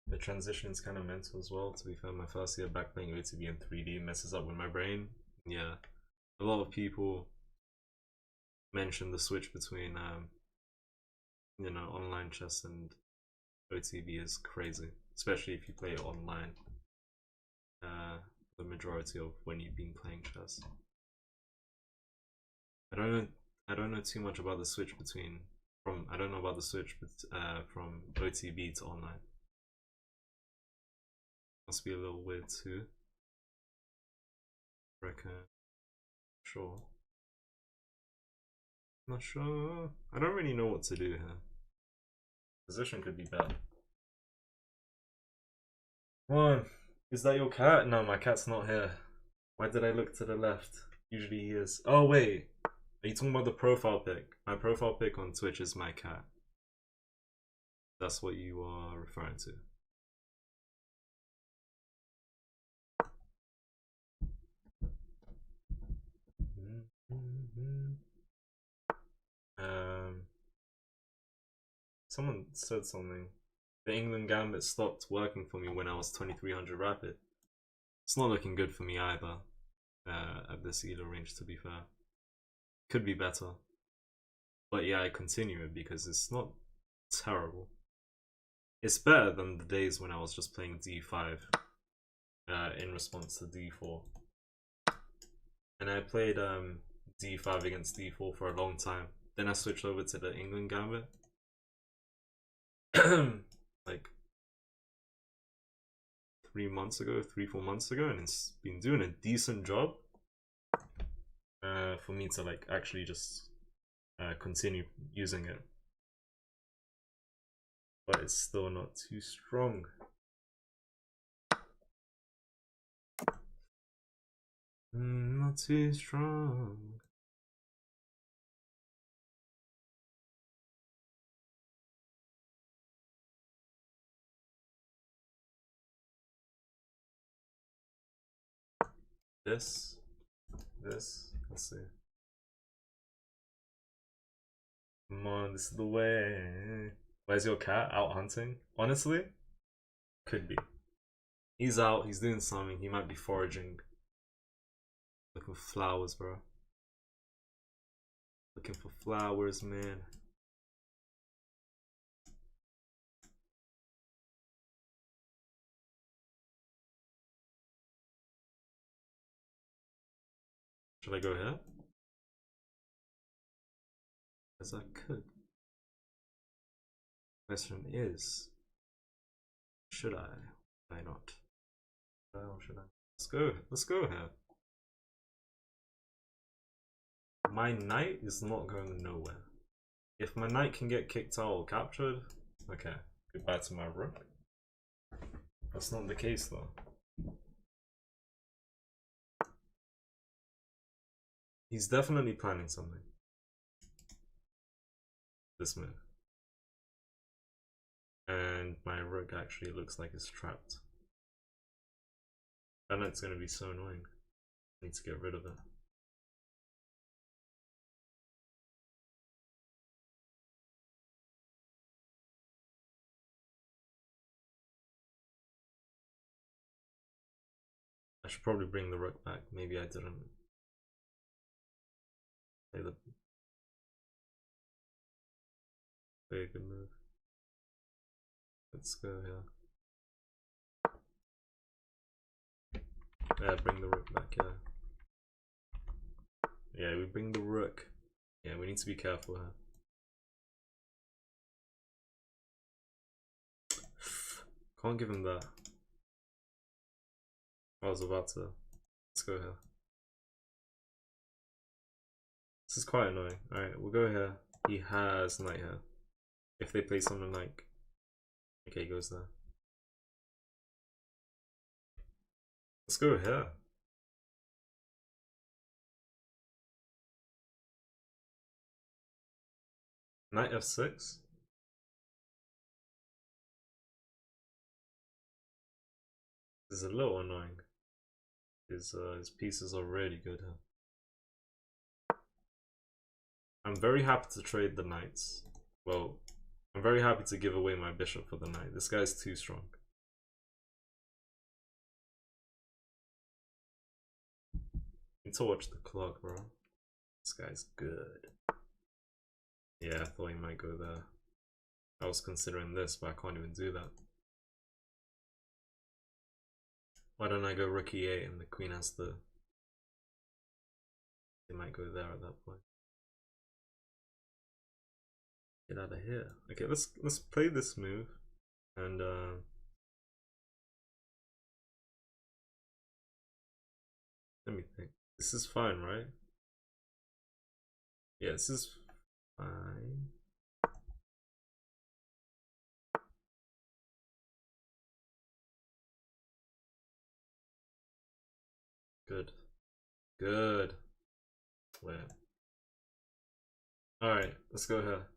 The transition is kind of mental as well. To be fair, my first year back playing OTB in 3D messes up with my brain. Yeah, a lot of people mention the switch between, you know, online chess and OTB is crazy, especially if you play it online. The majority of when you've been playing chess. I don't know too much about the switch between from OTB to online. Must be a little weird too. Reckon. Sure. Not sure. I don't really know what to do here. Position could be bad. Come on. Is that your cat? No, my cat's not here. Why did I look to the left? Usually he is. Oh, wait. Are you talking about the profile pic? My profile pic on Twitch is my cat. That's what you are referring to. Someone said something. The England Gambit stopped working for me when I was 2300 rapid. It's not looking good for me either at this Elo range, to be fair. Could be better. But yeah, I continue it because it's not terrible. It's better than the days when I was just playing D5 in response to D4. And I played D5 against D4 for a long time. Then I switched over to the England Gambit. Like 3 months ago, 3-4 months ago, and it's been doing a decent job for me to like actually just continue using it, but it's still not too strong. Not too strong. This, let's see. Come on, this is the way. Where's your cat? Out hunting? Honestly, could be. He's out, he's doing something, he might be foraging. Looking for flowers, bro. Looking for flowers, man. Should I go here? As I could. Question is, should I? Why not? Or should I? Let's go here. My knight is not going nowhere. If my knight can get kicked out or captured, okay, goodbye to my rook. That's not the case though. He's definitely planning something. This move. And my rook actually looks like it's trapped. That knight's gonna be so annoying. I need to get rid of it. I should probably bring the rook back. Maybe I didn't play a good move. Let's go here. Yeah, bring the rook back, yeah. Yeah, we bring the rook. Yeah, we need to be careful here. Can't give him that. I was about to. Let's go here. This is quite annoying. Alright, we'll go here. He has knight here. If they play something like... Okay, he goes there. Let's go here. Knight f6? This is a little annoying. His pieces are really good here. I'm very happy to trade the knights. Well, I'm very happy to give away my bishop for the knight. This guy's too strong. Need to watch the clock, bro. This guy's good. Yeah, I thought he might go there. I was considering this, but I can't even do that. Why don't I go rook e8 and the queen has to... They might go there at that point. Get out of here. Okay, let's play this move and let me think. This is fine, right? Yeah, this is fine. Good. Good. Wait. Alright, let's go here.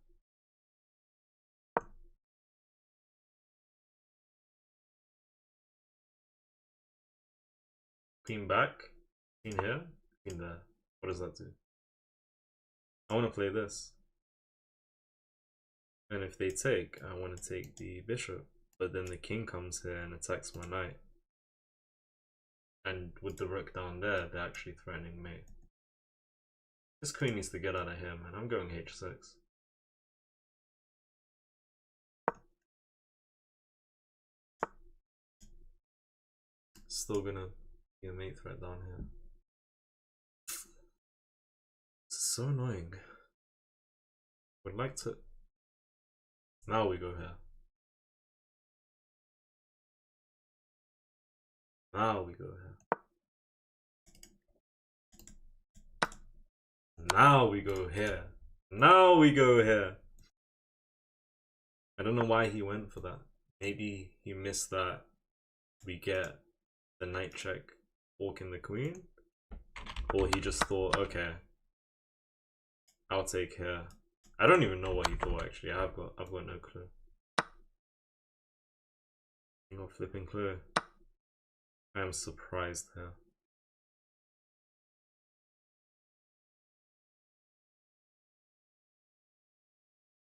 Queen back. Queen here. Queen there. What does that do? I want to play this. And if they take, I want to take the bishop. But then the king comes here and attacks my knight. And with the rook down there, they're actually threatening me. This queen needs to get out of here, man. I'm going h6. Still gonna be a mate threat down here. This is so annoying. Would like to... Now we go here. Now we go here. Now we go here. Now we go here. I don't know why he went for that. Maybe he missed that we get the knight check forking the queen. Or he just thought, okay, I'll take here. I don't even know what he thought actually. I've got no clue. No flipping clue. I am surprised here.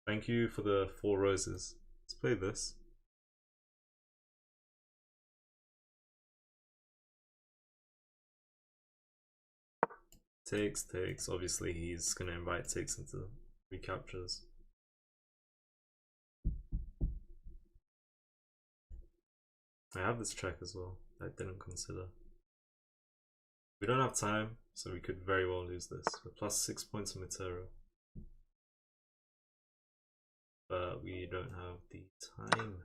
Thank you for the 4 roses. Let's play this. Takes. Obviously, he's gonna invite takes into recaptures. I have this check as well. I didn't consider. We don't have time, so we could very well lose this. We're plus 6 points of material. But we don't have the time.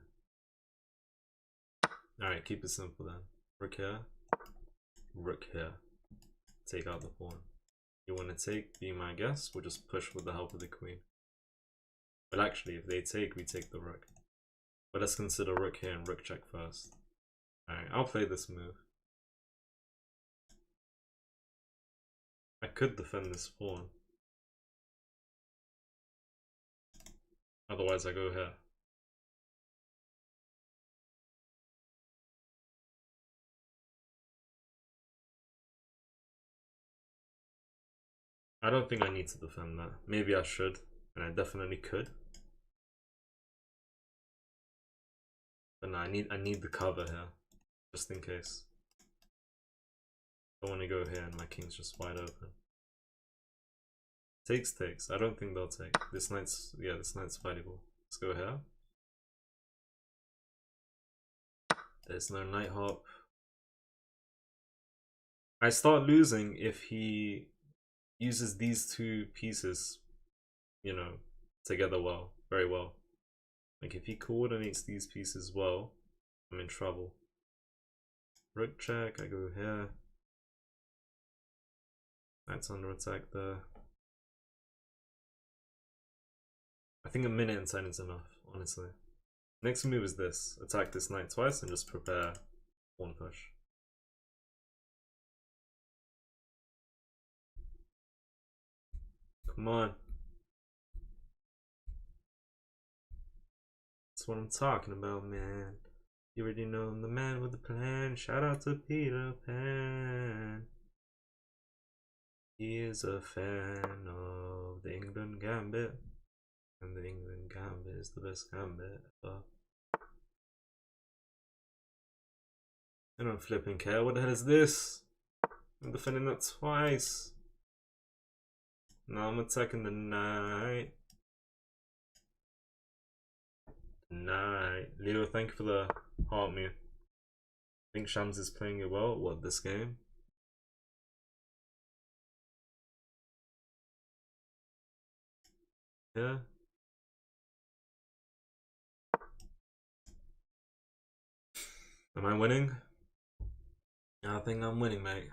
Alright, keep it simple then. Rook here. Rook here. Take out the pawn. You want to take, be my guess, we'll just push with the help of the queen. But actually, if they take, we take the rook. But let's consider rook here and rook check first. Alright, I'll play this move. I could defend this pawn. Otherwise I go here. I don't think I need to defend that. Maybe I should, and I definitely could. But no, I need the cover here, just in case. I want to go here and my king's just wide open. Takes. I don't think they'll take. This knight's valuable. Let's go here. There's no knight hop. I start losing if he uses these two pieces, you know, together well, very well. Like if he coordinates these pieces well, I'm in trouble. Rook check, I go here. Knight's under attack there. I think a minute inside is enough, honestly. Next move is this. Attack this knight twice and just prepare pawn push. Come on. That's what I'm talking about, man. You already know I'm the man with the plan. Shout out to Peter Pan. He is a fan of the England Gambit. And the England Gambit is the best gambit ever. I don't flipping care. What the hell is this? I'm defending that twice. Now I'm attacking the knight. Leo, thank you for the heart move. I think Shams is playing it well. What, this game? Yeah. Am I winning? I think I'm winning, mate.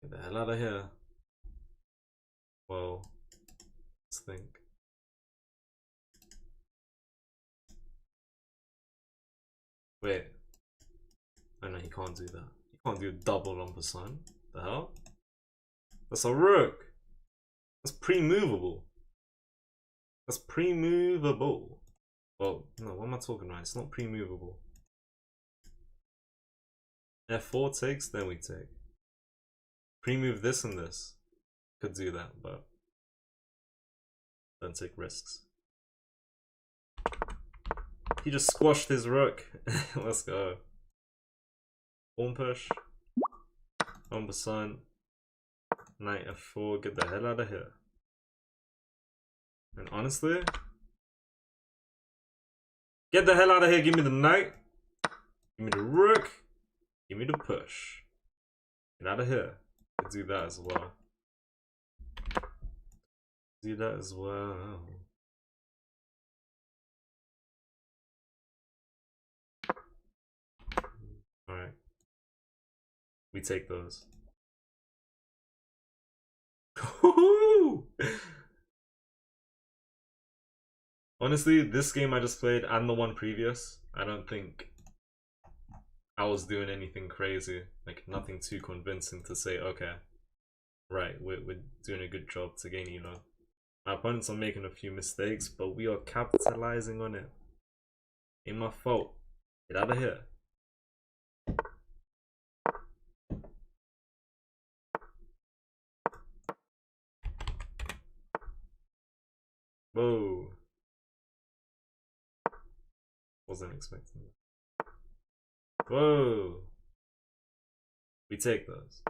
Get the hell out of here. Well, let's think. Wait. Oh no, he can't do that. He can't do a double on Poseidon. The hell? That's a rook. That's pre-movable. That's pre-movable. Well, no, what am I talking about? It's not pre-movable. F4 takes, then we take. Pre-move this and this. Could do that, but don't take risks. He just squashed his rook. Let's go. Pawn push. On Poseidon. Knight F4. Get the hell out of here. And honestly, get the hell out of here. Give me the knight. Give me the rook. Give me the push. Get out of here. Do that as well. Do that as well. Alright. We take those. Honestly, this game I just played and the one previous, I don't think I was doing anything crazy. Like, nothing too convincing to say, okay, right, we're doing a good job to gain, you know. My opponents are making a few mistakes, but we are capitalizing on it. Ain't my fault. Get out of here. Whoa. Wasn't expecting that. Whoa. We take those.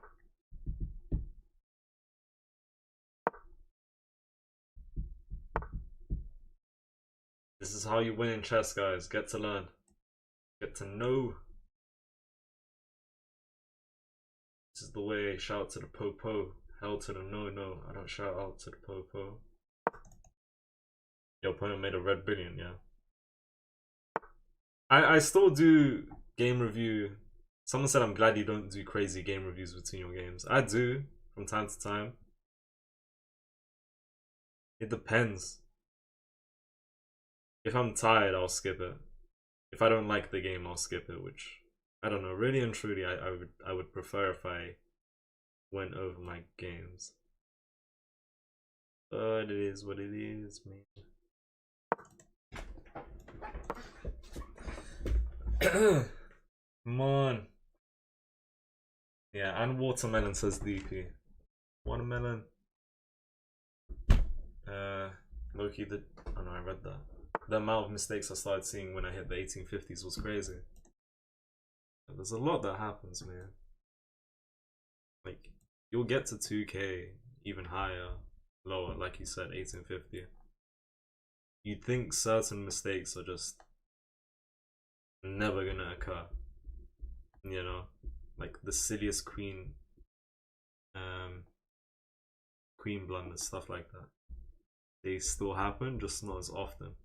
This is how you win in chess, guys. Get to learn. Get to know. This is the way. Shout out to the Popo. Hell to the no. I don't shout out to the Popo. Your opponent made a red billion, yeah. I still do game review. Someone said I'm glad you don't do crazy game reviews between your games. I do from time to time. It depends. If I'm tired, I'll skip it. If I don't like the game, I'll skip it, which I don't know. Really and truly, I would prefer if I went over my games. But it is what it is, man. Come on. Yeah, and watermelon, says DP. Watermelon. Loki did. Oh no, I read that. The amount of mistakes I started seeing when I hit the 1850s was crazy. There's a lot that happens, man. Like, you'll get to 2K, even higher, lower, like you said, 1850. You'd think certain mistakes are just never gonna occur. You know? Like the silliest queen blunders, stuff like that. They still happen, just not as often.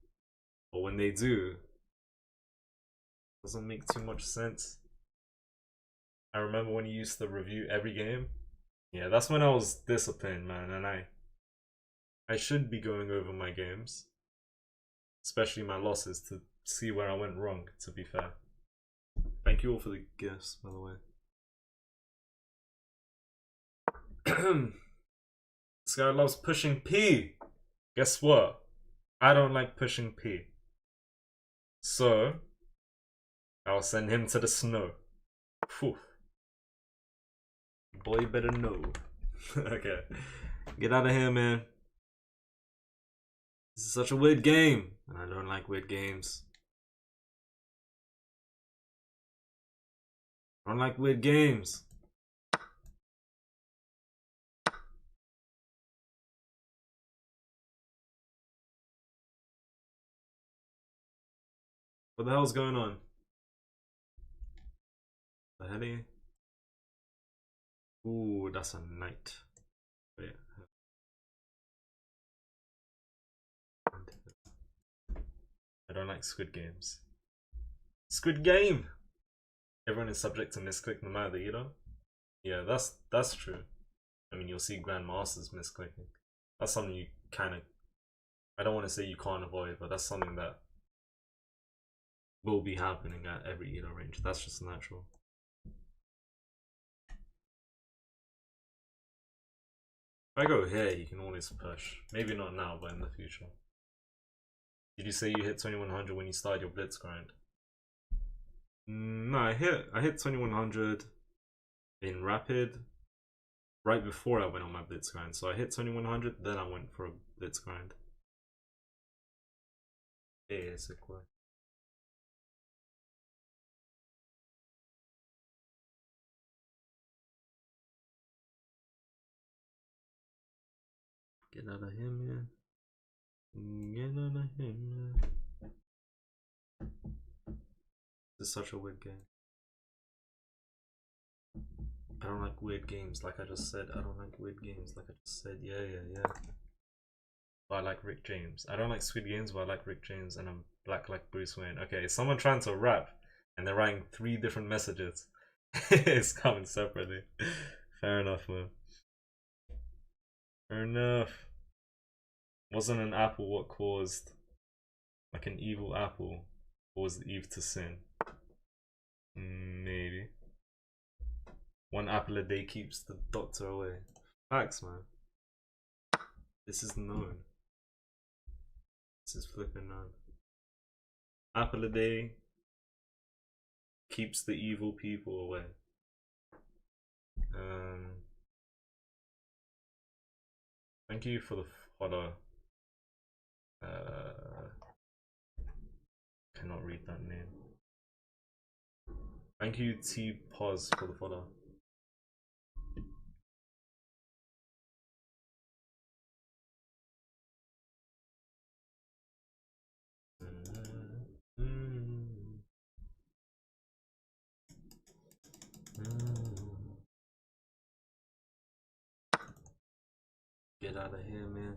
But when they do, it doesn't make too much sense. I remember when you used to review every game. Yeah, that's when I was disciplined, man, and I should be going over my games, especially my losses, to see where I went wrong, to be fair. Thank you all for the gifts, by the way. This guy loves pushing P. Guess what? I don't like pushing P. So, I'll send him to the snow. Phew. Boy better know. Okay. Get out of here, man. This is such a weird game. And I don't like weird games. I don't like weird games. What the hell's going on? The hell? Ooh, that's a knight. Wait. I don't like Squid Games. Squid Game! Everyone is subject to misclick no matter the either. Yeah, that's true. I mean, you'll see grandmasters misclicking. That's something you kind of, I don't want to say you can't avoid, but that's something that will be happening at every elo range. That's just natural. If I go here, you can always push. Maybe not now, but in the future. Did you say you hit 2100 when you started your blitz grind? No, I hit 2100 in rapid right before I went on my blitz grind. So I hit 2100, then I went for a blitz grind. Basically. Get out of here, man. Get out of here, man. This is such a weird game. I don't like weird games, like I just said. I don't like weird games, like I just said. Yeah. But I like Rick James. I don't like Squid Games, but I like Rick James, and I'm black like Bruce Wayne. Okay, is someone trying to rap and they're writing 3 different messages? It's coming separately. Fair enough, man. Fair enough. Wasn't an apple what caused, like an evil apple caused Eve to sin? Maybe. 1 apple a day keeps the doctor away. Facts, man. This is known. This is flipping known. Apple a day keeps the evil people away. Thank you for the follow. Cannot read that name. Thank you T Pause for the follow. Get out of here, man.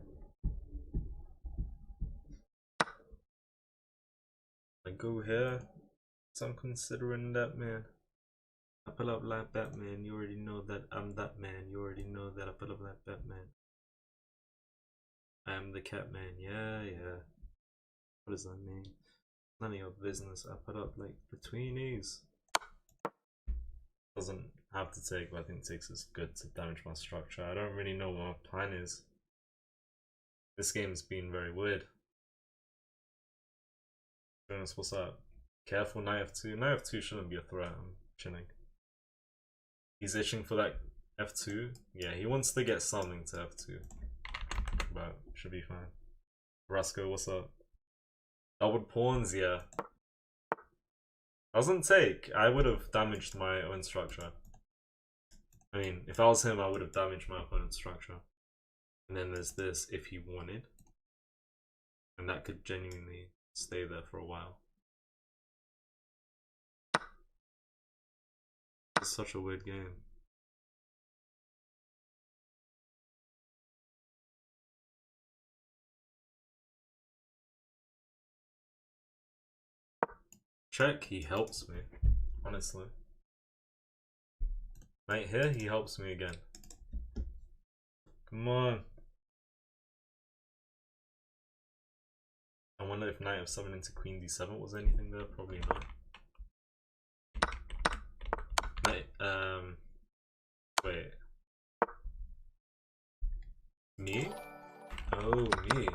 I go here, so I'm considering that, man. I pull up like Batman, you already know that I'm that man. You already know that I pull up like Batman. I am the Catman, yeah. What does that mean? None of your business. I put up like between these. Doesn't have to take, but I think takes is good to damage my structure. I don't really know what my plan is. This game's been very weird. Jonas, what's up? Careful, knight f2. Knight f2 shouldn't be a threat. I'm chilling. He's itching for that f2. Yeah, he wants to get something to f2. but should be fine. Roscoe, what's up? Doubled pawns, yeah. Doesn't take. I would have damaged my own structure. I mean, if I was him, I would have damaged my opponent's structure. And then there's this if he wanted. And that could genuinely stay there for a while. It's such a weird game. Check, he helps me, honestly. Knight here, he helps me again. Come on. I wonder if Knight of 7 into Queen D7 was anything there, probably not. Knight, wait. Me? Oh, me.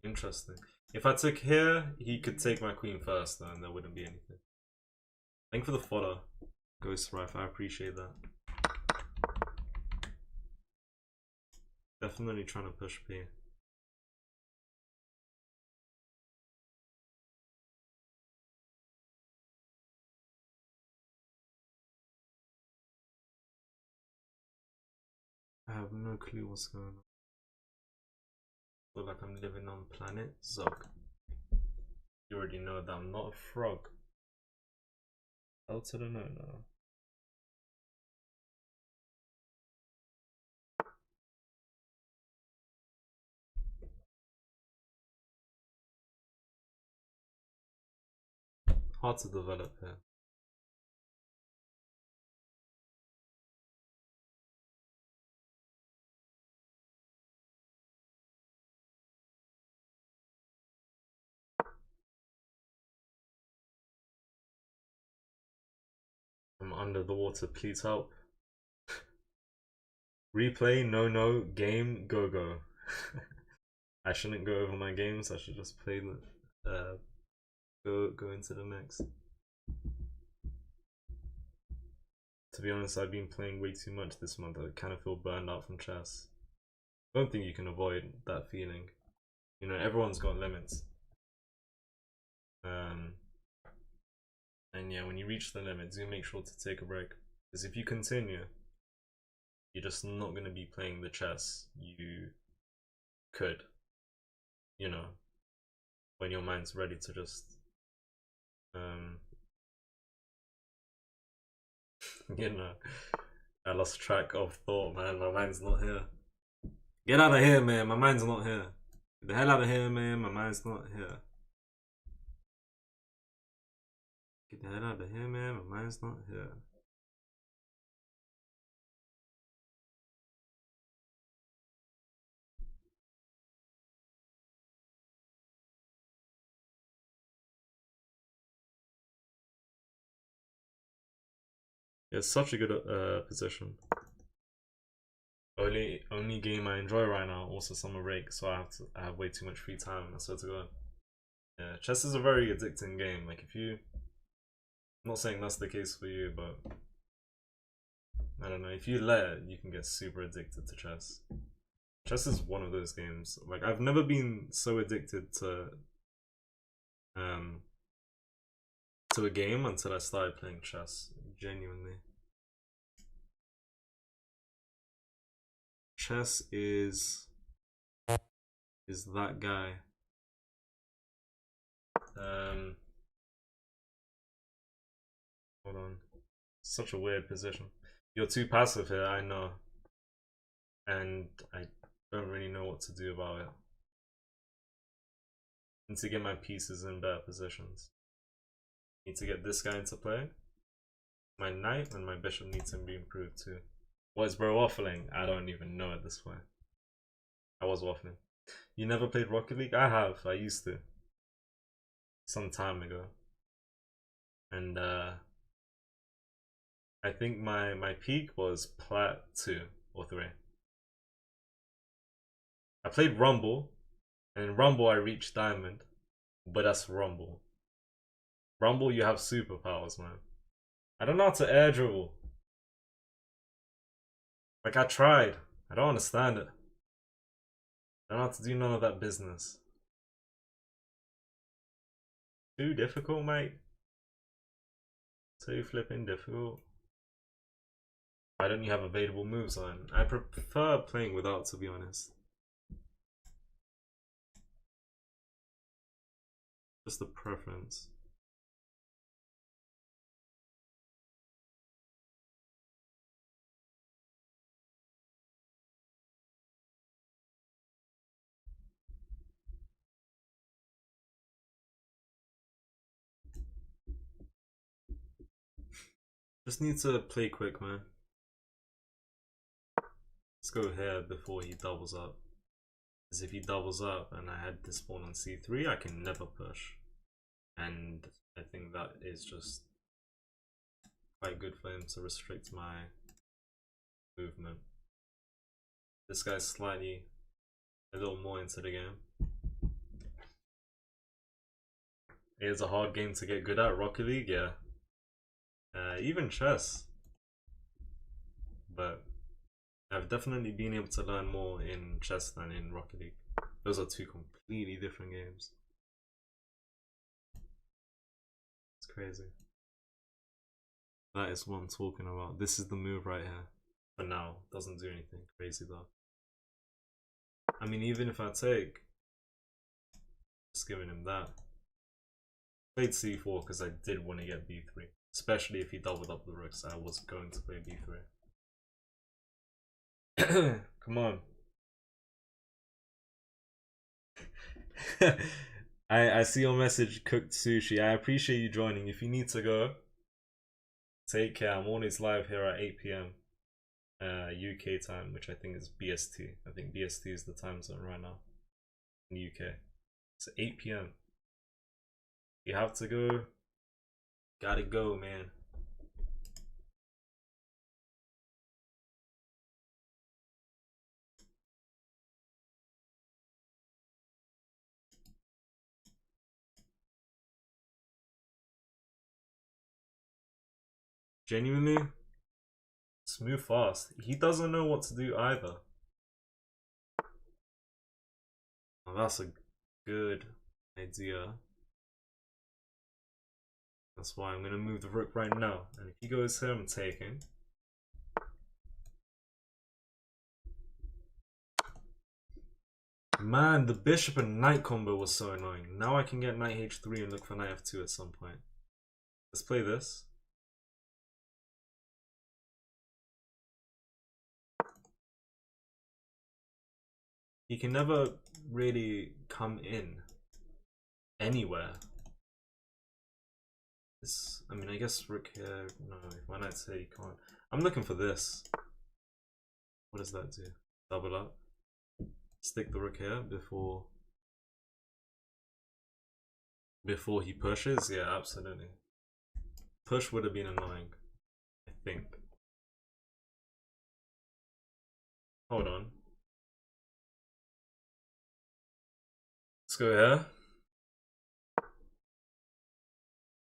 Interesting. If I took here, he could take my queen first, though, and there wouldn't be anything. Thank you for the follow, Ghost Rife. I appreciate that. Definitely trying to push P. I have no clue what's going on. I feel like I'm living on planet Zog. You already know that I'm not a frog. L to the no now. Hard to develop here. I'm under the water, please help. Replay, no, game, go. I shouldn't go over my games, I should just play the, go into the next. To be honest, I've been playing way too much this month. I kind of feel burned out from chess. I don't think you can avoid that feeling. You know, everyone's got limits. And yeah, when you reach the limit, do make sure to take a break. Because if you continue, you're just not going to be playing the chess you could. You know, when your mind's ready to just, you know, I lost track of thought, man. My mind's not here. Get out of here, man. My mind's not here. Get the hell out of here, man. My mind's not here. Get the hell out of here, man. My mind's not here. It's such a good position. Only game I enjoy right now. Also summer break, so I have way too much free time. I swear to God. Yeah, chess is a very addicting game. Like if you, I'm not saying that's the case for you, but I don't know. If you let it, you can get super addicted to chess. Chess is one of those games. Like I've never been so addicted to a game until I started playing chess. Genuinely. Chess is that guy. Hold on. Such a weird position. You're too passive here, I know. And I don't really know what to do about it. I need to get my pieces in better positions. I need to get this guy into play. My knight and my bishop need to be improved too. What is bro waffling? I don't even know at this point. I was waffling. You never played Rocket League? I have. I used to. Some time ago. And I think my peak was Plat 2 or 3. I played Rumble. And in Rumble I reached Diamond. But that's Rumble. Rumble, you have superpowers, man. I don't know how to air dribble. Like I tried. I don't understand it. Don't have to do none of that business. Too difficult, mate. Too flipping difficult. Why don't you have available moves on? I prefer playing without, to be honest. Just a preference. Just need to play quick, man. Let's go here before he doubles up. Because if he doubles up and I had this pawn on c3, I can never push. And I think that is just quite good for him to restrict my movement. This guy's slightly a little more into the game. It is a hard game to get good at. Rocket League, yeah. Even chess. But I've definitely been able to learn more in chess than in Rocket League. Those are two completely different games. It's crazy. That is what I'm talking about. This is the move right here. For now, doesn't do anything crazy though. I mean, even if I take, just giving him that. Played c4 because I did want to get b3. Especially if he doubled up the rooks, I was going to play b3. Come on. I see your message, cooked sushi. I appreciate you joining. If you need to go, take care. I'm always live here at 8 PM UK time, which I think is BST. I think BST is the time zone right now in the UK. It's 8 PM. You have to go. Gotta go, man. Genuinely, smooth fast. He doesn't know what to do either. Well, that's a good idea. That's why I'm gonna move the rook right now. And if he goes here, I'm taking. Man, the bishop and knight combo was so annoying. Now I can get knight h3 and look for knight f2 at some point. Let's play this. He can never really come in anywhere. This, I mean, I guess rook here. No, why not say he can't? I'm looking for this. What does that do? Double up. Stick the rook here before he pushes. Yeah, absolutely. Push would have been annoying, I think. Hold on. Let's go here.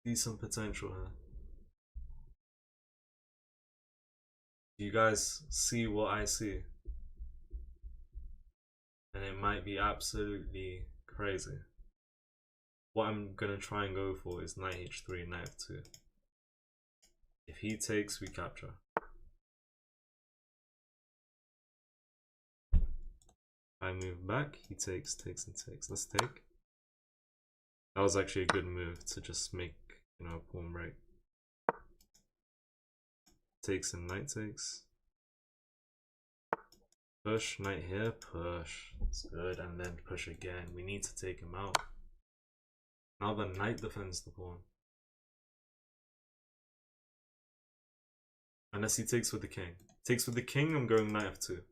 Decent potential here. You guys see what I see? And it might be absolutely crazy. What I'm gonna try and go for is knight h3, knight f2. If he takes, we capture. I move back, he takes and takes. Let's take. That was actually a good move to just make, you know, pawn break. Takes and knight takes. Push, knight here, push. That's good, and then push again. We need to take him out. Now the knight defends the pawn. Unless he takes with the king. Takes with the king, I'm going knight f2.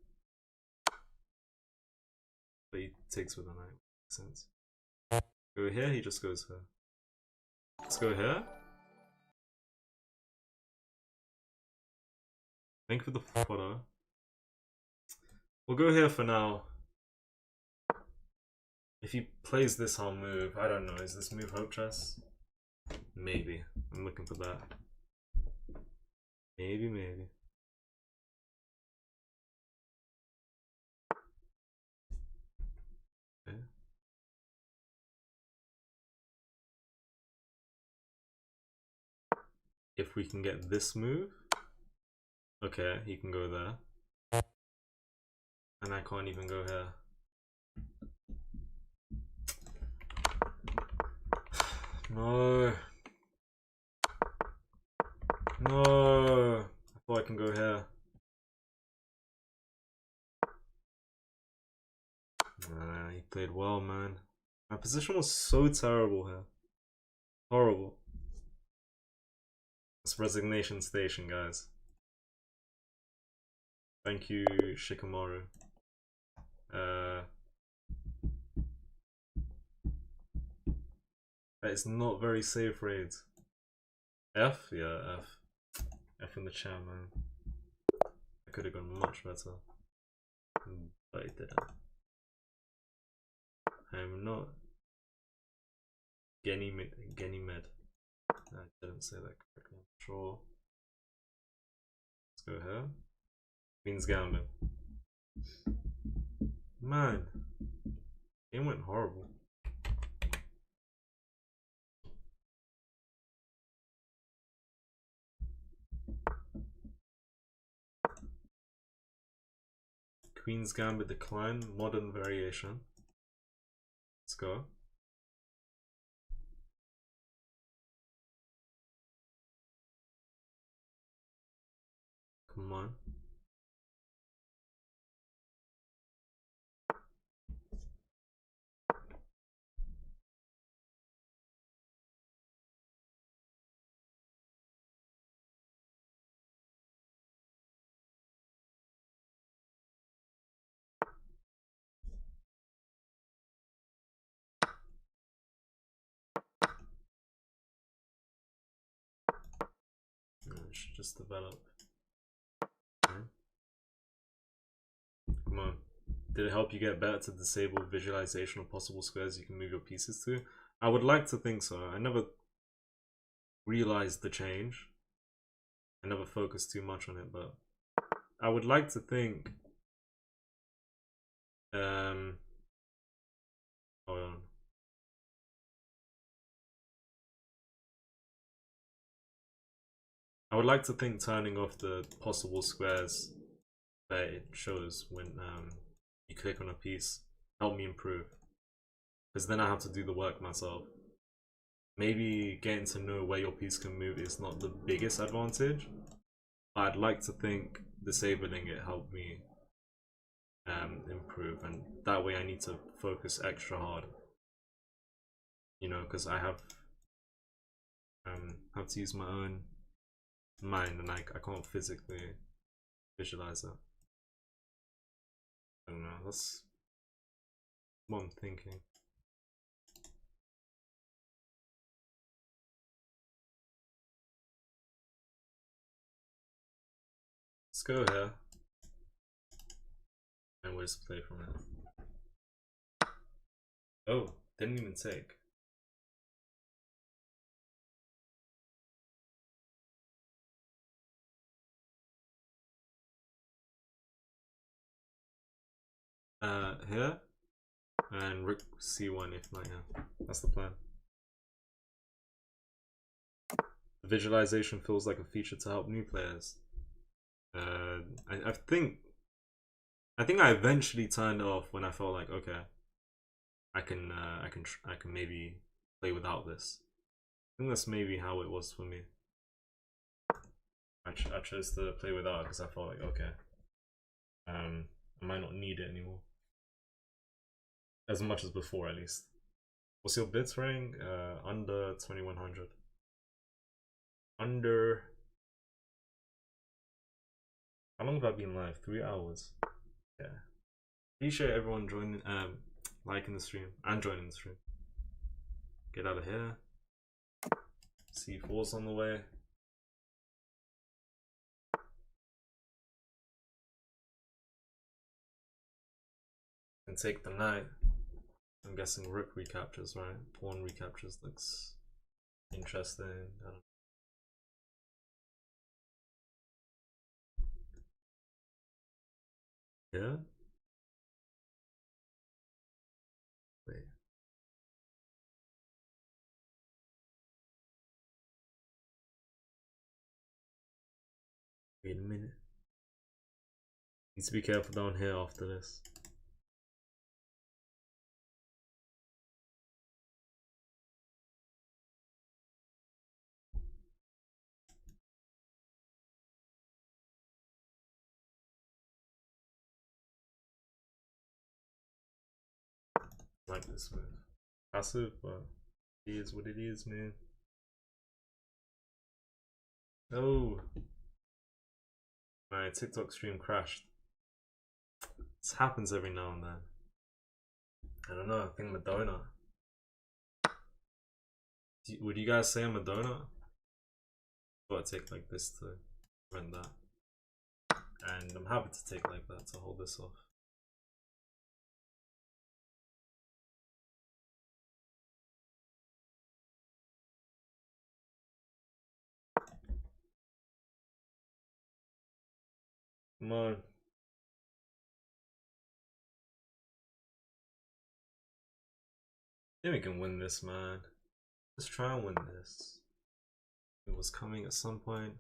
But he takes with the knight. Makes sense. Go here, he just goes here. Let's go here. Thank you for the photo. We'll go here for now. If he plays this, I'll move. I don't know. Is this move hope chess? Maybe. I'm looking for that. Maybe. if we can get this move. Okay, he can go there. And I can't even go here. No. No. I thought I can go here. Nah, he played well, man. My position was so terrible here. Horrible. It's resignation station, guys. Thank you, Shikamaru. That is not very safe raids. F? Yeah, F. F in the chat, man. I could have gone much better. But it didn't. I'm not Genny Med. I didn't say that correctly, I'm sure. Let's go here. Queen's Gambit. Man, it went horrible. Queen's Gambit decline, modern variation. Let's go. Come on. It should just develop. Okay. Come on. Did it help you get better to disable visualization of possible squares you can move your pieces to? I would like to think so. I never realized the change. I never focused too much on it, but I would like to think. Hold on. I would like to think turning off the possible squares that it shows when you click on a piece help me improve, because then I have to do the work myself. Maybe getting to know where your piece can move is not the biggest advantage, but I'd like to think disabling it helped me improve, and that way I need to focus extra hard, you know, because I have to use my own mind, and I can't physically visualize that. I don't know, that's what I'm thinking. Let's go here and we'll just play from it. Oh, didn't even take. Here and rook c1 if not here. That's the plan. The visualization feels like a feature to help new players. I think I eventually turned it off when I felt like, okay, I can maybe play without this. I think that's maybe how it was for me. I chose to play without it because I felt like, okay, I might not need it anymore as much as before, at least. What's your bits rank? Under 2100. Under. How long have I been live? 3 hours. Yeah. Appreciate everyone joining, liking the stream and joining the stream. Get out of here. C4's on the way. And take the knight. I'm guessing rook recaptures, right? Pawn recaptures looks interesting. I don't know. Yeah? Wait. Wait a minute. Need to be careful down here after this. Like this move. Passive, but it is what it is, man. Oh, my TikTok stream crashed. This happens every now and then. I don't know, I think I'm a donut. Would you guys say I'm a donut? Gotta take like this to prevent that. And I'm happy to take like that to hold this off. Come on. I think we can win this, man. Let's try and win this. It was coming at some point.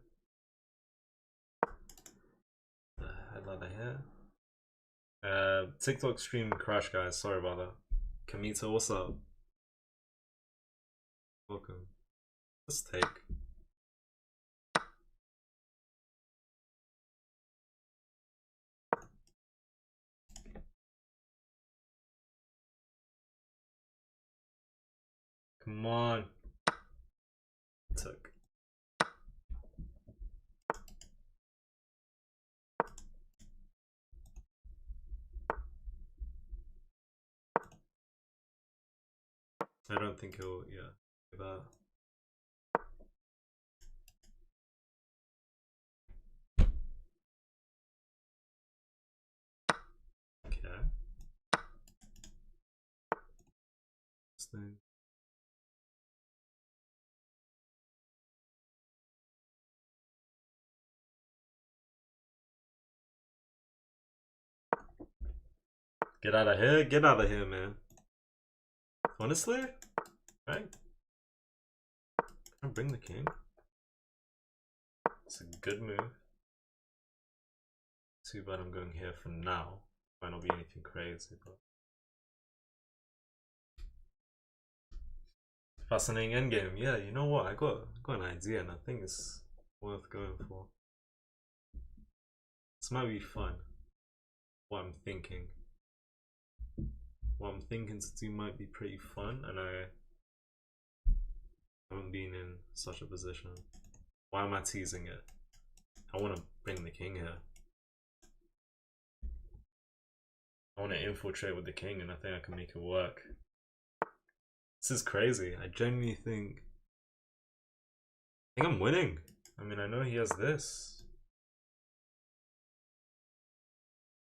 The hell out of here. TikTok stream crash, guys. Sorry about that. Kamita, what's up? Welcome. Let's take. Come on. Took. I don't think he'll, yeah, give that. Okay. This thing. Get out of here, get out of here, man. Honestly, right? Can I bring the king? It's a good move. Too bad I'm going here for now. Might not be anything crazy, but fascinating endgame. Yeah, you know what? I got an idea, and I think it's worth going for. This might be fun. What I'm thinking to do might be pretty fun, and I haven't been in such a position. Why am I teasing it? I want to bring the king here. I want to infiltrate with the king, and I think I can make it work. This is crazy. I genuinely think I'm winning. I mean, I know he has this.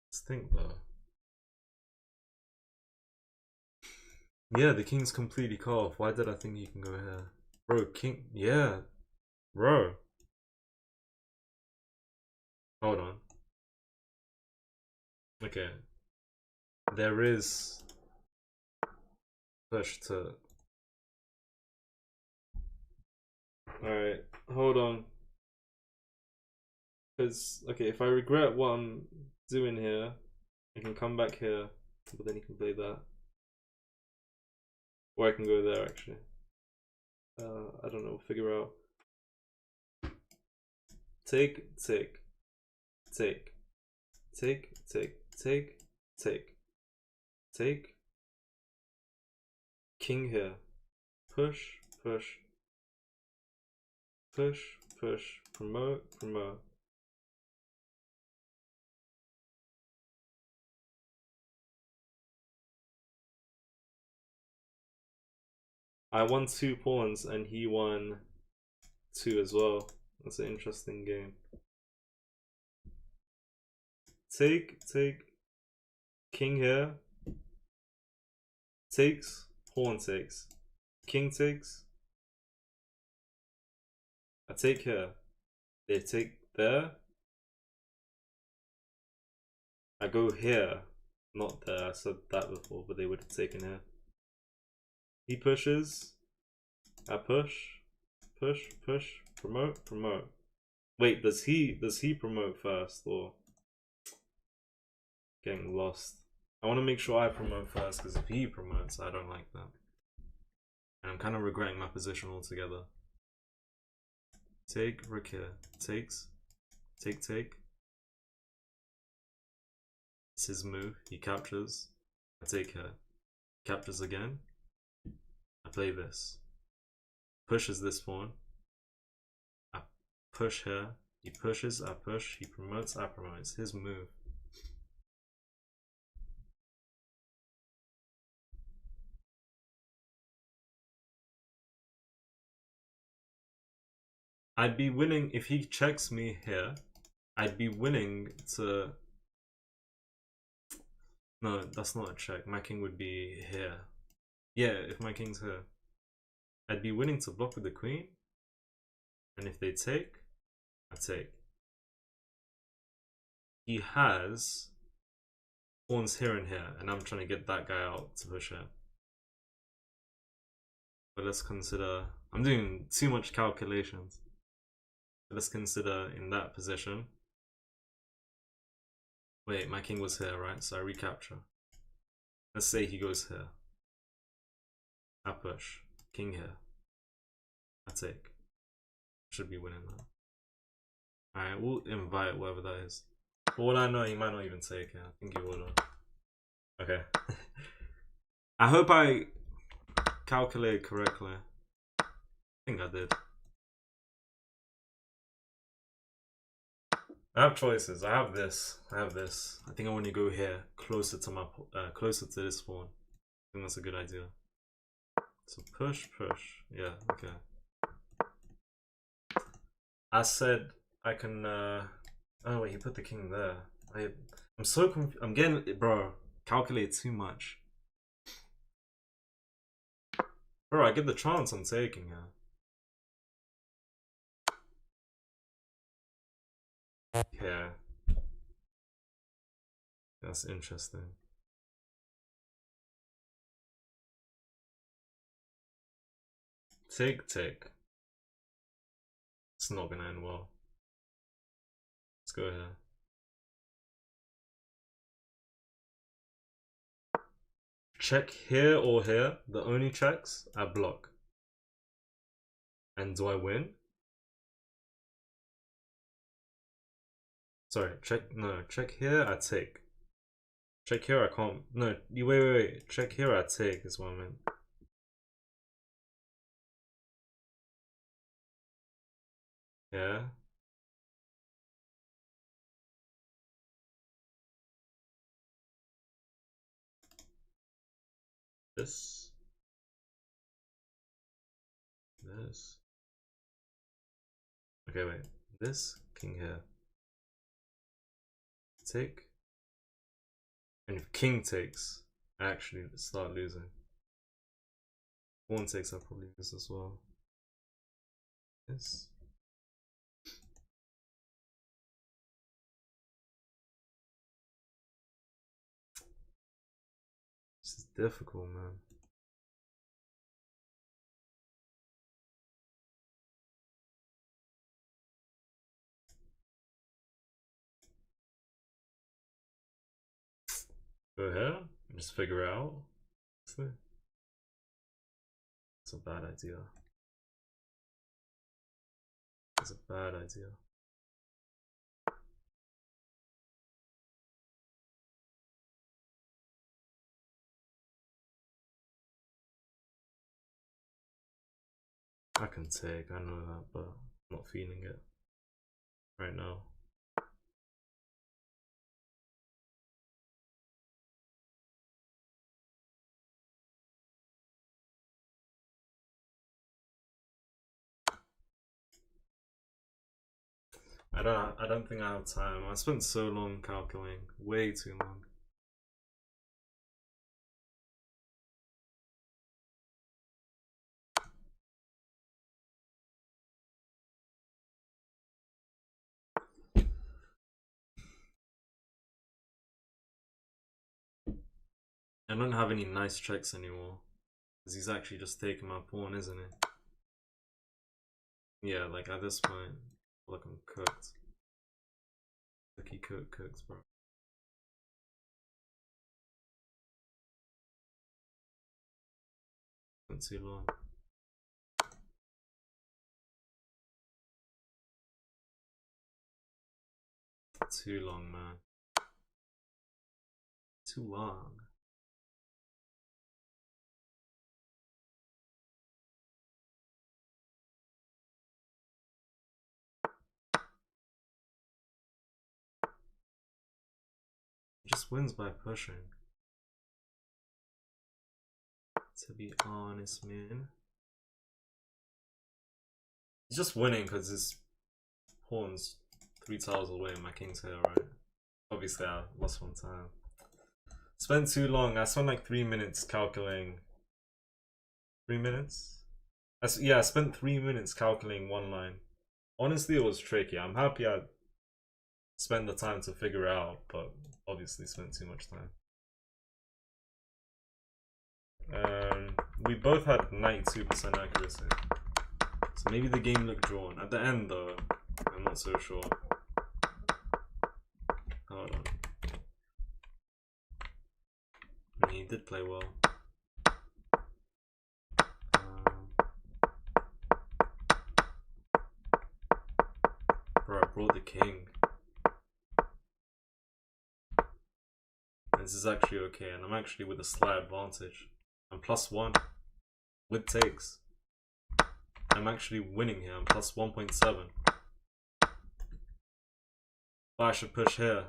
Let's think though. Yeah, the king's completely cut off. Why did I think he can go here? Bro, king, yeah. Bro. Hold on. Okay. There is push to. Alright, hold on. Because, okay, if I regret what I'm doing here, I can come back here, but then you can play that. Or I can go there, actually. I don't know, figure out. Take, take, take, take, take, take, take, take. King here. Push, push, push, push, promote, promote. I won 2 pawns and he won 2 as well. That's an interesting game. Take, take, king here. Takes, pawn takes. King takes. I take here. They take there. I go here. Not there, I said that before, but they would have taken here. He pushes. I push. Push, push, promote, promote. Wait, does he promote first or getting lost? I want to make sure I promote first because if he promotes, I don't like that, and I'm kind of regretting my position altogether. Take rook here, takes, take. It's his move. He captures. I take here. Captures again. I play this. Pushes this pawn. I push here. He pushes. I push. He promotes. I promote. It's his move. I'd be winning if he checks me here. I'd be winning to. No, that's not a check. My king would be here. Yeah, if my king's here. I'd be winning to block with the queen. And if they take, I take. He has pawns here and here, and I'm trying to get that guy out to push it. But let's consider, I'm doing too much calculations. Let's consider in that position. Wait, my king was here, right? So I recapture. Let's say he goes here. I push. King here. I take. Should be winning that. Alright, we'll invite whatever that is. For all I know, he might not even take it. I think he will. Okay. I hope I calculated correctly. I think I did. I have choices. I have this. I have this. I think I want to go here, closer to my, closer to this pawn. I think that's a good idea. So push. Yeah. Okay. I said I can. Oh wait, he put the king there. I'm so confused. I'm getting, bro. Calculate too much. Bro, I get the chance I'm taking here. Yeah. That's interesting. Take. It's not gonna end well. Let's go here. Check here or here. The only checks I block. And do I win? Sorry, check here, I take. Check here, I can't. No, wait. Check here, I take is what I meant. Yeah. This. Okay, wait. This, king here. Take. And if king takes, I actually start losing. Pawn takes, I'll probably lose as well. This. This is difficult, man. Go here, just figure it out. It's a bad idea. It's a bad idea. I can take, I know that, but I'm not feeling it right now. I don't think I have time. I spent so long calculating, way too long. I don't have any nice checks anymore. Because he's actually just taking my pawn, isn't he? Yeah, like at this point. Like I'm cooked. Cookie cooks, bro. Not too long. Too long, man. Too long. He just wins by pushing. To be honest, man. He's just winning because his pawn's 3 tiles away and my king's here, right? Obviously, I lost one time. Spent too long. I spent like 3 minutes calculating. 3 minutes? Yeah, I spent 3 minutes calculating one line. Honestly, it was tricky. I'm happy I spent the time to figure it out, but obviously spent too much time. We both had 92% accuracy. So maybe the game looked drawn. At the end though, I'm not so sure. Hold on. I mean, he did play well. Bro, I brought the king. This is actually okay, and I'm actually with a slight advantage. I'm +1 with takes. I'm actually winning here. I'm plus 1.7. But I should push here.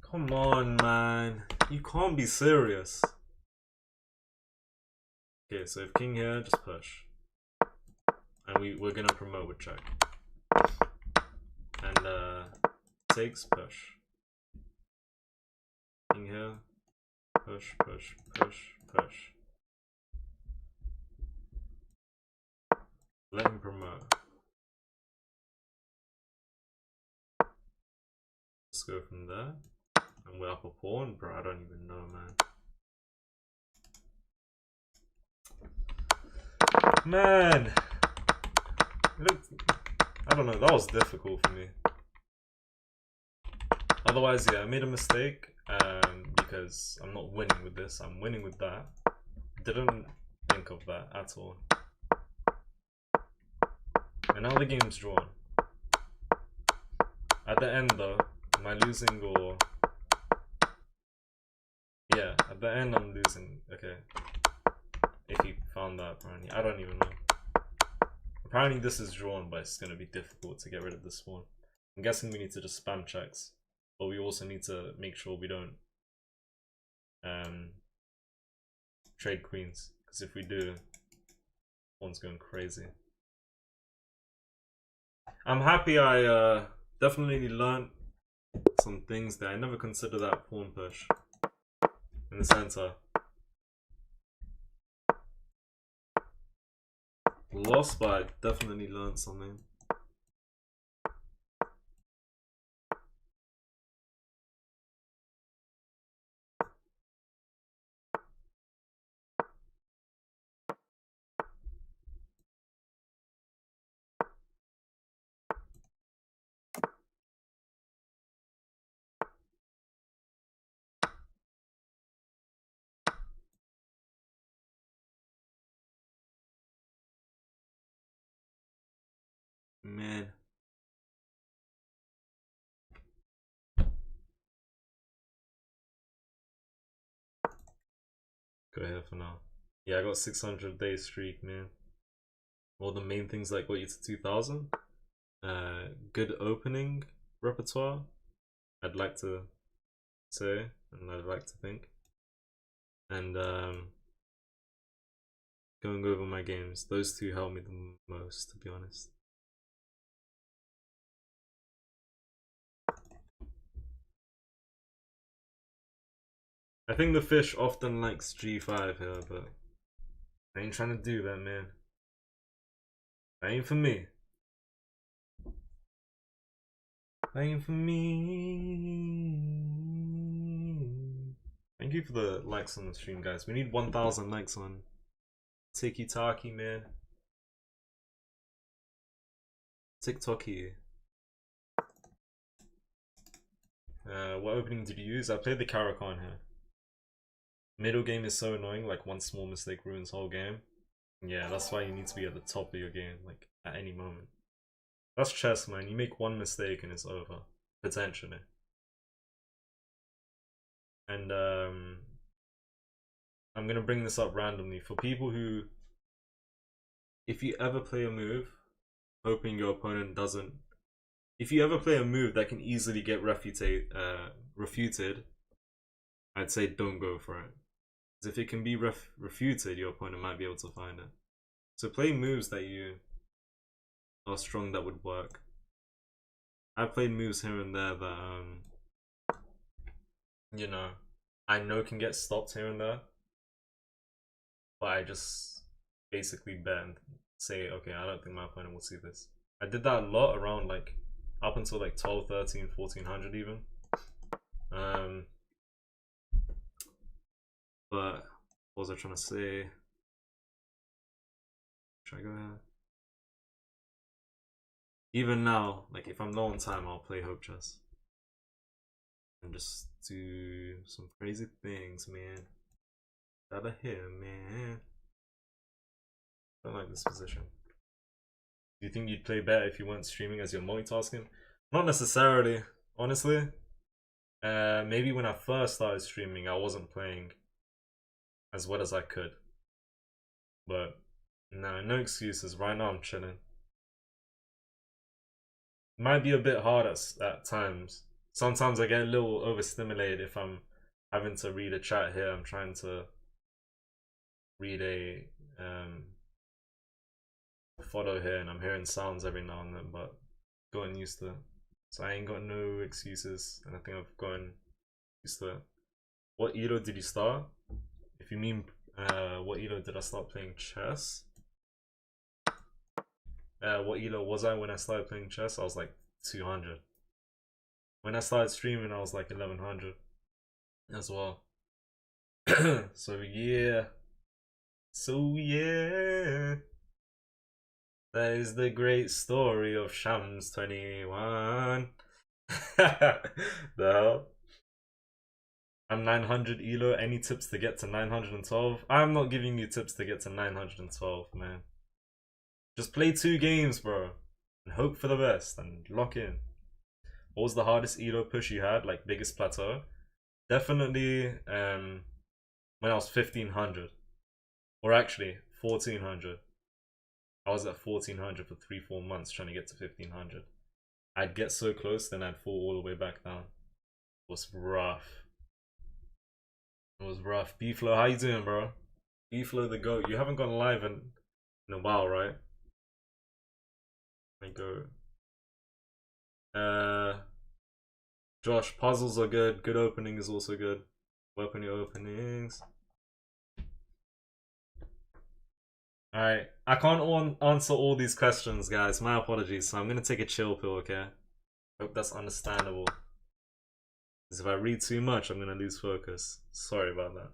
Come on, man. You can't be serious. Okay, so if king here, just push. And we're gonna promote with check. And takes, push. King here. Push, push, push, push. Let him promote. Let's go from there. And we're up a pawn, bro. I don't even know, man. Man! Look, I don't know, that was difficult for me. Otherwise, yeah, I made a mistake because I'm not winning with this, I'm winning with that. Didn't think of that at all. And now the game's drawn. At the end though, am I losing or... Yeah, at the end I'm losing, okay. If you found that apparently, I don't even know. Apparently this is drawn, but it's going to be difficult to get rid of this pawn. I'm guessing we need to just spam checks. But we also need to make sure we don't trade queens. Because if we do, pawn's going crazy. I'm happy I definitely learned some things there. I never considered that pawn push in the center. Lost, but I definitely learned something. Man. Go ahead for now. Yeah, I got 600 day streak, man. All the main things like got you to 2000. Good opening repertoire, I'd like to say, and I'd like to think. And going over my games, those two helped me the most, to be honest. I think the fish often likes G5 here, but I ain't trying to do that, man. That ain't for me. That ain't for me. Thank you for the likes on the stream, guys. We need 1,000 likes on Tiki Taki, man. TikToky. What opening did you use? I played the Caracan here. Middle game is so annoying, like one small mistake ruins whole game. Yeah, that's why you need to be at the top of your game, like at any moment. That's chess, man. You make one mistake and it's over. Potentially. And I'm gonna bring this up randomly for people who, if you ever play a move, hoping your opponent doesn't, if you ever play a move that can easily get refuted, I'd say don't go for it. Because if it can be refuted, your opponent might be able to find it. So play moves that you are strong that would work. I've played moves here and there that, you know, I know can get stopped here and there. But I just basically bet and say, okay, I don't think my opponent will see this. I did that a lot around like up until like 12, 13, 1400 even. But what was I trying to say? Should I go ahead? Even now, like if I'm low on time, I'll play Hope Chess. And just do some crazy things, man. Out of here, man. I don't like this position. Do you think you'd play better if you weren't streaming as you're multitasking? Not necessarily, honestly. Maybe when I first started streaming, I wasn't playing as well as I could. But no excuses. Right now, I'm chilling. Might be a bit hard at times. Sometimes I get a little overstimulated if I'm having to read a chat here. I'm trying to read a follow here, and I'm hearing sounds every now and then, but gotten used to it. So I ain't got no excuses, and I think I've gotten used to it. What elo did you start? If you mean what elo did I start playing chess? What elo was I when I started playing chess? I was like 200. When I started streaming, I was like 1100 as well. So yeah. That is the great story of Shams 21. The hell? I'm 900 elo. Any tips to get to 912? I'm not giving you tips to get to 912, man. Just play 2 games, bro. And hope for the best and lock in. What was the hardest elo push you had? Like biggest plateau? Definitely when I was 1500. Or actually 1400. I was at 1400 for 3-4 months trying to get to 1500. I'd get so close, then I'd fall all the way back down. It was rough. It was rough. B-Flow, how you doing, bro? B-Flow the GOAT. You haven't gone live in a while, right? Let me go. Josh, puzzles are good. Good opening is also good. Open your openings. Alright, I can't answer all these questions, guys. My apologies. So I'm gonna take a chill pill, okay? Hope that's understandable. Because if I read too much, I'm gonna lose focus. Sorry about that.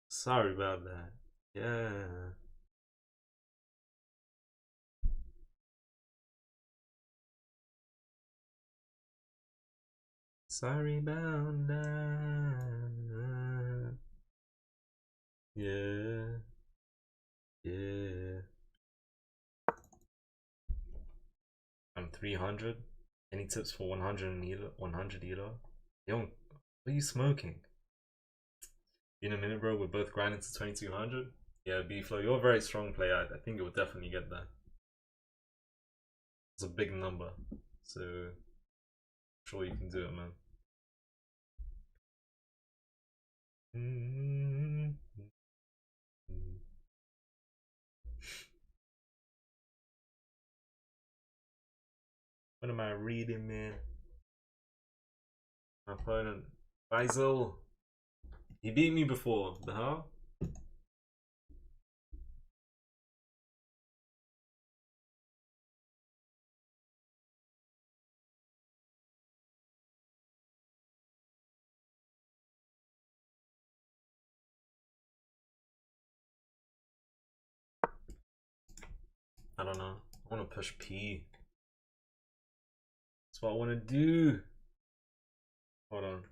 Sorry about that. Yeah. Sorry about that. Yeah. Yeah. I'm 300. Any tips for 100 elo? 100 elo? Yo, what are you smoking? In a minute, bro. We're both grinding to 2200. Yeah, B-Flow, you're a very strong player. I think you'll definitely get there. It's a big number. So, I'm sure you can do it, man. What am I reading, man? My opponent, Faisal. He beat me before. The hell? I don't know. I want to push P. That's what I want to do. Hold on.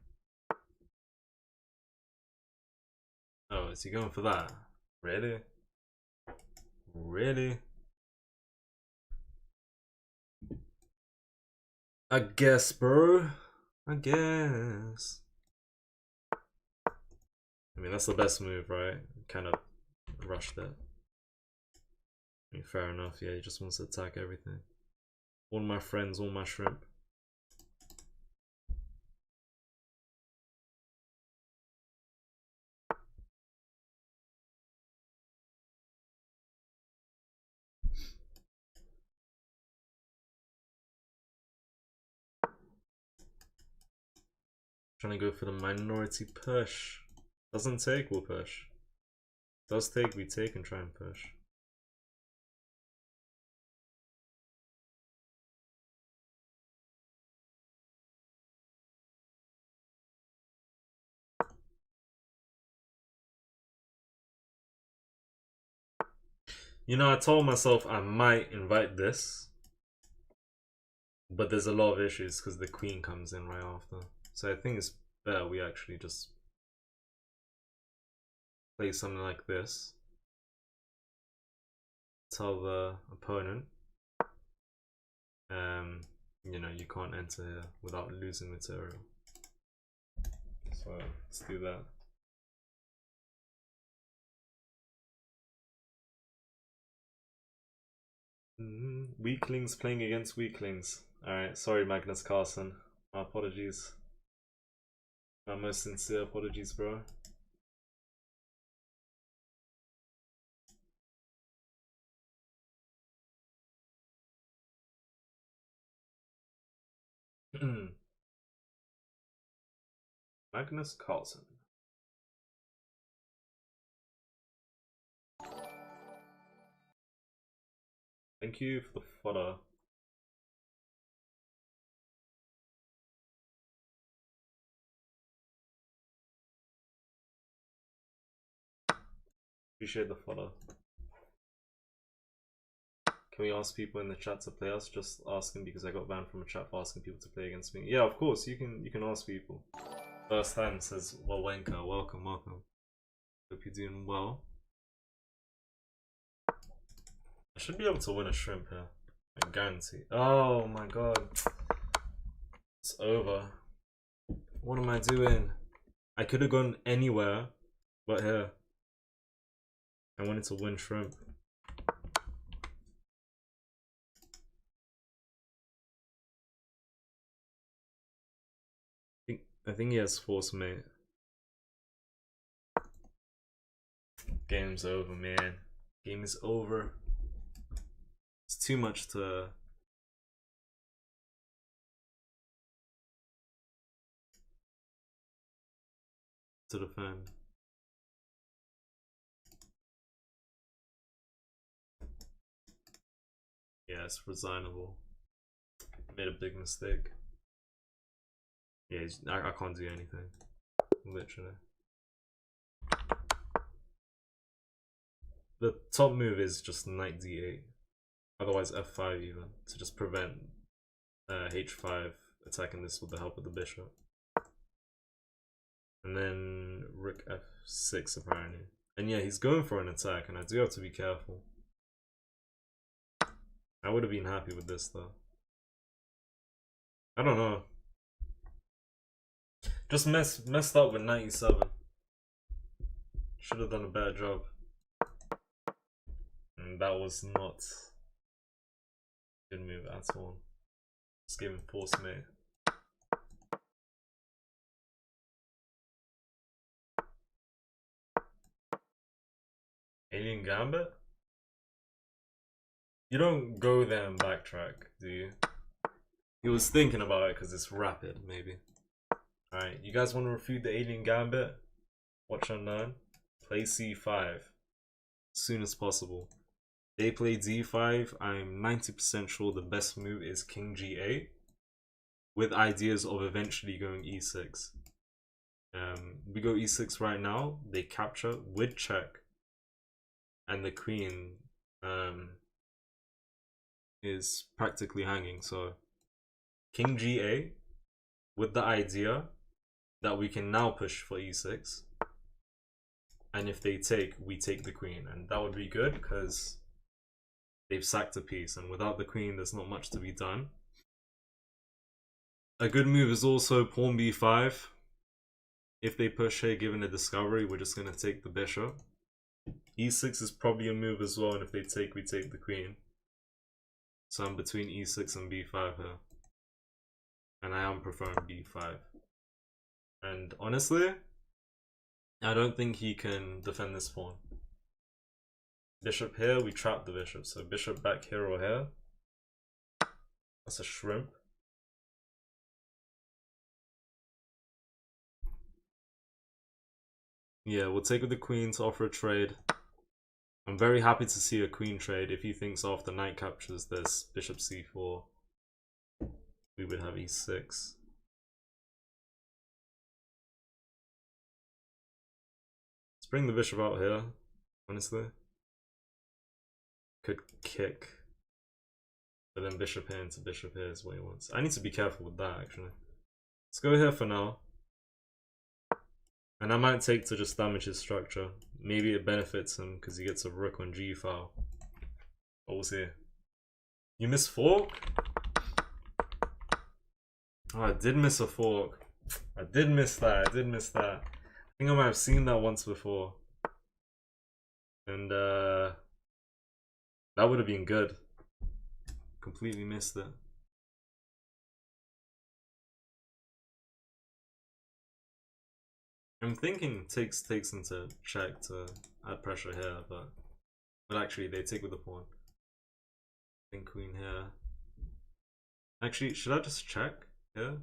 Oh, is he going for that? Really? Really? I guess, bro. I guess. I mean, that's the best move, right? Kind of rushed it. I mean, fair enough. Yeah, he just wants to attack everything. All my friends, all my shrimp. Trying to go for the minority push. Doesn't take, we'll push. Does take, we take and try and push. You know, I told myself I might invite this, but there's a lot of issues because the queen comes in right after. So I think it's better we actually just play something like this. Tell the opponent, you know, you can't enter here without losing material. So let's do that. Weaklings playing against weaklings. Alright, sorry Magnus Carlsen. My apologies. My most sincere apologies, bro. Magnus Carlsen. Thank you for the fodder. Appreciate the fodder. Can we ask people in the chat to play us? Just asking because I got banned from a chat for asking people to play against me. Yeah, of course, you can ask people. First time says Wawenka, welcome, welcome. Hope you're doing well. I should be able to win a shrimp here. I guarantee. Oh my god. It's over. What am I doing? I could have gone anywhere but here. I wanted to win shrimp. I think he has force mate. Game's over, man. Game is over. It's too much to defend. Yeah, it's resignable. Made a big mistake. Yeah, I can't do anything. Literally. The top move is just knight d8. Otherwise f5 even. To just prevent h5 attacking this with the help of the bishop. And then rook f6 apparently. And yeah, he's going for an attack and I do have to be careful. I would have been happy with this though. I don't know. Just messed up with 97. Should have done a bad job. And that was not a good move at all. Just gave him force mate. Alien Gambit? You don't go there and backtrack, do you? He was thinking about it because it's rapid, maybe. Alright, you guys want to refute the Alien Gambit? Watch unknown. Play c5 as soon as possible. They play d5. I'm 90% sure the best move is king g8 with ideas of eventually going e6. We go e6 right now. They capture with check, and the queen is practically hanging. So king g8 with the idea that we can now push for e6. And if they take, we take the queen. And that would be good because they've sacked a piece. And without the queen, there's not much to be done. A good move is also pawn b5. If they push here, given a discovery, we're just going to take the bishop. e6 is probably a move as well. And if they take, we take the queen. So I'm between e6 and b5 here. And I am preferring b5. And honestly, I don't think he can defend this pawn. Bishop here, we trap the bishop. So bishop back here or here. That's a shrimp. Yeah, we'll take with the queen to offer a trade. I'm very happy to see a queen trade. If he thinks after knight captures this, bishop c4, we would have e6. Let's bring the bishop out here, honestly. Could kick. But then bishop here into bishop here is what he wants. I need to be careful with that, actually. Let's go here for now. And I might take to just damage his structure. Maybe it benefits him because he gets a rook on g file. What was here? You missed fork? Oh, I did miss a fork. I did miss that. I think I might have seen that once before. And that would have been good. Completely missed it. I'm thinking takes into check to add pressure here, but actually they take with the pawn. I think queen here. Actually, should I just check here?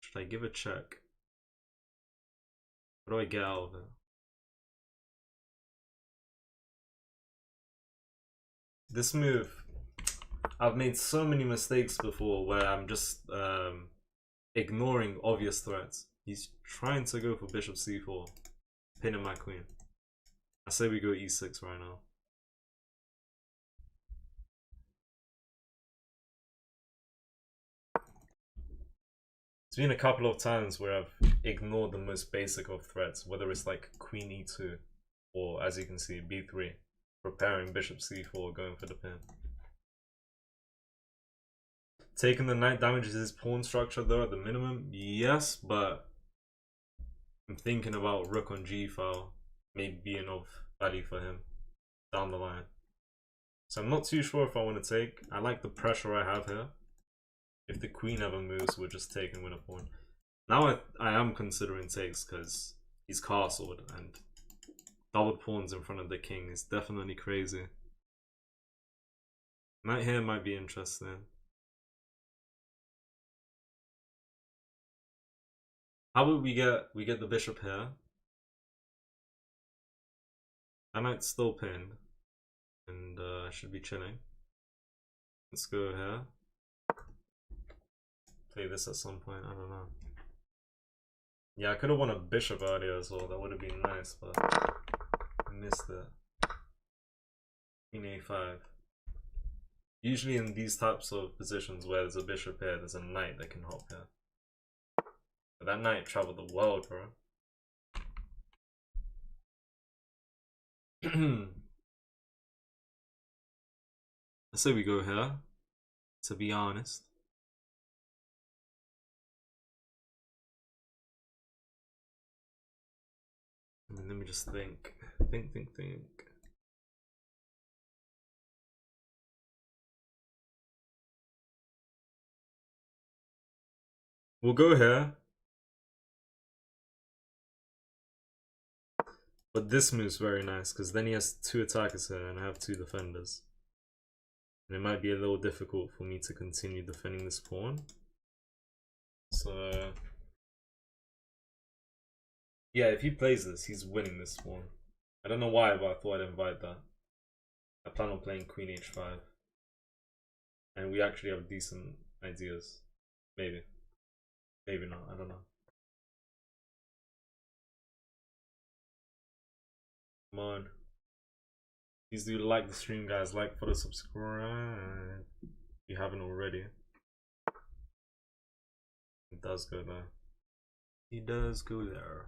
Should I give a check? What do I get out of it? This move, I've made so many mistakes before where I'm just ignoring obvious threats. He's trying to go for bishop c4, pinning my queen. I say we go e6 right now. It's been a couple of times where I've ignored the most basic of threats, whether it's like queen e2 or, as you can see, b3, preparing bishop c4, going for the pin. Taking the knight damages his pawn structure though at the minimum, yes, but I'm thinking about rook on g file maybe being of value for him down the line. So I'm not too sure if I want to take. I like the pressure I have here. If the queen ever moves, we're just taking with a pawn. Now I am considering takes because he's castled and doubled pawns in front of the king is definitely crazy. Knight here might be interesting. How would we get the bishop here? I might still pin, and I should be chilling. Let's go here. Play this at some point, I don't know. Yeah, I could have won a bishop earlier as well, that would have been nice, but I missed it. Queen a5. Usually in these types of positions where there's a bishop here, there's a knight that can hop here. But that knight traveled the world, bro. Let's say we go here, to be honest. Let me just think. Think. We'll go here. But this move's very nice because then he has two attackers here and I have two defenders. And it might be a little difficult for me to continue defending this pawn. So yeah, if he plays this, he's winning this pawn. I don't know why, but I thought I'd invite that. I plan on playing queen h5. And we actually have decent ideas. Maybe. Maybe not, I don't know. Come on. Please do like the stream, guys. Like, follow, subscribe. If you haven't already. It does go there. He does go there.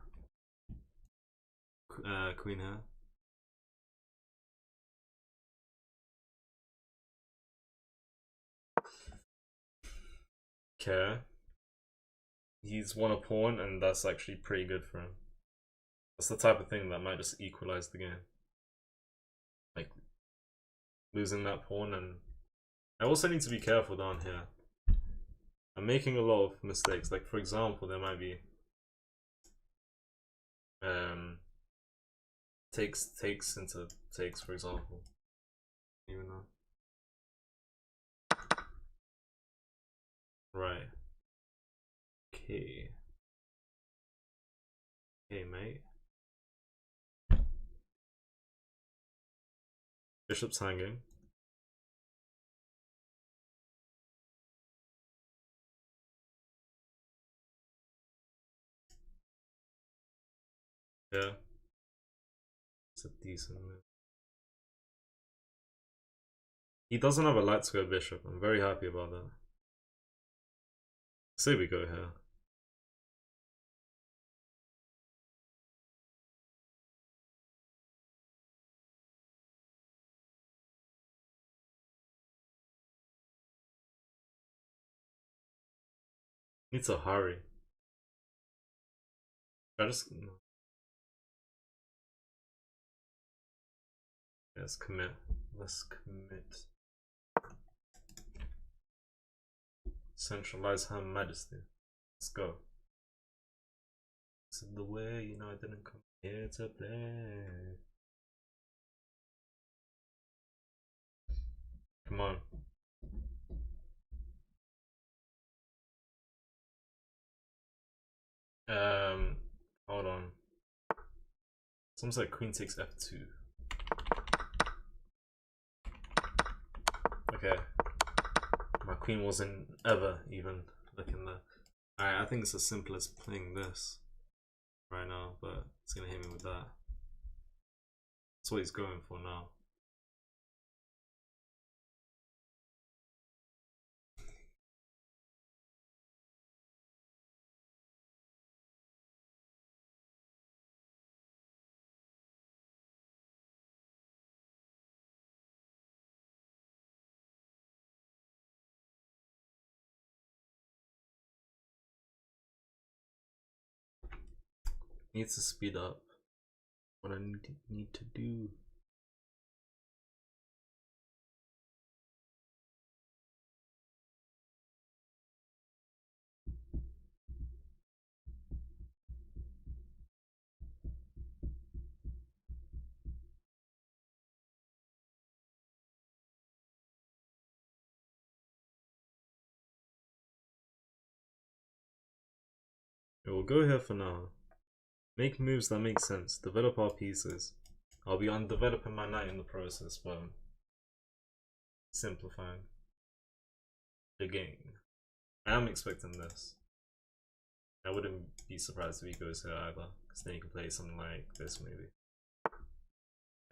Queen hair. Okay. He's won a pawn, and that's actually pretty good for him. That's the type of thing that might just equalize the game. Like, losing that pawn, and I also need to be careful down here. I'm making a lot of mistakes. Like, for example, there might be takes into takes, for example. Even though. Right. Okay. Hey, mate. Bishop's hanging. Yeah. It's a decent move. He doesn't have a light square bishop. I'm very happy about that. Say we go here. Need to hurry. I just no. Let's commit. Let's commit. Centralize Her Majesty. Let's go. This is the way, you know, I didn't come here to play. Come on. Hold on. It's almost like Queen takes F2. Okay. My queen wasn't ever even looking there. Alright, I think it's as simple as playing this right now, but it's gonna hit me with that. That's what he's going for now. Needs to speed up what I need to do. We'll go here for now. Make moves that make sense. Develop our pieces. I'll be undeveloping my knight in the process, but simplifying the game. I am expecting this. I wouldn't be surprised if he goes here either, because then you can play something like this maybe.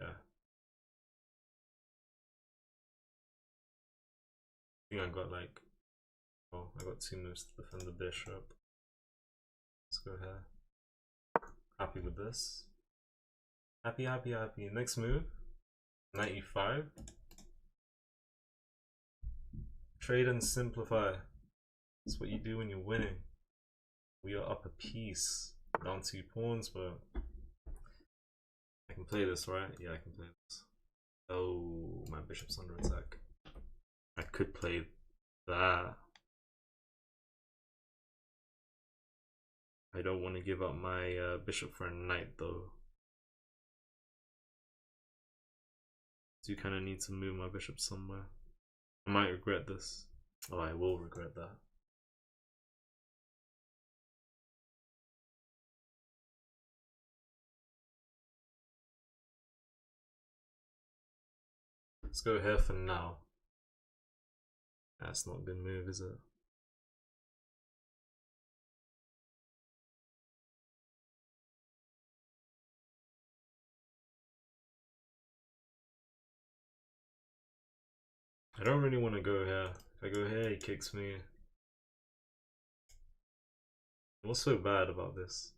Yeah. I think I got like, oh, I got 2 moves to defend the bishop. Let's go here. Happy with this. Happy, happy, happy. Next move, 95. Trade and simplify. That's what you do when you're winning. We are up a piece. Down 2 pawns, but I can play this, right? Yeah, I can play this. Oh, my bishop's under attack. I could play that. I don't want to give up my bishop for a knight though. Do kind of need to move my bishop somewhere. I might regret this. Oh, I will regret that. Let's go here for now. That's not a good move, is it? I don't really want to go here. If I go here, he kicks me. What's so bad about this?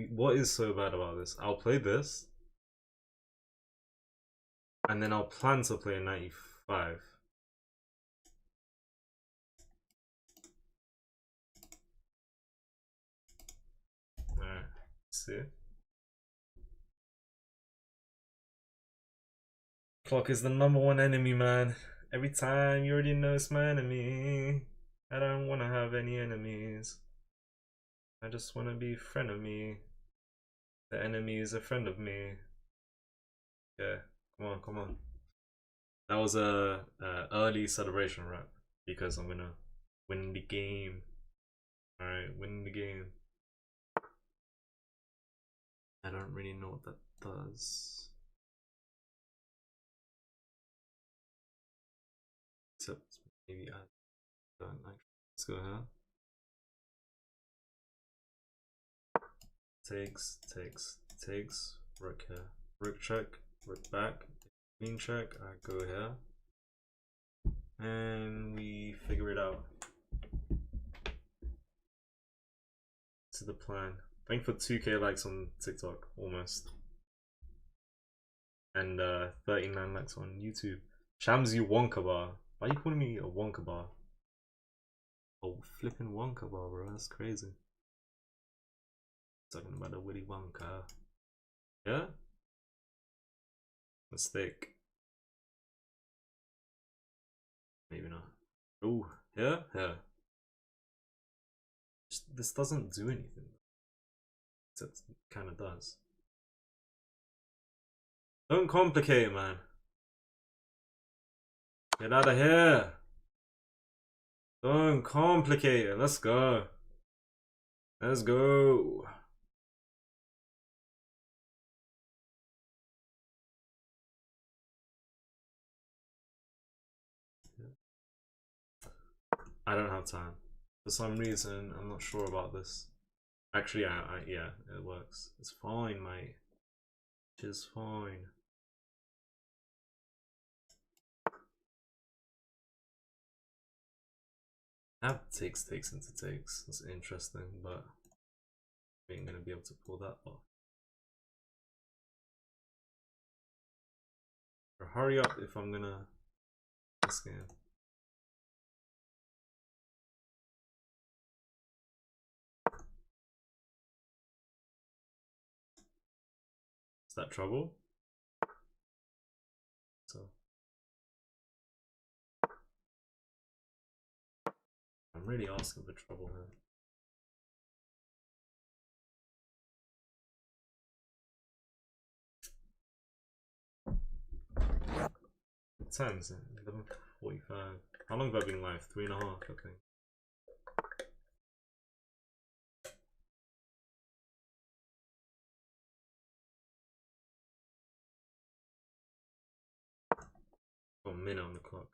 What is so bad about this? I'll play this. And then I'll plan to play a 95. Alright, see. Clock is the #1 enemy, man. Every time, you already know it's my enemy. I don't want to have any enemies. I just want to be a friend of me. The enemy is a friend of me. Yeah, come on, come on. That was a early celebration rap because I'm gonna win the game. Alright, win the game. I don't really know what that does. Except maybe I don't like. Let's go here. Takes. Rook here. Rook check. Rook back. Queen check. I go here. And we figure it out. To the plan. Thank for 2K likes on TikTok, almost. And 39 likes on YouTube. Shamz, you Wonka bar. Why are you calling me a Wonka bar? Oh, flipping Wonka bar, bro. That's crazy. Talking about a Willy Wonka. Yeah? Mistake. Maybe not. Oh, yeah? Yeah. This doesn't do anything. Except it kind of does. Don't complicate it, man. Get out of here. Don't complicate it. Let's go. Let's go. I don't have time. For some reason, I'm not sure about this. Actually, yeah, it works. It's fine, mate. It's fine. I have takes into takes. That's interesting, but we ain't gonna be able to pull that off. Or hurry up if I'm gonna this game. Is that trouble? So I'm really asking for trouble here. What time is it? 11:45. How long have I been live? 3.5, I think. Got a minute on the clock.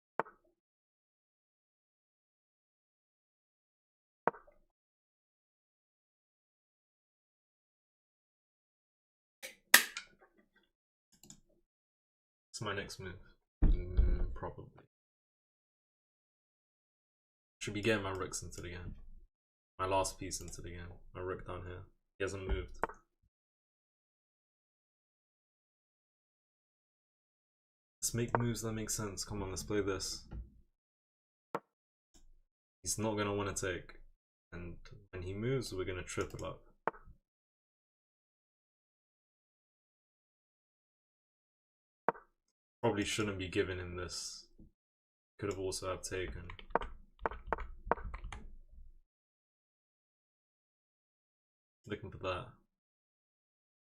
What's my next move? Probably. Should be getting my rooks into the game. My last piece into the game. My rook down here. He hasn't moved. Let's make moves that make sense. Come on, let's play this. He's not gonna want to take. And when he moves, we're gonna triple up. Probably shouldn't be giving him this. Could have also have taken. Looking for that.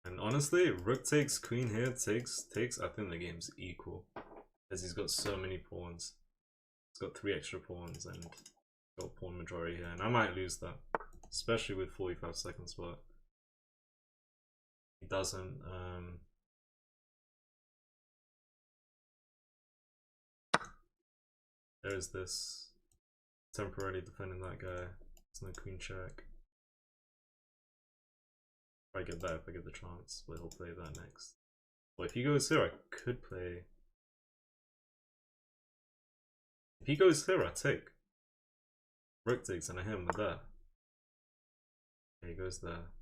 And honestly, rook takes, queen here takes. I think the game's equal. Because he's got so many pawns. He's got 3 extra pawns and got pawn majority here. And I might lose that. Especially with 45 seconds, but he doesn't. There's this temporarily defending that guy. There's no queen check. If I get that, if I get the chance, but he'll play that next. Well, if he goes here, I could play If he goes here, I take. Rook takes and I hit him with that. He goes there.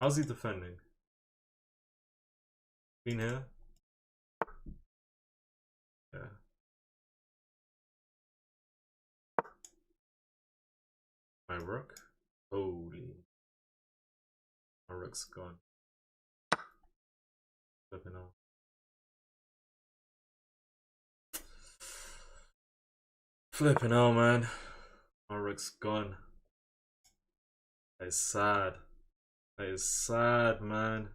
How's he defending? Queen here? Yeah. My rook? Holy. My rook's gone. Flipping out. Flipping out, man. My rook's gone. That is sad. That is sad, man.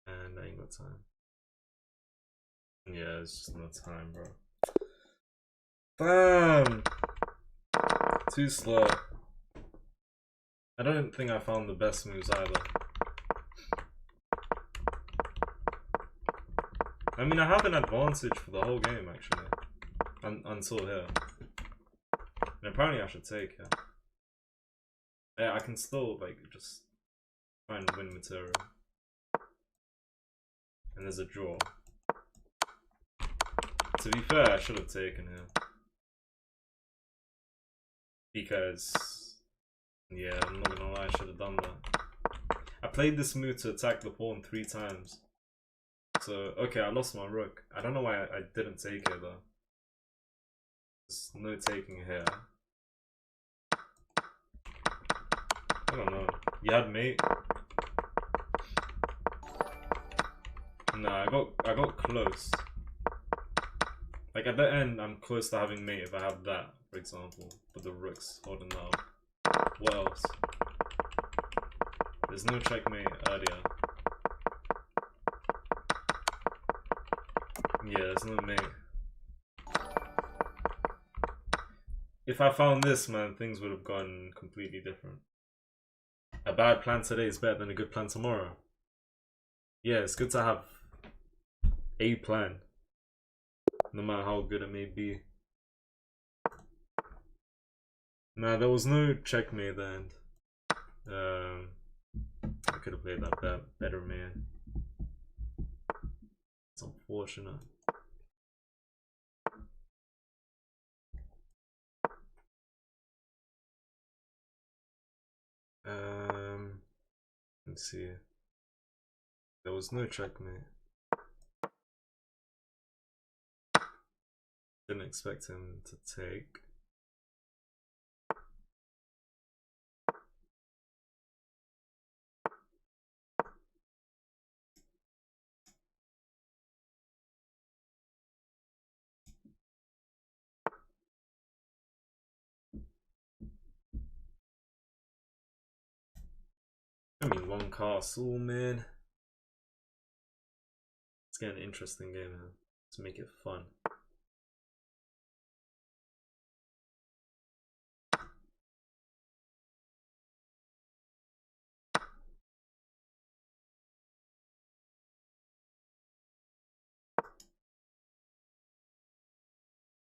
And I ain't got time. Yeah, it's just no time, bro. Damn! Too slow. I don't think I found the best moves either. I mean, I have an advantage for the whole game, actually. Until here. And apparently I should take it. Yeah, I can still, like, just try and win material. And there's a draw. To be fair, I should have taken here. Because, yeah, I'm not gonna lie, I should have done that. I played this move to attack the pawn 3 times. So, okay, I lost my rook. I don't know why I didn't take it though. There's no taking here. I don't know. You had mate? No, I got close. Like at the end, I'm close to having mate if I have that, for example. But the rook's holding out. What else? There's no checkmate earlier. Yeah, there's no mate. If I found this, man, things would have gone completely different. A bad plan today is better than a good plan tomorrow. Yeah, it's good to have a plan, no matter how good it may be. Nah, there was no checkmate then. I could have played that better, man. It's unfortunate. Let's see. There was no checkmate. Didn't expect him to take. I mean, one castle, man. It's getting an interesting game, man. Let's make it fun.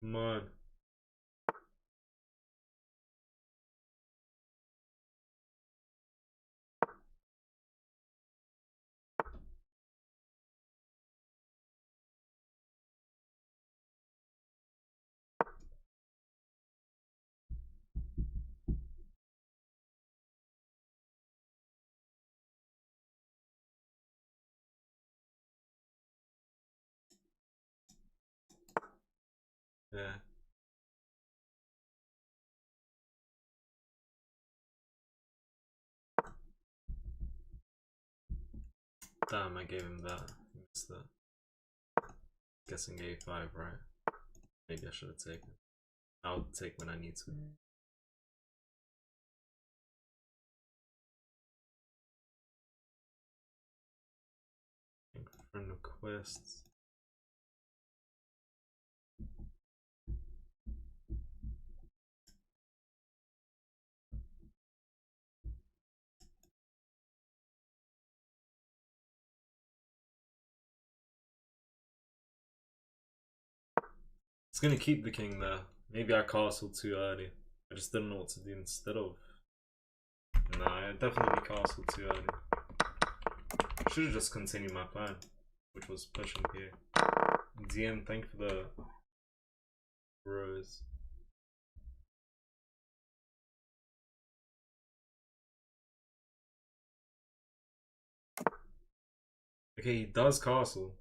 Come on. Yeah. Damn, I gave him that. He missed that. Guessing A5, right? Maybe I should have taken. I'll take when I need to. Friend requests. It's gonna keep the king there. Maybe I castled too early. I just didn't know what to do instead of. Nah, I definitely castled too early. Should have just continued my plan, which was pushing here. DM, thank you for the rose. Okay, he does castle.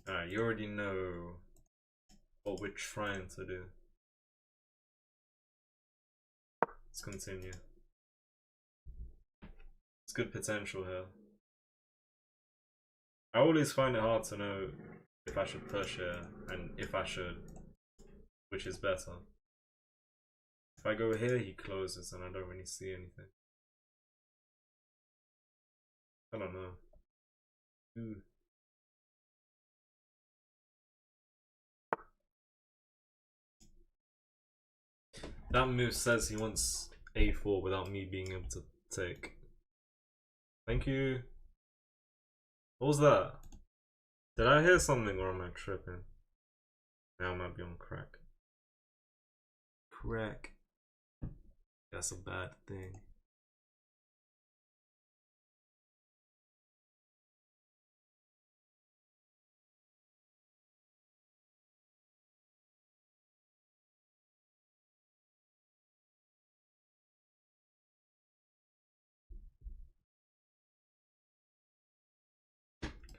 Alright, you already know what we're trying to do. Let's continue. It's good potential here. I always find it hard to know if I should push here and if I should, which is better. If I go here, he closes and I don't really see anything. I don't know. Ooh. That move says he wants a4 without me being able to take. Thank you. What was that? Did I hear something or am I tripping? Now I might be on crack. Crack. That's a bad thing.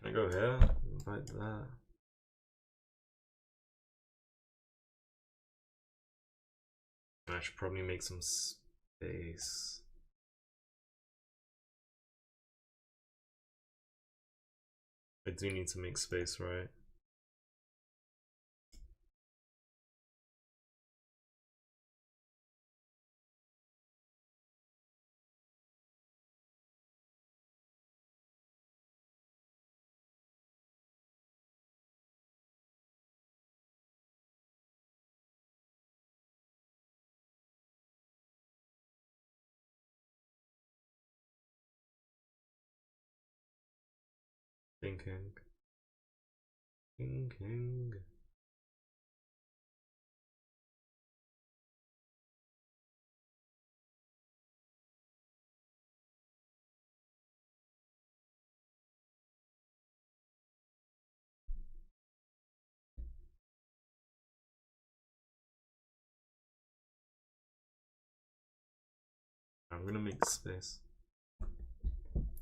Can I go here? Invite that. I should probably make some space. I do need to make space, right? Thinking. I'm gonna make space.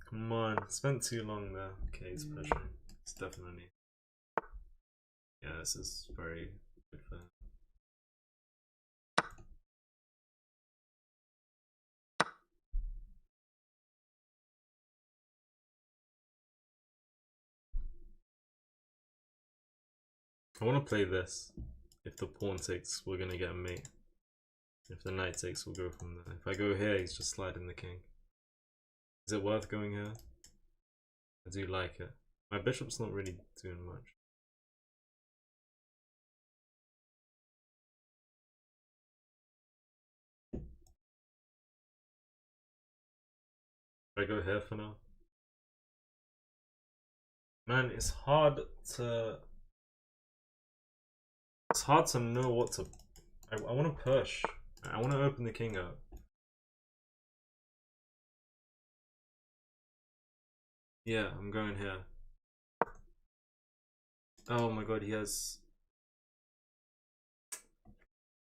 Come on, spent too long there. Okay, he's pushing. It's definitely. Yeah, this is very good for him. I want to play this. If the pawn takes, we're gonna get a mate. If the knight takes, we'll go from there. If I go here, he's just sliding the king. Is it worth going here? I do like it. My bishop's not really doing much. Should I go here for now? Man, it's hard to know what to. I want to push. I want to open the king up. Yeah, I'm going here. Oh my god, he has.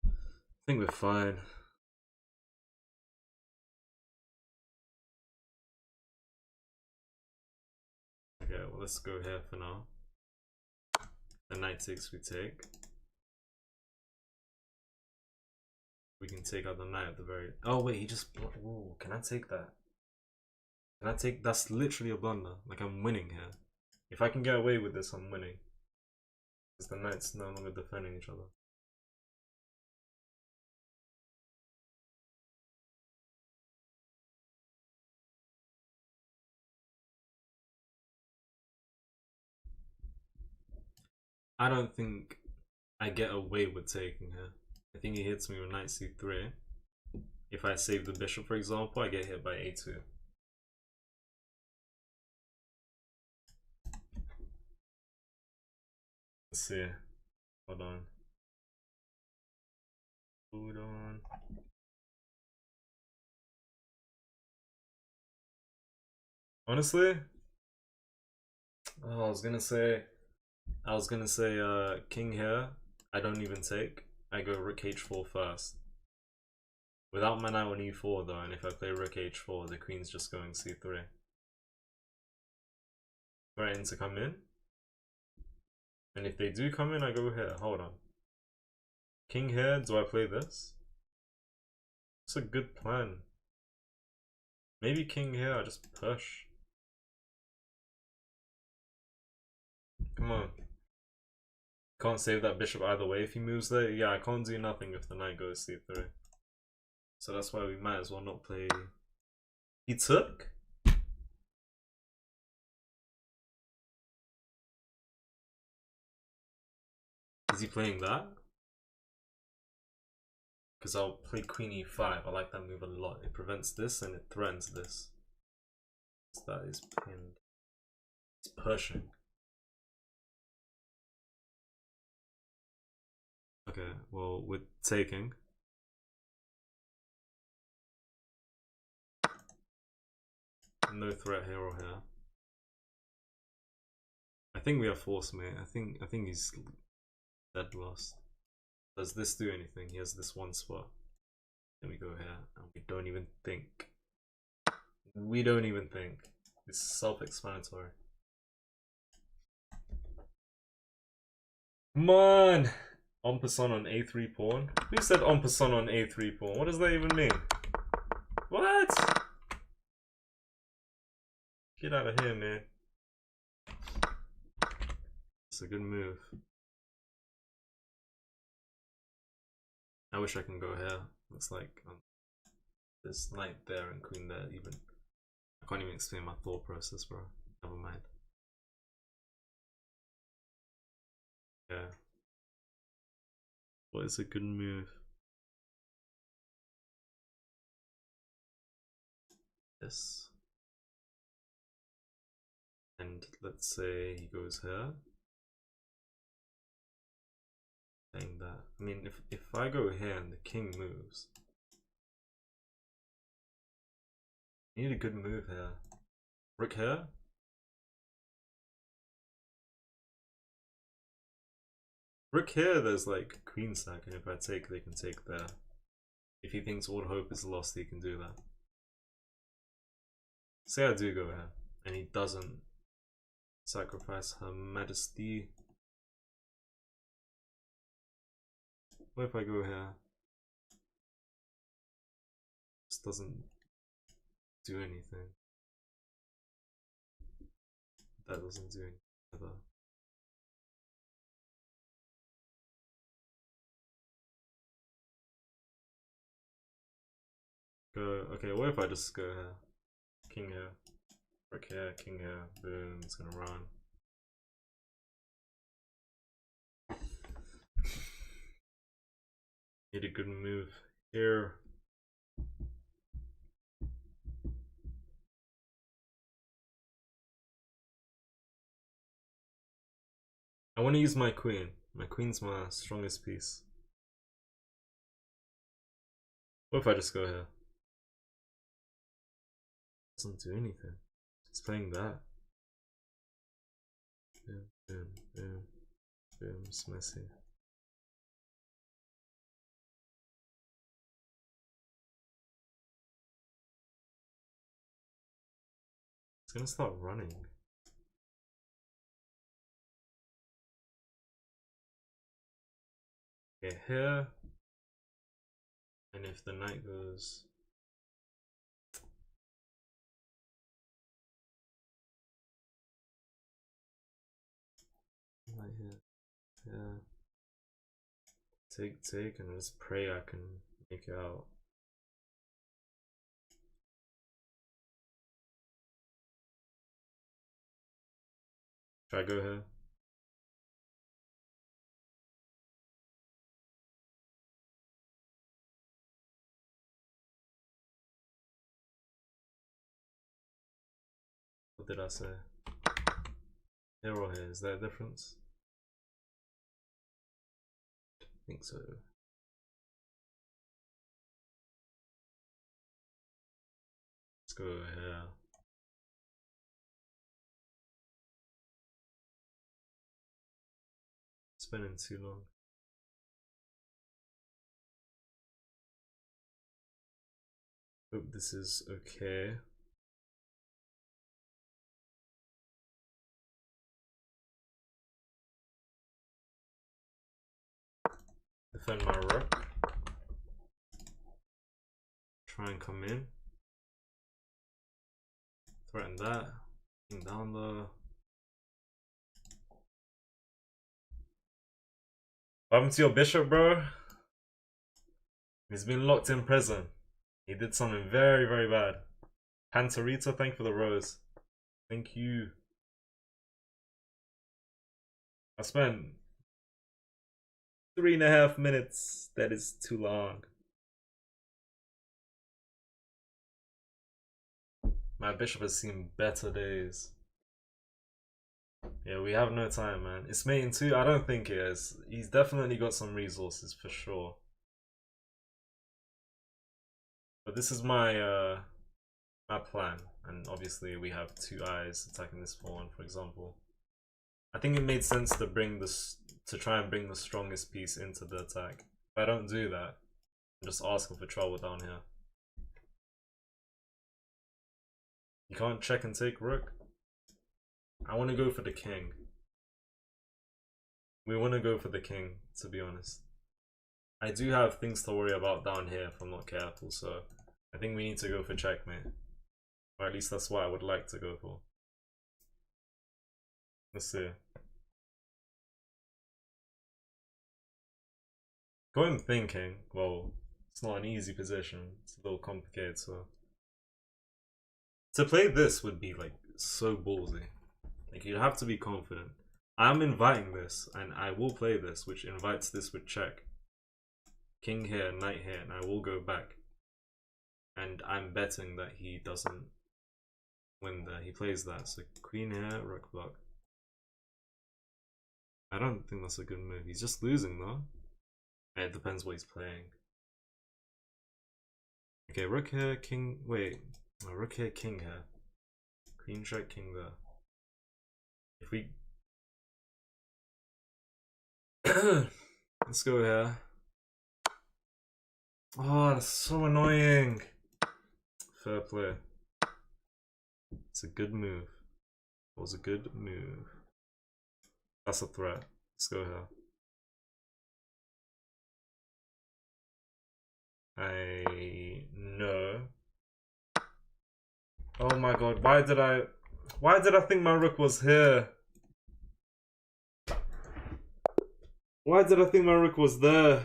I think we're fine. Okay, well, let's go here for now. The knight takes, we take. We can take out the knight at the very. Oh wait, he just. Ooh, can I take that? Can I take? That's literally a blunder. Like I'm winning here. If I can get away with this, I'm winning. Because the knights no longer defending each other. I don't think I get away with taking her. I think he hits me with knight c3. If I save the bishop, for example, I get hit by a2. Let's see. Hold on. Hold on. Honestly, oh, I was gonna say, king here. I don't even take. I go rook h4 first. Without mana on e4 though, and if I play rook h4, the queen's just going c3. Threatening to come in. And if they do come in, I go here. Hold on. King here, do I play this? It's a good plan. Maybe king here, I just push. Come on. Can't save that bishop either way if he moves there. Yeah, I can't do nothing if the knight goes c3. So that's why we might as well not play. He took? Is he playing that? Because I'll play queen e5. I like that move a lot. It prevents this and it threatens this. So that is pinned. It's pushing. Okay, well, we're taking. No threat here or here. I think we have force mate. I think he's dead lost. Does this do anything? He has this one spot. Then we go here and we don't even think. We don't even think. It's self-explanatory. Come on! En passant on a3 pawn? Who said en passant on a3 pawn? What does that even mean? What? Get out of here, man. It's a good move. I wish I can go here. Looks like there's knight there and queen there. Even I can't even explain my thought process, bro. Never mind. Yeah. What is a good move? This. And let's say he goes here. Saying that. I mean, if I go here and the king moves, I need a good move here. Rook here. Rook here, there's like queen sack, and if I take, they can take there. If he thinks all hope is lost, he can do that. Say I do go here, and he doesn't sacrifice Her Majesty. What if I go here? This doesn't do anything. That doesn't do anything either. Go, okay, what if I just go here? King here, rook here, king here, boom, it's gonna run. Need a good move here. I want to use my queen. My queen's my strongest piece. What if I just go here? Doesn't do anything. He's playing that. Boom, boom, boom, boom. It's messy. It's gonna start running. Okay, here. And if the knight goes right here, yeah. Take, and just pray I can make it out. Should I go here? What did I say? Here or here? Is there a difference? think so. Let's go here. Spending too long. Hope this is okay. Defend my rook. Try and come in. Threaten that. King down low. What happened to your bishop, bro? He's been locked in prison. He did something very, very bad. Pantarita, thank you for the rose. Thank you. I spent 3.5 minutes. That is too long. My bishop has seen better days. Yeah, we have no time, man. It's mating too? I don't think it is. He's definitely got some resources for sure. But this is my my plan, and obviously we have 2 eyes attacking this pawn, for example. I think it made sense to bring this to try and bring the strongest piece into the attack. If I don't do that, I'm just asking for trouble down here. You can't check and take rook. I want to go for the king. We want to go for the king, to be honest. I do have things to worry about down here if I'm not careful, so I think we need to go for checkmate. Or at least that's what I would like to go for. Let's see. Going thinking, well, it's not an easy position. It's a little complicated, so to play this would be like so ballsy. Like, you'd have to be confident. I'm inviting this, and I will play this, which invites this with check. King here, knight here, and I will go back. And I'm betting that he doesn't win there. He plays that, so queen here, rook block. I don't think that's a good move. He's just losing though. It depends what he's playing. Okay, rook here, king. Wait, no, rook here, king here. Queen check, king there. If we let's go here. Oh, that's so annoying. Fair play. It's a good move. It was a good move. That's a threat. Let's go here. I know. Oh my god, why did I think my rook was here? Why did I think my rook was there?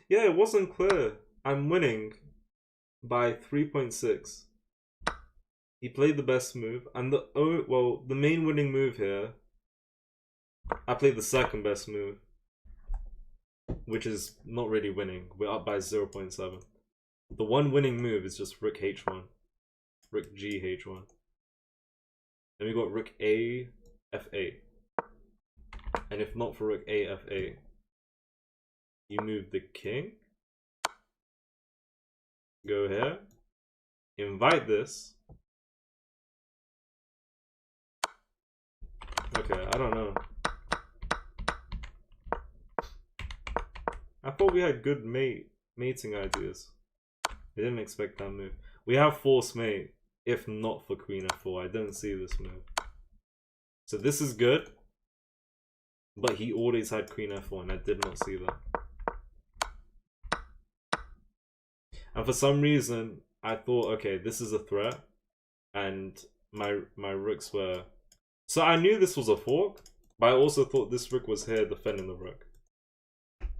Yeah, it wasn't clear. I'm winning by 3.6. He played the best move, and the main winning move here, I played the second best move, which is not really winning. We're up by 0.7. The one winning move is just rook h1, rook g h1. Then we got rook a f8, and if not for rook a f8, you move the king, go here, invite this. Okay, I don't know. I thought we had good mating ideas. I didn't expect that move. We have force mate, if not for queen f4. I didn't see this move. So this is good, but he always had queen f4, and I did not see that. And for some reason, I thought, okay, this is a threat, and my rooks were... So I knew this was a fork, but I also thought this rook was here defending the rook.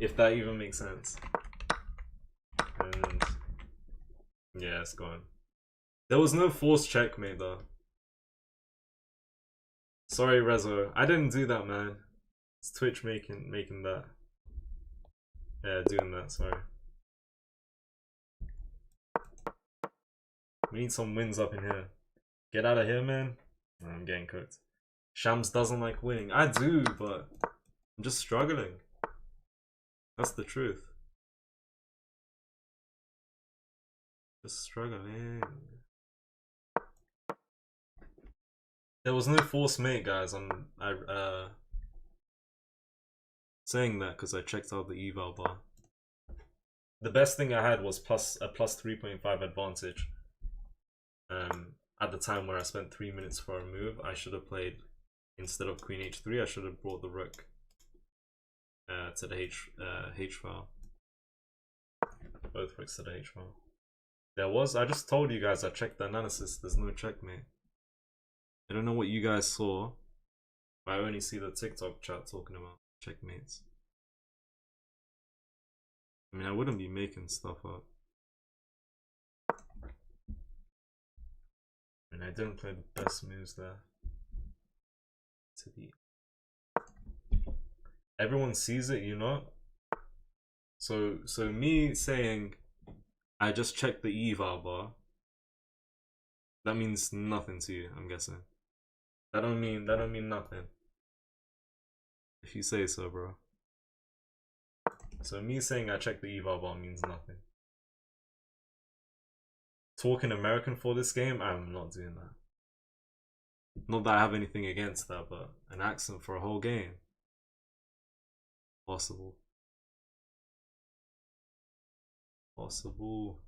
If that even makes sense. And yeah, it's gone. There was no forced checkmate though. Sorry, Rezo. I didn't do that, man. It's Twitch making that. Yeah, doing that, sorry. We need some wins up in here. Get out of here, man. I'm getting cooked. Shams doesn't like winning. I do, but I'm just struggling. That's the truth. Just struggling. There was no force mate, guys. I'm saying that because I checked out the eval bar. The best thing I had was a plus 3.5 advantage. At the time where I spent 3 minutes for a move, I should have played, instead of queen h3, I should have brought the rook to the h file. Both rooks to the h file. There was, I just told you guys, I checked the analysis, there's no checkmate. I don't know what you guys saw, but I only see the TikTok chat talking about checkmates. I mean, I wouldn't be making stuff up. And I didn't play the best moves there. To the everyone sees it, you know. So me saying I just checked the eval bar, that means nothing to you, I'm guessing. That don't mean nothing. If you say so, bro. So me saying I checked the eval bar means nothing. Talking American for this game, I'm not doing that. Not that I have anything against that, but an accent for a whole game. Possible. Possible.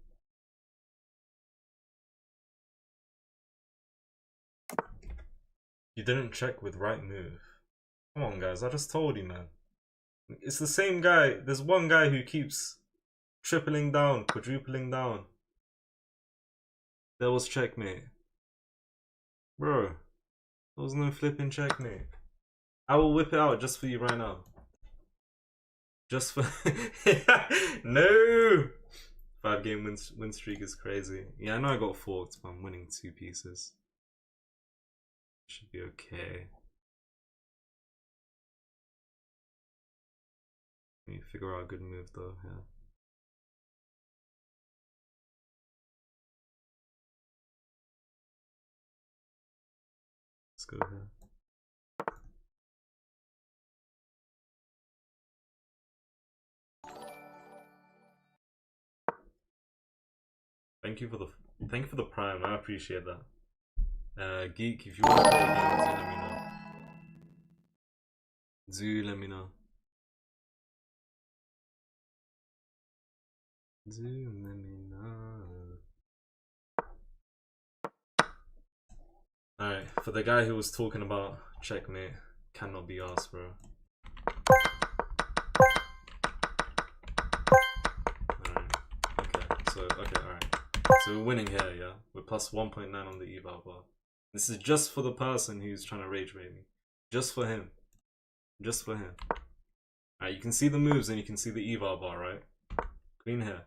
You didn't check with right move. Come on, guys, I just told you, man. It's the same guy. There's one guy who keeps tripling down, quadrupling down. There was checkmate. Bro, there was no flipping checkmate. I will whip it out just for you right now. Just for... No! 5-game win streak is crazy. Yeah, I know I got forked, but I'm winning 2 pieces. Should be okay. Let me figure out a good move though, yeah. Let's go here. Thank you for the prime, I appreciate that. Geek, if you want to play again, do let me know. Do let me know. Alright, for the guy who was talking about checkmate, cannot be asked, bro. Alright, alright. So we're winning here, yeah? We're plus 1.9 on the eval bar. This is just for the person who's trying to rage bait me. Just for him. Just for him. Alright, you can see the moves and you can see the eval bar, right? Queen here.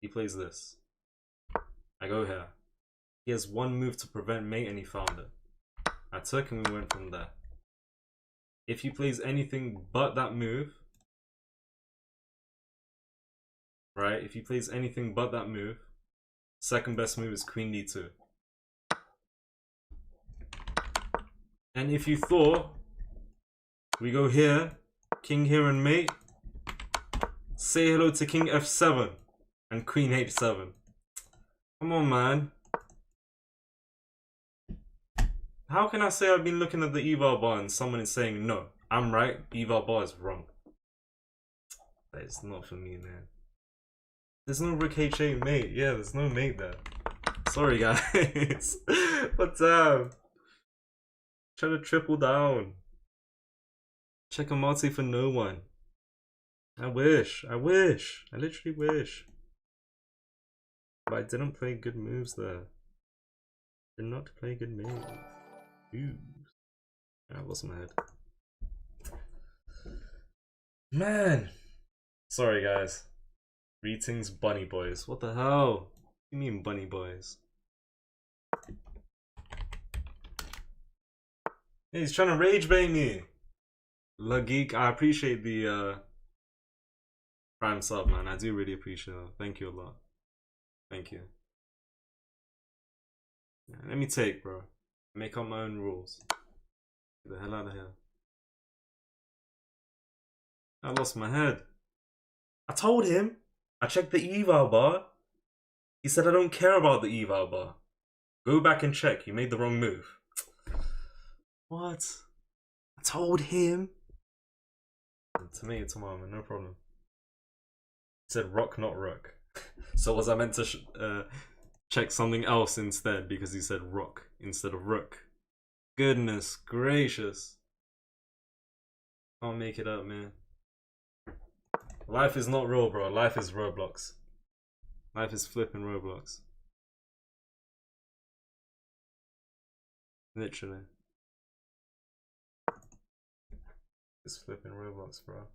He plays this. I go here. He has one move to prevent mate and he found it. I took and we went from there. If he plays anything but that move, right? If he plays anything but that move, second best move is Queen D2. And if you thought we go here, King here and mate, say hello to King F7 and Queen H7. Come on, man. How can I say I've been looking at the eval bar and someone is saying no, I'm right, eval bar is wrong? That is not for me, man. There's no Rook H8 mate. Yeah, there's no mate there. Sorry, guys. But try to triple down. Check a multi for no one. I wish. I literally wish. But I didn't play good moves there. Did not play good moves. Ooh. I lost my head. Man. Sorry, guys. Greetings, bunny boys. What the hell? What do you mean, bunny boys? Hey, he's trying to rage bait me. La Geek, I appreciate the prime sub, man. I do really appreciate it. Thank you a lot. Thank you. Yeah, let me take, bro. Make up my own rules. Get the hell out of here. I lost my head. I told him. I checked the eval bar. He said I don't care about the eval bar. Go back and check. You made the wrong move. What? I told him. Tomato, tomato, no problem. He said rock, not rook. So was I meant to check something else instead because he said rock instead of rook? Goodness gracious. Can't make it up, man. Life is not real, bro. Life is Roblox. Life is flipping Roblox. Literally. It's flipping Roblox, bro.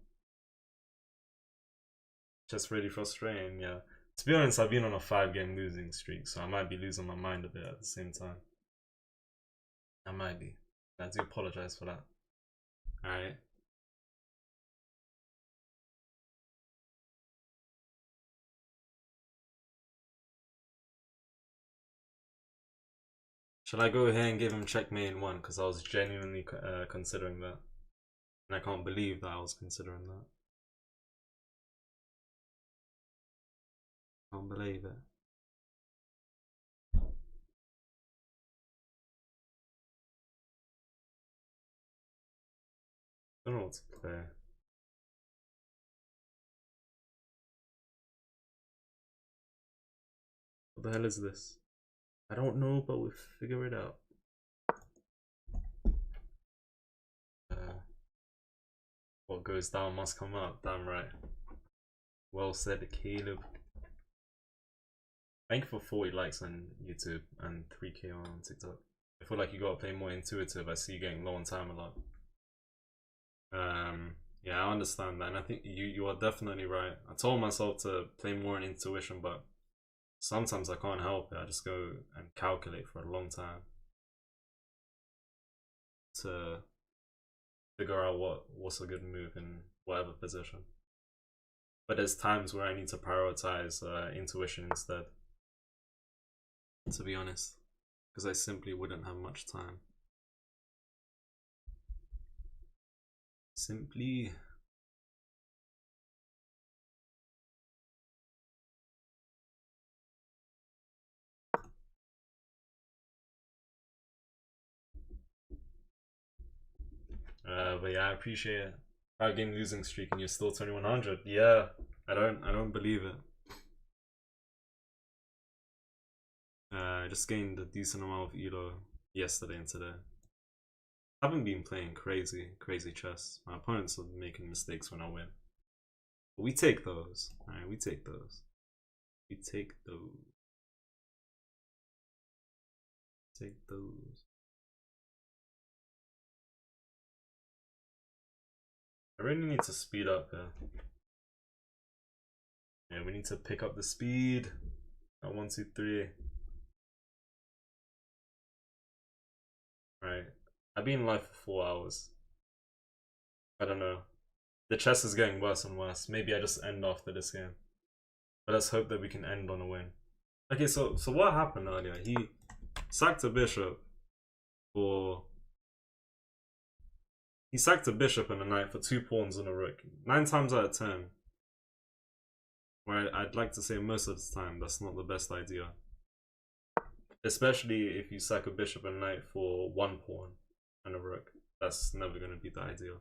Just really frustrating, yeah. To be honest, I've been on a 5-game losing streak, so I might be losing my mind a bit at the same time. I might be. I do apologize for that. Alright. Shall I go ahead and give him checkmate in 1? Because I was genuinely considering that. And I can't believe that I was considering that. Can't believe it. Don't know what to play. What the hell is this? I don't know, but we'll figure it out. What goes down must come up. Damn right. Well said, Caleb. Thank you for 40 likes on YouTube and 3k on TikTok. I feel like you gotta play more intuitive. I see you getting low on time a lot. Yeah, I understand that, and I think you are definitely right. I told myself to play more in intuition, but sometimes I can't help it. I just go and calculate for a long time to figure out what's a good move in whatever position. But there's times where I need to prioritize intuition instead, to be honest, because I simply wouldn't have much time. Simply. But yeah, I appreciate it. 5-game losing streak and you're still 2100. Yeah, I don't believe it. I just gained a decent amount of elo yesterday and today. I haven't been playing crazy chess. My opponents are making mistakes when I win. But we take those. Alright, we take those. We take those. Take those. I really need to speed up here. Yeah, we need to pick up the speed. At 1, 2, 3. Right. I've been live for 4 hours. I don't know. The chess is getting worse and worse. Maybe I just end after this game. But let's hope that we can end on a win. Okay, so what happened earlier? He sacked a bishop for... He sacked a bishop and a knight for 2 pawns and a rook. 9 times out of 10. Where I'd like to say most of the time, that's not the best idea. Especially if you sack a bishop and a knight for 1 pawn and a rook. That's never going to be the ideal.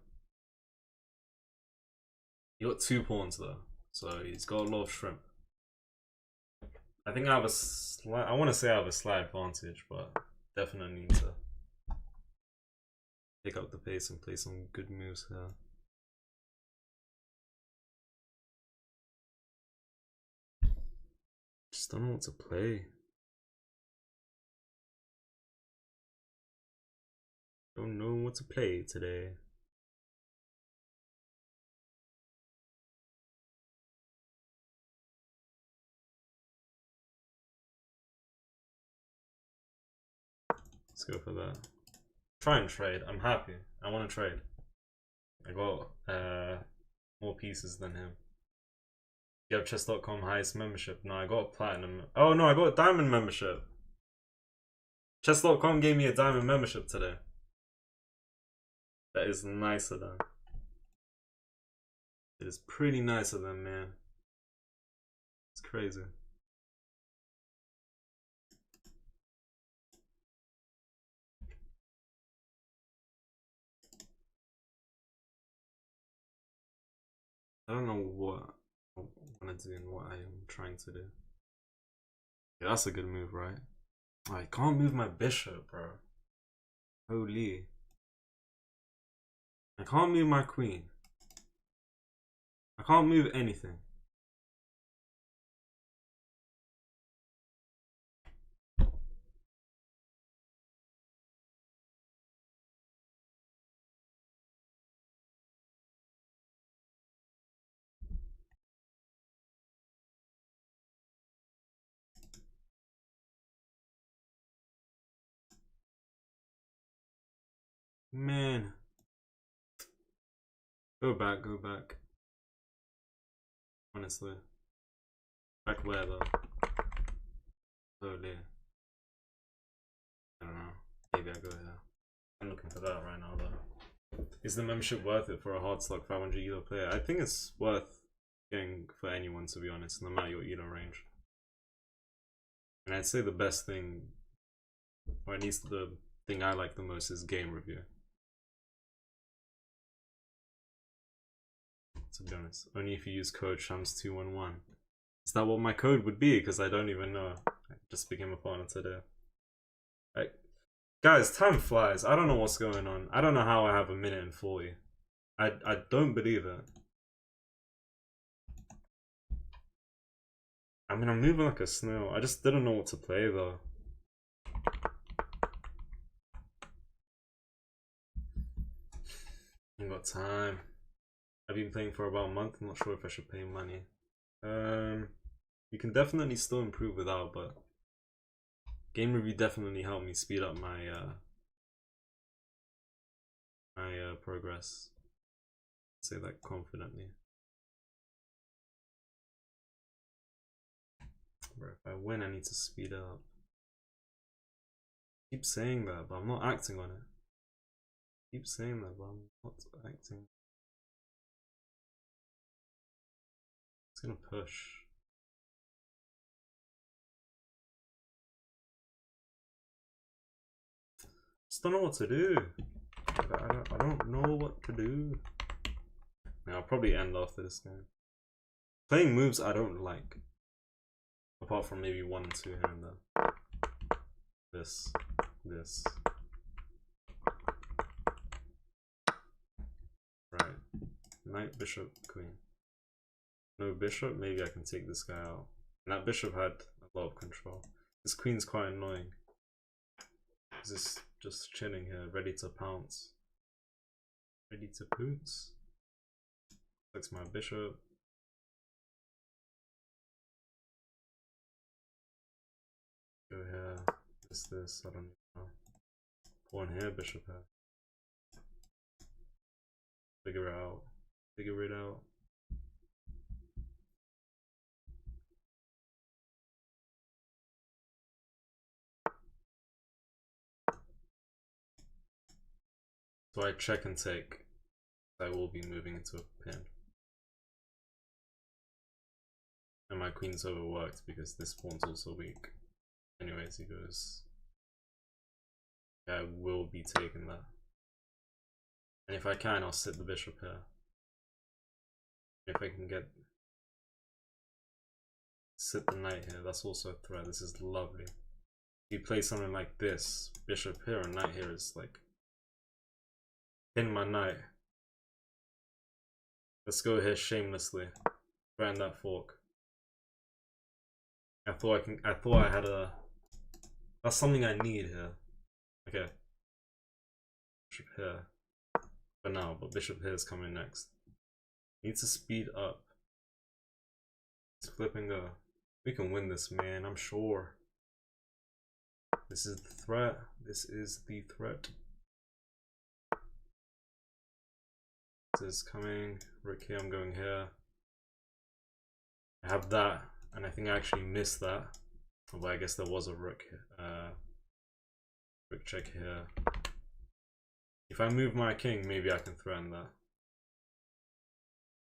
He got 2 pawns though, so he's got a lot of shrimp. I think I have I want to say I have a slight advantage, but definitely need to pick up the pace and play some good moves here. Just don't know what to play. Don't know what to play today. Let's go for that. Try and trade. I'm happy. I want to trade. I got more pieces than him. You have chess.com highest membership. No, I got a platinum. Oh no, I got a diamond membership. Chess.com gave me a diamond membership today. That is nice of them. It is pretty nice of them, man. It's crazy. I don't know what I want to do and what I am trying to do. Yeah, that's a good move, right? I can't move my bishop, bro. Holy. I can't move my queen. I can't move anything. Man. Go back, go back. Honestly. Back where though? Holy. I don't know. Maybe I go here. I'm looking for that right now though. Is the membership worth it for a hard slot 500 elo player? I think it's worth getting for anyone, to be honest, no matter your elo range. And I'd say the best thing, or at least the thing I like the most, is game review. To be honest, only if you use code Shamz211. Is that what my code would be? Because I don't even know. I just became a partner today. Like, guys, time flies. I don't know what's going on. I don't know how I have 1:40. I don't believe it. I mean, I'm moving like a snail. I just didn't know what to play though. I ain't got time. I've been playing for about a month. I'm not sure if I should pay money. You can definitely still improve without, but game review definitely helped me speed up my progress. I'd say that confidently. Bro, if I win, I need to speed up. I keep saying that, but I'm not acting on it. I keep saying that, but I'm not acting. It's gonna push. Just don't know what to do. I don't know what to do. Now, I'll probably end after this game. Playing moves I don't like. Apart from maybe 1 and 2 here and there. This. Right. Knight, bishop, queen. No bishop, maybe I can take this guy out. And that bishop had a lot of control. This queen's quite annoying. This just chilling here, ready to pounce. Ready to pounce. That's my bishop. Go here. This, I don't know. Pawn here, bishop here. Figure it out. Figure it out. So I check and take. I will be moving into a pin. And my queen's overworked because this pawn's also weak. Anyways, he goes. Yeah, I will be taking that. And if I can, I'll sit the bishop here. If I can get sit the knight here, that's also a threat. This is lovely. If you play something like this, bishop here and knight here is like pin my knight. Let's go here shamelessly. Threaten that fork. I thought I had a. That's something I need here. Okay. Bishop here. For now, but bishop here is coming next. Need to speed up. Let's flip and go. We can win this, man, I'm sure. This is the threat. This is the threat. This is coming. Rook here, I'm going here. I have that, and I think I actually missed that. Well, I guess there was a rook. Rook check here. If I move my king, maybe I can threaten that.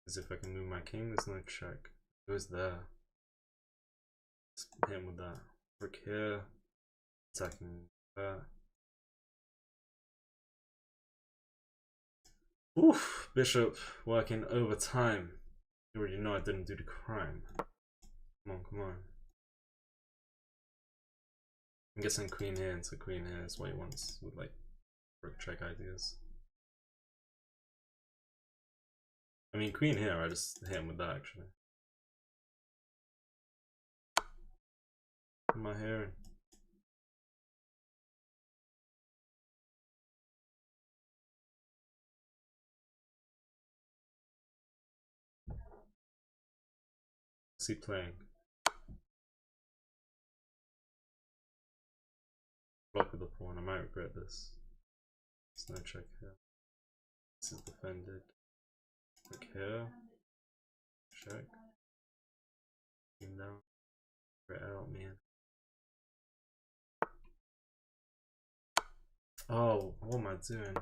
Because if I can move my king, there's no check. It goes there. Let's hit him with that. Rook here. Attacking that. Oof, bishop working overtime. You already know I didn't do the crime. Come on, come on. I'm guessing queen here into queen here is what he wants with like rook check ideas. I mean queen here, I just hit him with that actually. What am I hearing? What's he playing? Block with the pawn, I might regret this. There's no check here. This is defended. Look here. Check. King down. Get out, man. Oh, what am I doing?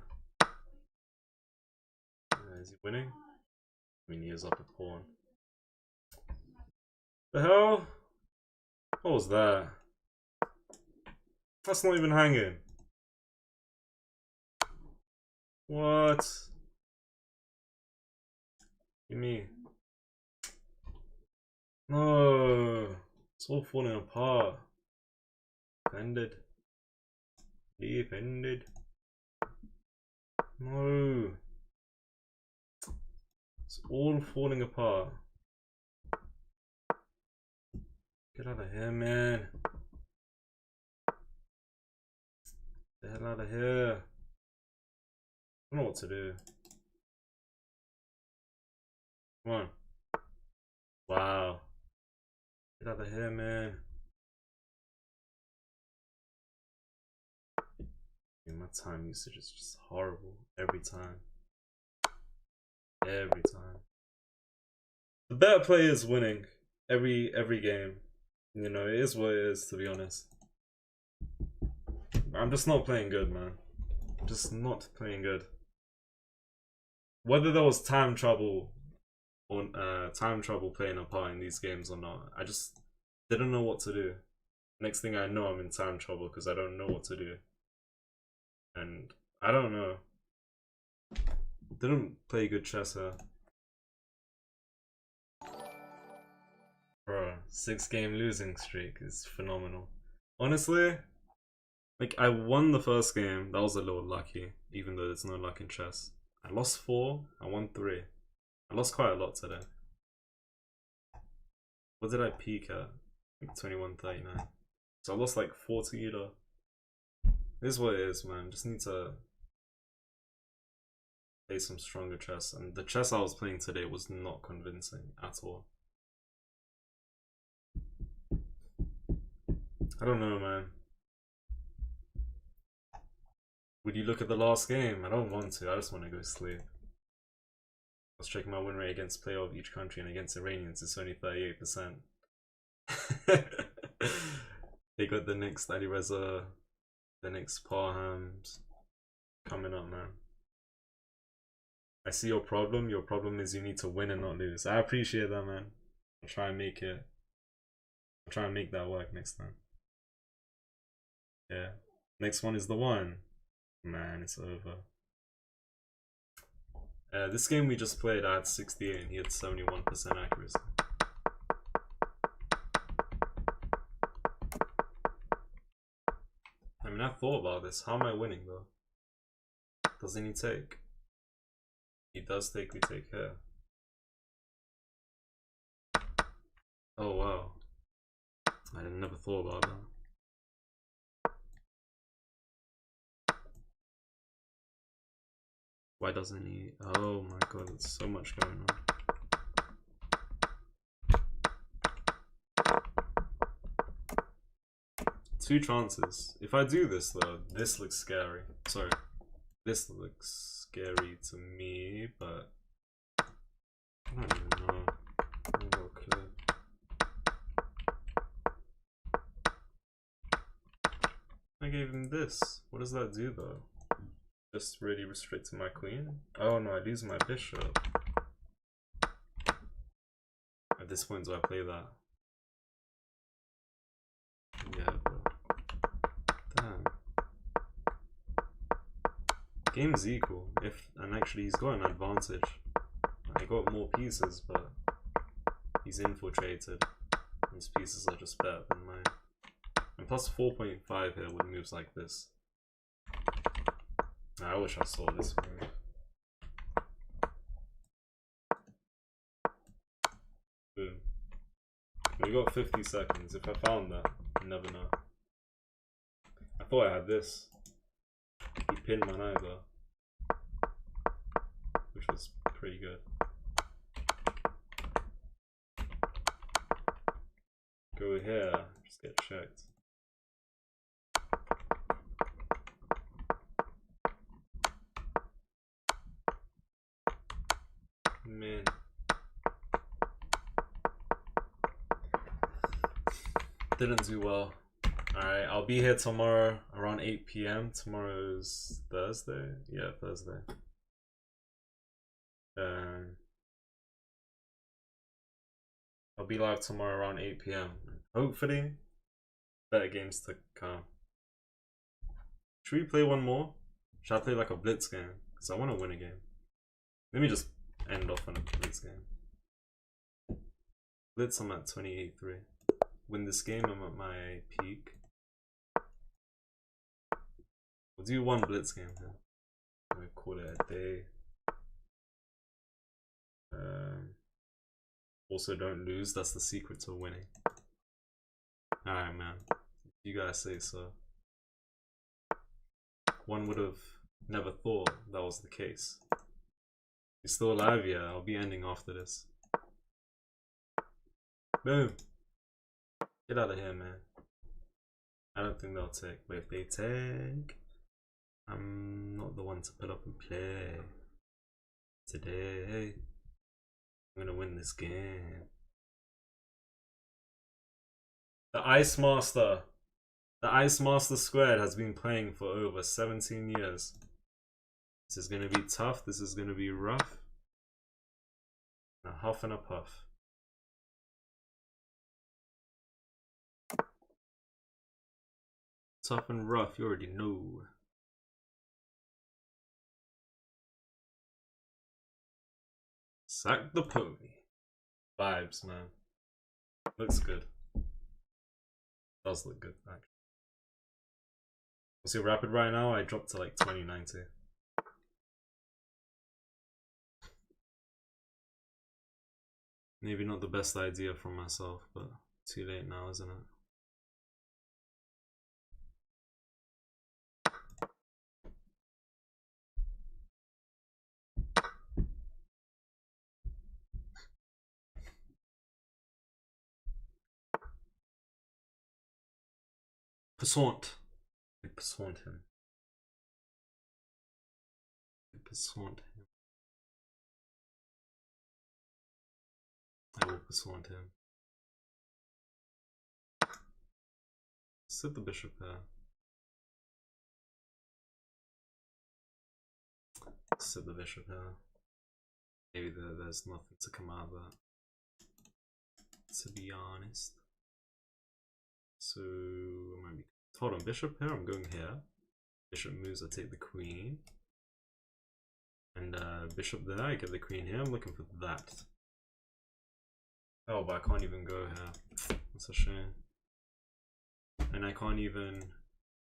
Is he winning? I mean, he is up a pawn. The hell? What was that? That's not even hanging. What? Give me. No. It's all falling apart. Defended. Defended. No. It's all falling apart. Get out of here, man. Get the hell out of here. I don't know what to do. Come on. Wow. Get out of here, man. My time usage is just horrible every time. Every time. The better player is winning every game. You know, it is what it is, to be honest. I'm just not playing good, man. Just not playing good. Whether there was time trouble on playing a part in these games or not, I just didn't know what to do. Next thing I know, I'm in time trouble because I don't know what to do. And I don't know. Didn't play good chess here. Bro, 6-game losing streak is phenomenal. Honestly, like I won the first game, that was a little lucky, even though there's no luck in chess. I lost 4, I won 3. I lost quite a lot today. What did I peak at? Like 21.39. So I lost like 40 either. It is what it is, man. Just need to play some stronger chess. And the chess I was playing today was not convincing at all. I don't know, man. Would you look at the last game? I don't want to. I just want to go sleep. I was checking my win rate against player of each country, and against Iranians it's only 38%. They got the next Alireza, the next Parhams coming up, man. I see your problem. Your problem is you need to win and not lose. I appreciate that, man. I'll try and make it. I'll try and make that work next time. Yeah. Next one is the one. Man, it's over. This game we just played, I had 68 and he had 71% accuracy. I mean, I thought about this. How am I winning though? Doesn't he take? He does take, we take here. Oh wow. I never thought about that. Why doesn't he? Oh my god, there's so much going on. Two chances. If I do this though, this looks scary. Sorry. This looks scary to me, but I don't even know. Okay. I gave him this. What does that do though? Just really restricting my queen. Oh no, I lose my bishop. At this point, do I play that? Yeah, bro. Damn. Game's equal. And actually, he's got an advantage. I got more pieces, but he's infiltrated. His pieces are just better than mine. And plus 4.5 here with moves like this. I wish I saw this move. Boom. We got 50 seconds. If I found that, you never know. I thought I had this. He pinned my knight though, which was pretty good. Go here, just get checked. Man. Didn't do well. Alright, I'll be here tomorrow around 8 p.m. Tomorrow's Thursday? Yeah, Thursday. I'll be live tomorrow around 8 p.m. Hopefully, better games to come. Should we play one more? Should I play like a blitz game? Because I want to win a game. Let me just end off on a blitz game. Blitz, I'm at 28-3. Win this game, I'm at my peak. We'll do one blitz game here. We'll call it a day. Also, don't lose. That's the secret to winning. Alright, man. You guys say so. One would have never thought that was the case. You're still alive? Yeah, I'll be ending after this. Boom. Get out of here, man. I don't think they'll take. But if they take, I'm not the one to put up and play. Today, I'm gonna win this game. The Ice Master. The Ice Master Squared has been playing for over 17 years. This is gonna be tough. This is gonna be rough. A huff and a puff. Tough and rough, you already know. Sack the pony. Vibes, man. Looks good. Does look good, actually. What's your rapid right now? I dropped to like 2090. Maybe not the best idea from myself, but too late now, isn't it? Passant. Passant him. Passant him. I will passant him. Sit the bishop there. Sit the bishop here. Maybe there's nothing to come out of that, to be honest. So I might be hold on, bishop here, I'm going here. Bishop moves, I take the queen. And bishop there, I get the queen here. I'm looking for that. Oh, but I can't even go here. That's a shame. And I can't even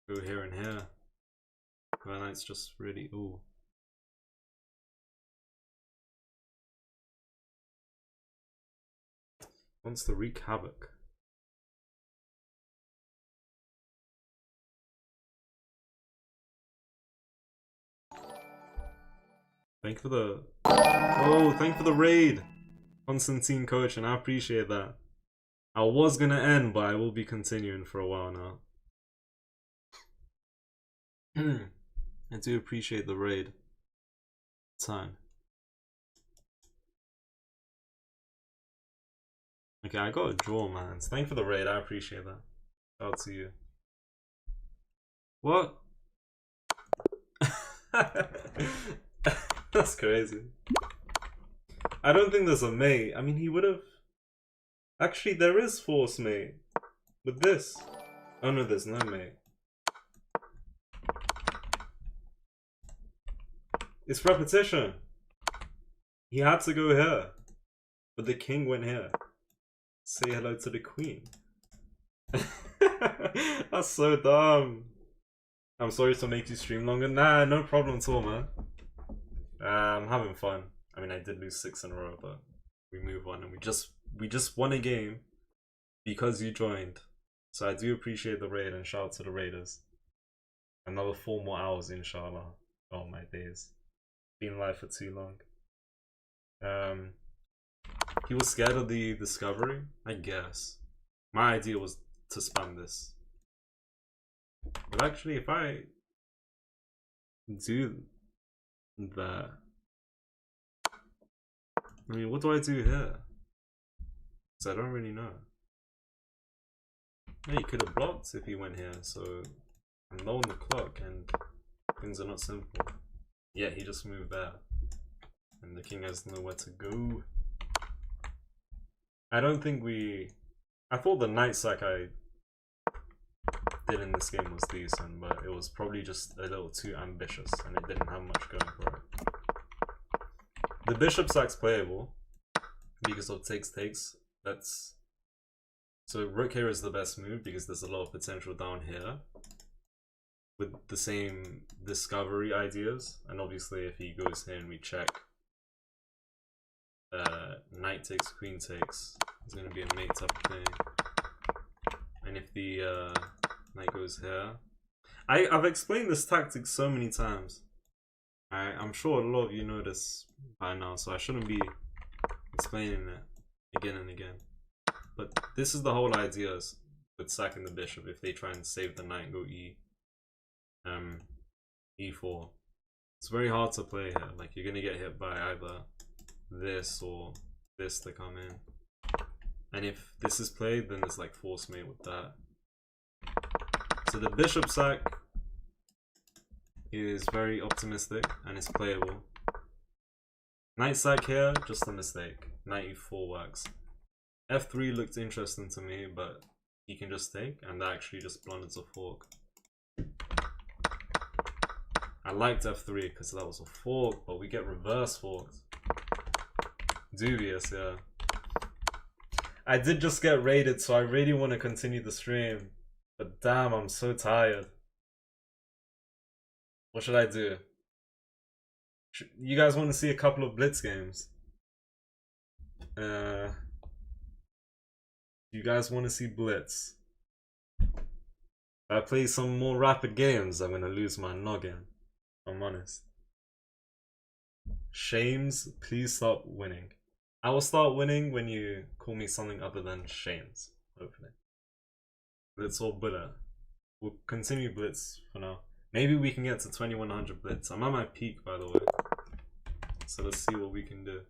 go here and here. My knight's just really ooh. Wants to wreak havoc. Thank you for the thank you for the raid, Constantine Coach, and I appreciate that. I was gonna end, but I will be continuing for a while now. I do appreciate the raid. Time. Okay, I got a draw, man. Thank you for the raid. I appreciate that. Shout out to you. What? That's crazy. I don't think there's a mate. I mean, he would have. Actually, there is force mate with this. Oh no, there's no mate. It's repetition. He had to go here, but the king went here. Say hello to the queen. That's so dumb. I'm sorry to make you stream longer. Nah, no problem at all, man. I'm having fun. I mean, I did lose 6 in a row, but we move on, and we just won a game because you joined. So I do appreciate the raid, and shout out to the raiders. Another 4 more hours, inshallah. Oh my days, been live for too long. He was scared of the discovery, I guess. My idea was to spam this, but actually, if I do that, I mean, what do I do here? Because I don't really know. Yeah, he could have blocked if he went here, so I'm low on the clock and things are not simple. Yeah, he just moved there, and the king has nowhere to go. I don't think we... I thought the knight sack I did in this game was decent, but it was probably just a little too ambitious and it didn't have much going for it. The bishop sack's playable because of takes. That's... So rook here is the best move because there's a lot of potential down here with the same discovery ideas, and obviously if he goes here and we check, knight takes, queen takes, it's going to be a mate type of thing. And if the knight goes here, I've explained this tactic so many times. I'm sure a lot of you know this by now, so I shouldn't be explaining it again and again. But this is the whole idea with sacking the bishop. If they try and save the knight and go e4, it's very hard to play here. Like, you're gonna get hit by either this or this to come in, and if this is played, then it's like force mate with that. So the bishop sack is very optimistic and it's playable. Knight sack here, just a mistake. Knight e4 works. F3 looked interesting to me, but he can just take, and that actually just blunders a fork. I liked F3 because that was a fork, but we get reverse forks. Dubious, yeah. I did just get raided, so I really want to continue the stream, but damn, I'm so tired. What should I do? You guys want to see a couple of blitz games? You guys want to see blitz? If I play some more rapid games, I'm gonna lose my noggin. I'm honest. Shamz, please stop winning. I will start winning when you call me something other than Shamz, hopefully. Blitz or Buddha. We'll continue blitz for now. Maybe we can get to 2100 blitz. I'm at my peak, by the way. So let's see what we can do.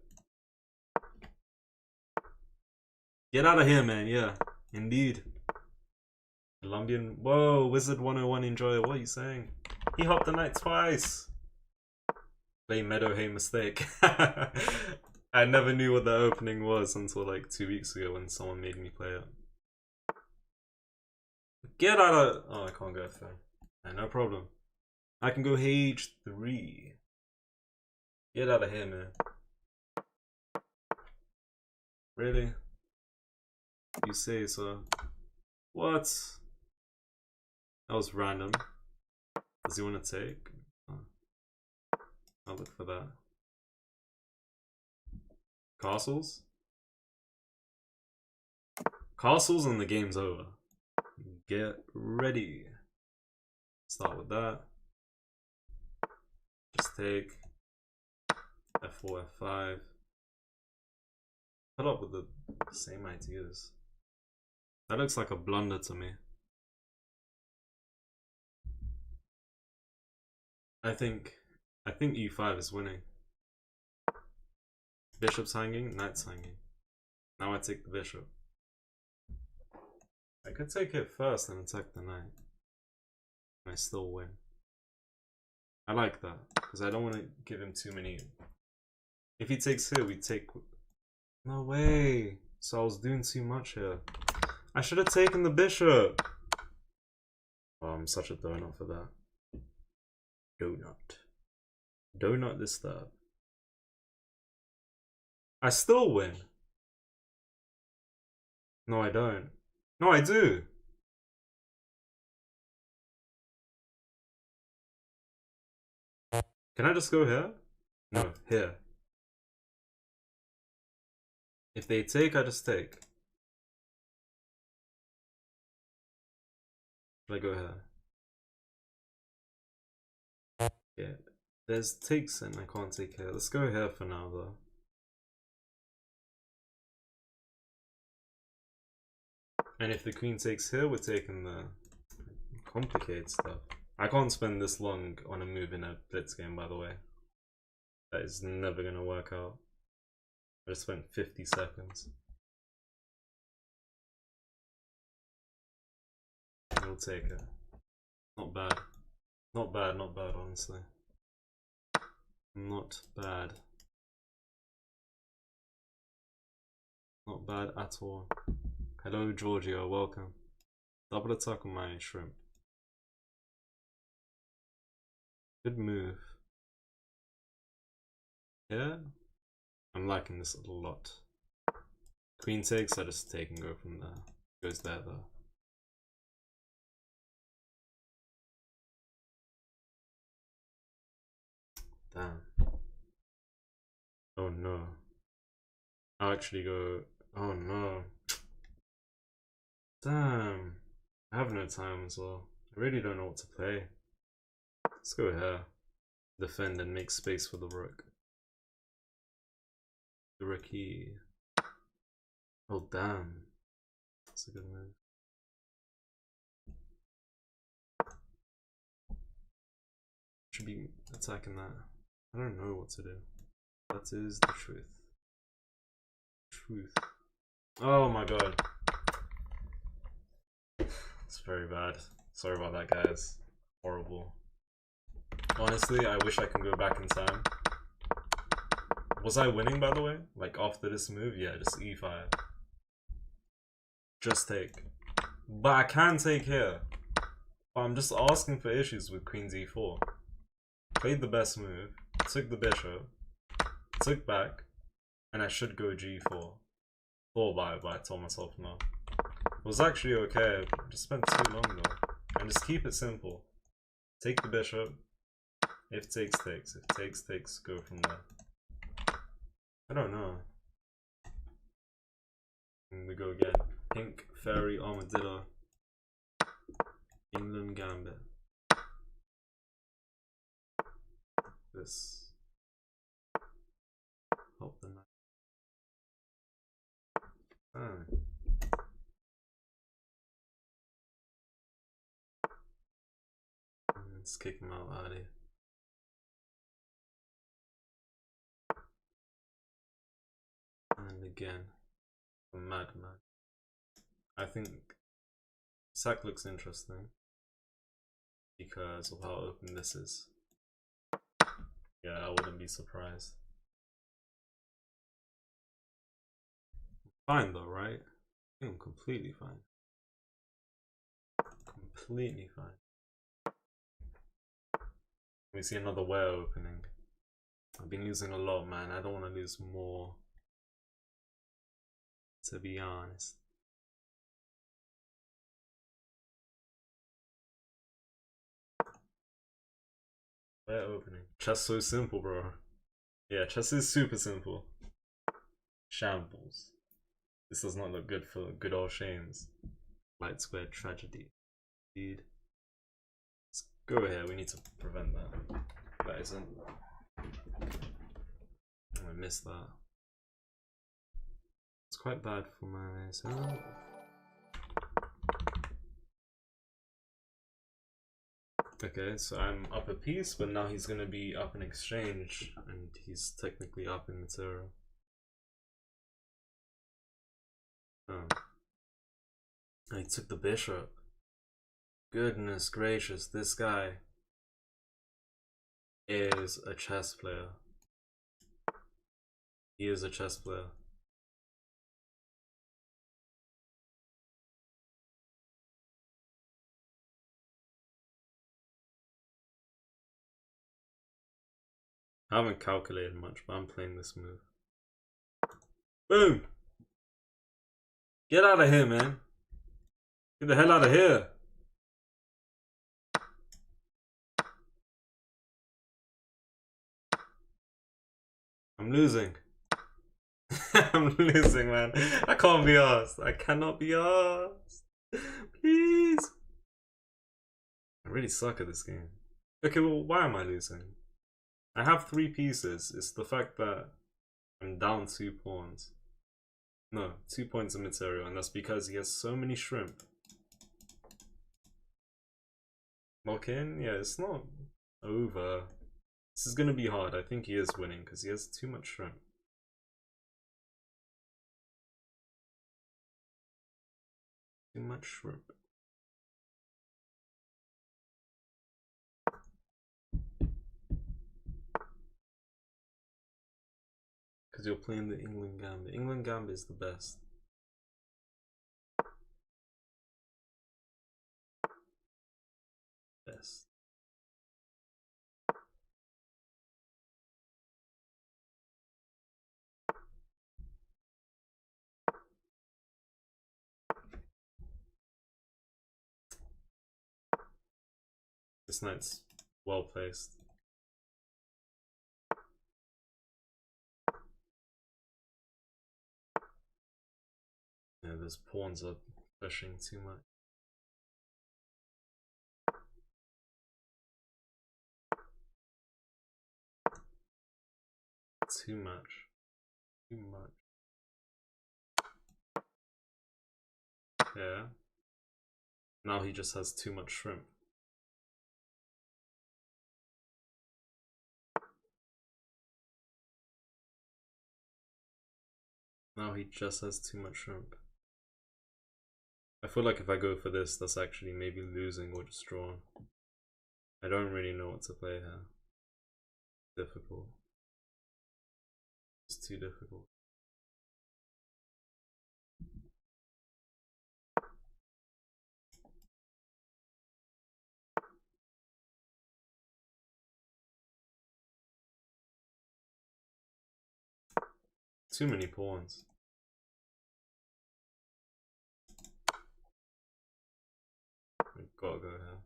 Get out of here, man. Yeah, indeed. Colombian. Whoa, Wizard 101 enjoy. What are you saying? He hopped the knight twice. Play Meadow, hey, mistake. I never knew what the opening was until like 2 weeks ago when someone made me play it. Get out of... Oh, I can't go there. Yeah, no problem. I can go H3. Get out of here, man. Really? You say so. What? That was random. Does he want to take? Oh. I'll look for that. Castles? Castles and the game's over. Get ready. Start with that. Just take F4, F5. Put up with the same ideas. That looks like a blunder to me. I think E5 is winning. Bishop's hanging, knight's hanging. Now I take the bishop. I could take it first and attack the knight. I still win. I like that, because I don't want to give him too many. If he takes here, we take... No way! So I was doing too much here. I should have taken the bishop! Oh, I'm such a donut for that. Donut. Donut disturb. I still win. No, I don't. No, I do. Can I just go here? No, here. If they take, I just take. Should I go here? Yeah. There's takes and I can't take here. Let's go here for now though. And if the queen takes here, we're taking the complicated stuff. I can't spend this long on a move in a blitz game, by the way. That is never gonna work out. I just spent 50 seconds. We'll take it. Not bad. Not bad, not bad, honestly. Not bad. Not bad at all. Hello, Giorgio, welcome. Double attack on my shrimp. Good move. Yeah? I'm liking this a lot. Queen takes, I just take and go from there. Goes there though. Damn. Oh no. I'll actually go. Oh no. Damn. I have no time as well. I really don't know what to play. Let's go here. Defend and make space for the rook. The rookie. Oh damn. That's a good move. Should be attacking that. I don't know what to do. That is the truth. Truth. Oh my god. It's very bad. Sorry about that, guys. Horrible. Honestly, I wish I could go back in time. Was I winning, by the way? Like, after this move? Yeah, just e5. Just take. But I can take here. But I'm just asking for issues with queen d4. Played the best move. Took the bishop. Took back. And I should go g4. Thought about it, but I told myself no. It was actually okay. I just spent too long though. And just keep it simple. Take the bishop. If takes, takes. If takes, takes. Go from there. I don't know. And we go again. Pink, fairy, armadillo. England gambit. This. Help the knight. Ah. Let's kick him out of here. And again, a madman. I think sack looks interesting because of how open this is. Yeah, I wouldn't be surprised. Fine though, right? I think I'm completely fine. Completely fine. We see another where opening. I've been losing a lot, man. I don't want to lose more. To be honest. Where opening? Chess so simple, bro. Yeah, chess is super simple. Shambles. This does not look good for good old Shamz. Light square tragedy. Indeed. Let's go here. We need to prevent that. That isn't. I missed that. It's quite bad for myself. Okay, so I'm up a piece, but now he's gonna be up in exchange, and he's technically up in material. Oh. And he took the bishop. Goodness gracious, this guy. is a chess player. He is a chess player. I haven't calculated much, but I'm playing this move. Boom! Get out of here, man. Get the hell out of here. I'm losing. I'm losing, man. I can't be asked. I cannot be asked. Please. I really suck at this game. Okay, well, why am I losing? I have 3 pieces. It's the fact that I'm down 2 pawns. No, 2 points of material, and that's because he has so many shrimp. Lock in? Yeah, it's not over. This is gonna be hard. I think he is winning because he has too much shrimp. Too much shrimp. Because you're playing the England Gambit. England Gambit is the best. Best. This knight's well placed. Yeah, those pawns are pushing too much. Too much. Too much. Yeah. Now he just has too much shrimp. Now he just has too much shrimp. I feel like if I go for this, that's actually maybe losing or just drawing. I don't really know what to play here. Difficult. It's too difficult. Too many pawns. We've gotta go here.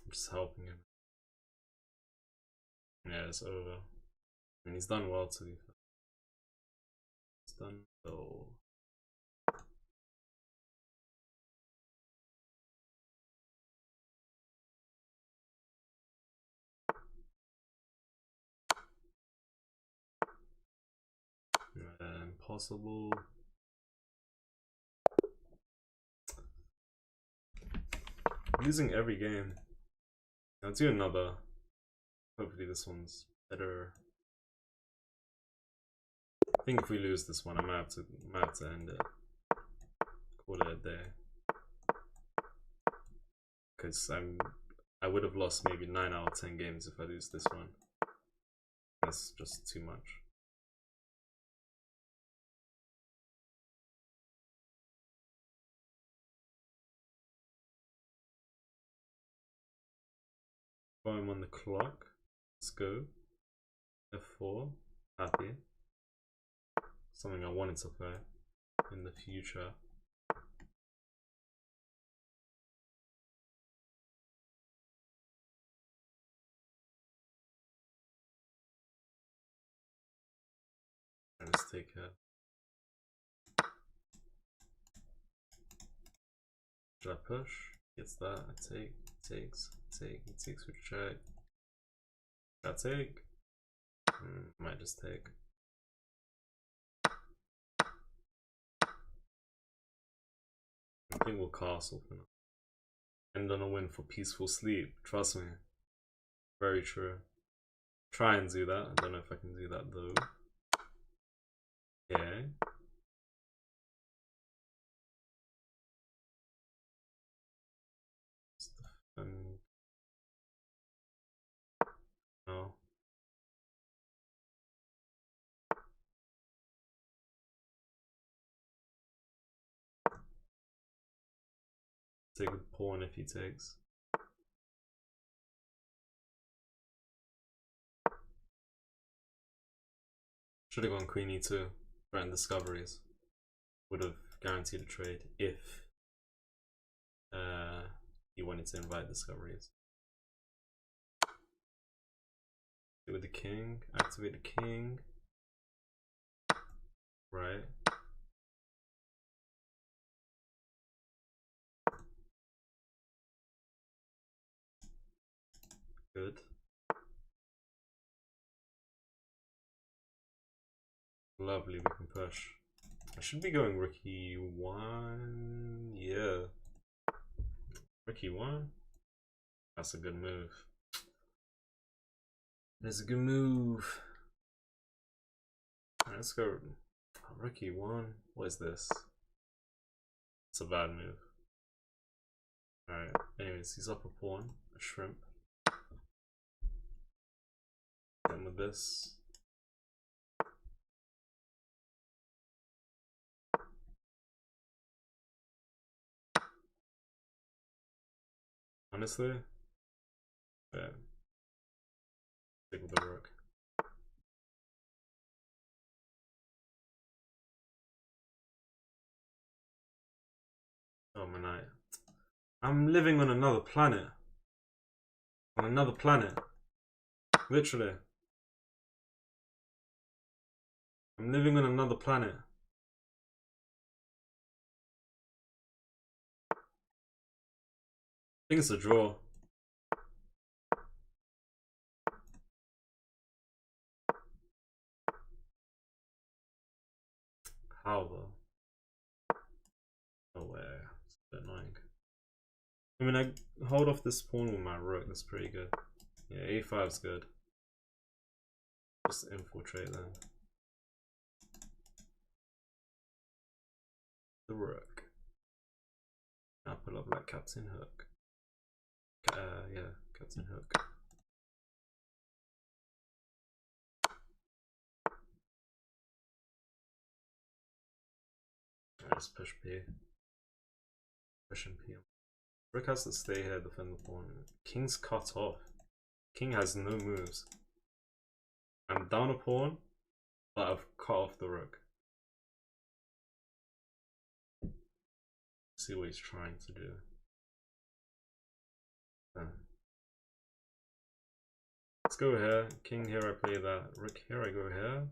I'm just helping him. Yeah, it's over. And he's done well to be fair. He's done well. Impossible. Losing every game. I'll do another. Hopefully this one's better. I think if we lose this one, I might have to end it. Call it a day. Because I would have lost maybe 9 out of 10 games if I lose this one. That's just too much. While I'm on the clock, let's go. F4, happy. Something I wanted to play in the future. Let's take care. Should I push? Gets that. I take. Takes. Take. He takes with check. Should I take? Might just take. I think we'll castle for now. End on a win for peaceful sleep. Trust me. Very true. Try and do that. I don't know if I can do that though. Okay. No. Take a pawn if he takes. Should have gone queen e2. Threatened discoveries. Would have guaranteed a trade if he wanted to invite discoveries. With the king, activate the king. Right. Good. Lovely, we can push. I should be going rook e1. Yeah. Rook e1. That's a good move. It's a good move. Alright, let's go. Rook e1. What is this? It's a bad move. Alright, anyways, he's up a pawn, a shrimp. Then with this. Honestly, yeah. Stick with the rook. Oh my night. I'm living on another planet. On another planet. Literally. I'm living on another planet. I think it's a draw. How though? No way. It's a bit annoying. I mean, I hold off this pawn with my rook. That's pretty good. Yeah, a5's good. Just infiltrate then. The rook. Now pull up like Captain Hook. Yeah, Captain Hook. Alright, let's push P. Pushing P. Rook has to stay here, defend the pawn. King's cut off. King has no moves. I'm down a pawn, but I've cut off the rook. See what he's trying to do. Let's go here. King here, I play that. Rook here, I go here.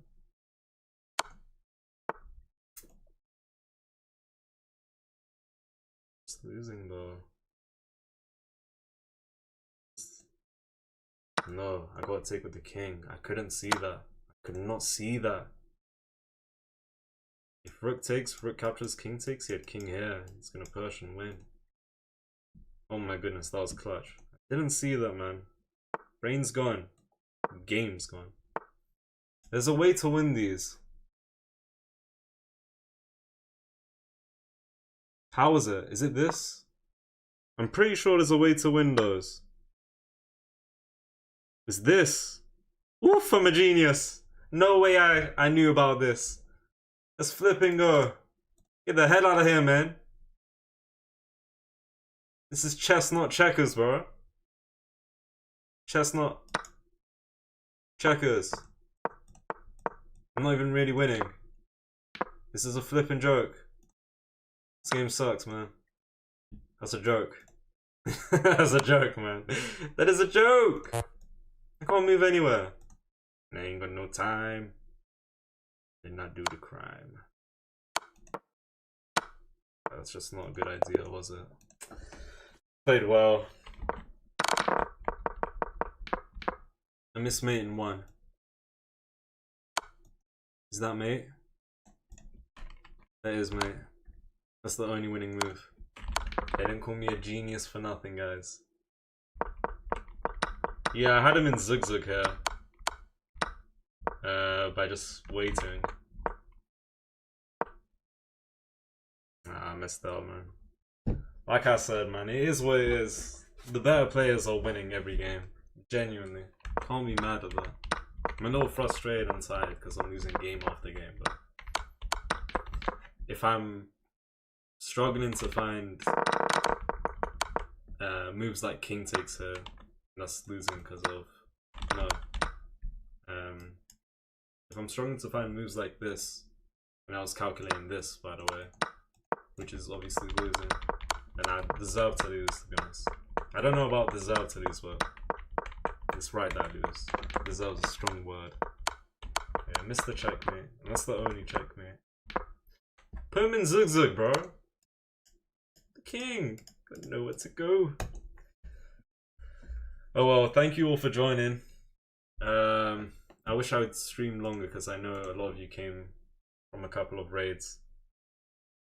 Just losing though. No, I gotta take with the king. I couldn't see that. I could not see that. If rook takes, rook captures, king takes, he had king here. He's gonna push and win. Oh my goodness, that was clutch. I didn't see that, man. Brain's gone. Game's gone. There's a way to win these. How is it? Is it this? I'm pretty sure there's a way to win those. It's this. Oof, I'm a genius. No way I knew about this. Let's flip and go. Get the hell out of here, man. This is chess, not checkers, bro. Chess, not checkers. I'm not even really winning. This is a flipping joke. This game sucks, man. That's a joke. That's a joke, man. That is a joke. I can't move anywhere. I ain't got no time. Did not do the crime. That's just not a good idea, was it? Played well. I missed mate in one. Is that mate? That is mate. That's the only winning move. They didn't call me a genius for nothing, guys. Yeah, I had him in zigzag here. By just waiting. messed up, man. Like I said, man, it is what it is. The better players are winning every game. Genuinely. Can't be mad at that. I'm a little frustrated and tired because I'm losing game after game, but if I'm struggling to find moves like king takes here, that's losing because of no. If I'm struggling to find moves like this, and I was calculating this, by the way, which is obviously losing, then I deserve to lose, to be honest. I don't know about deserve to lose, but it's right that I lose. Deserves a strong word. Yeah, missed the checkmate, and that's the only checkmate. Put him in Zug Zug, bro. The king. Don't know where to go. Oh well, thank you all for joining. I wish I would stream longer because I know a lot of you came from a couple of raids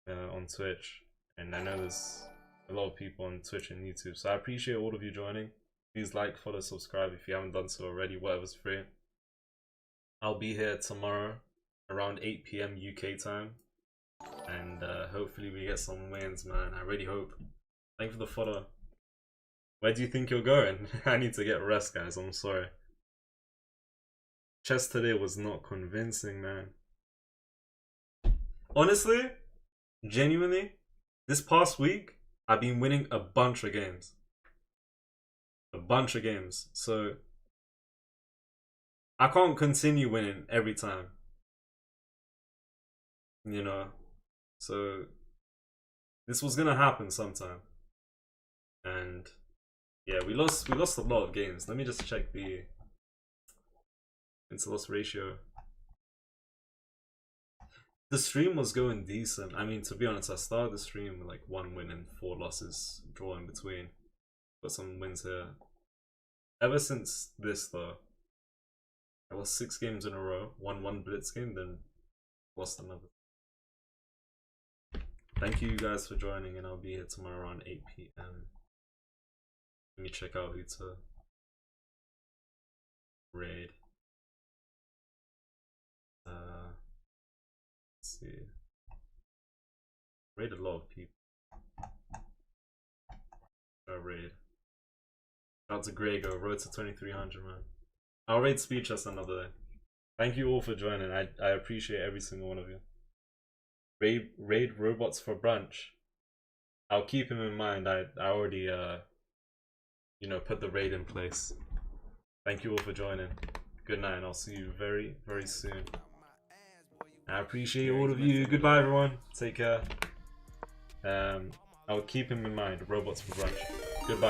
on Twitch, and I know there's a lot of people on Twitch and YouTube, so I appreciate all of you joining. Please like, follow, subscribe if you haven't done so already, whatever's free. I'll be here tomorrow around 8 PM UK time, and hopefully we get some wins, man. I really hope. Thank you for the follow. Where do you think you're going? I need to get rest, guys. I'm sorry. Chess today was not convincing, man. Honestly, genuinely, this past week, I've been winning a bunch of games. So, I can't continue winning every time. You know? So, this was gonna happen sometime. And, yeah, we lost a lot of games. Let me just check the win-to-loss ratio. The stream was going decent. I mean, to be honest, I started the stream with like 1 win and 4 losses, draw in between. Got some wins here. Ever since this though, I lost 6 games in a row, won 1 blitz game, then lost another. Thank you guys for joining, and I'll be here tomorrow around 8 PM. Let me check out who to raid. Let's see. Raid a lot of people. Raid. Shout out to Grego, road to 2300, man. I'll raid Speechless another day. Thank you all for joining. I appreciate every single one of you. Raid robots for brunch. I'll keep him in mind. I already you know, put the raid in place. Thank you all for joining. Good night, and I'll see you very, very soon. I appreciate all of you. Goodbye, everyone. Take care. I'll keep him in mind. Robots for brunch. Goodbye.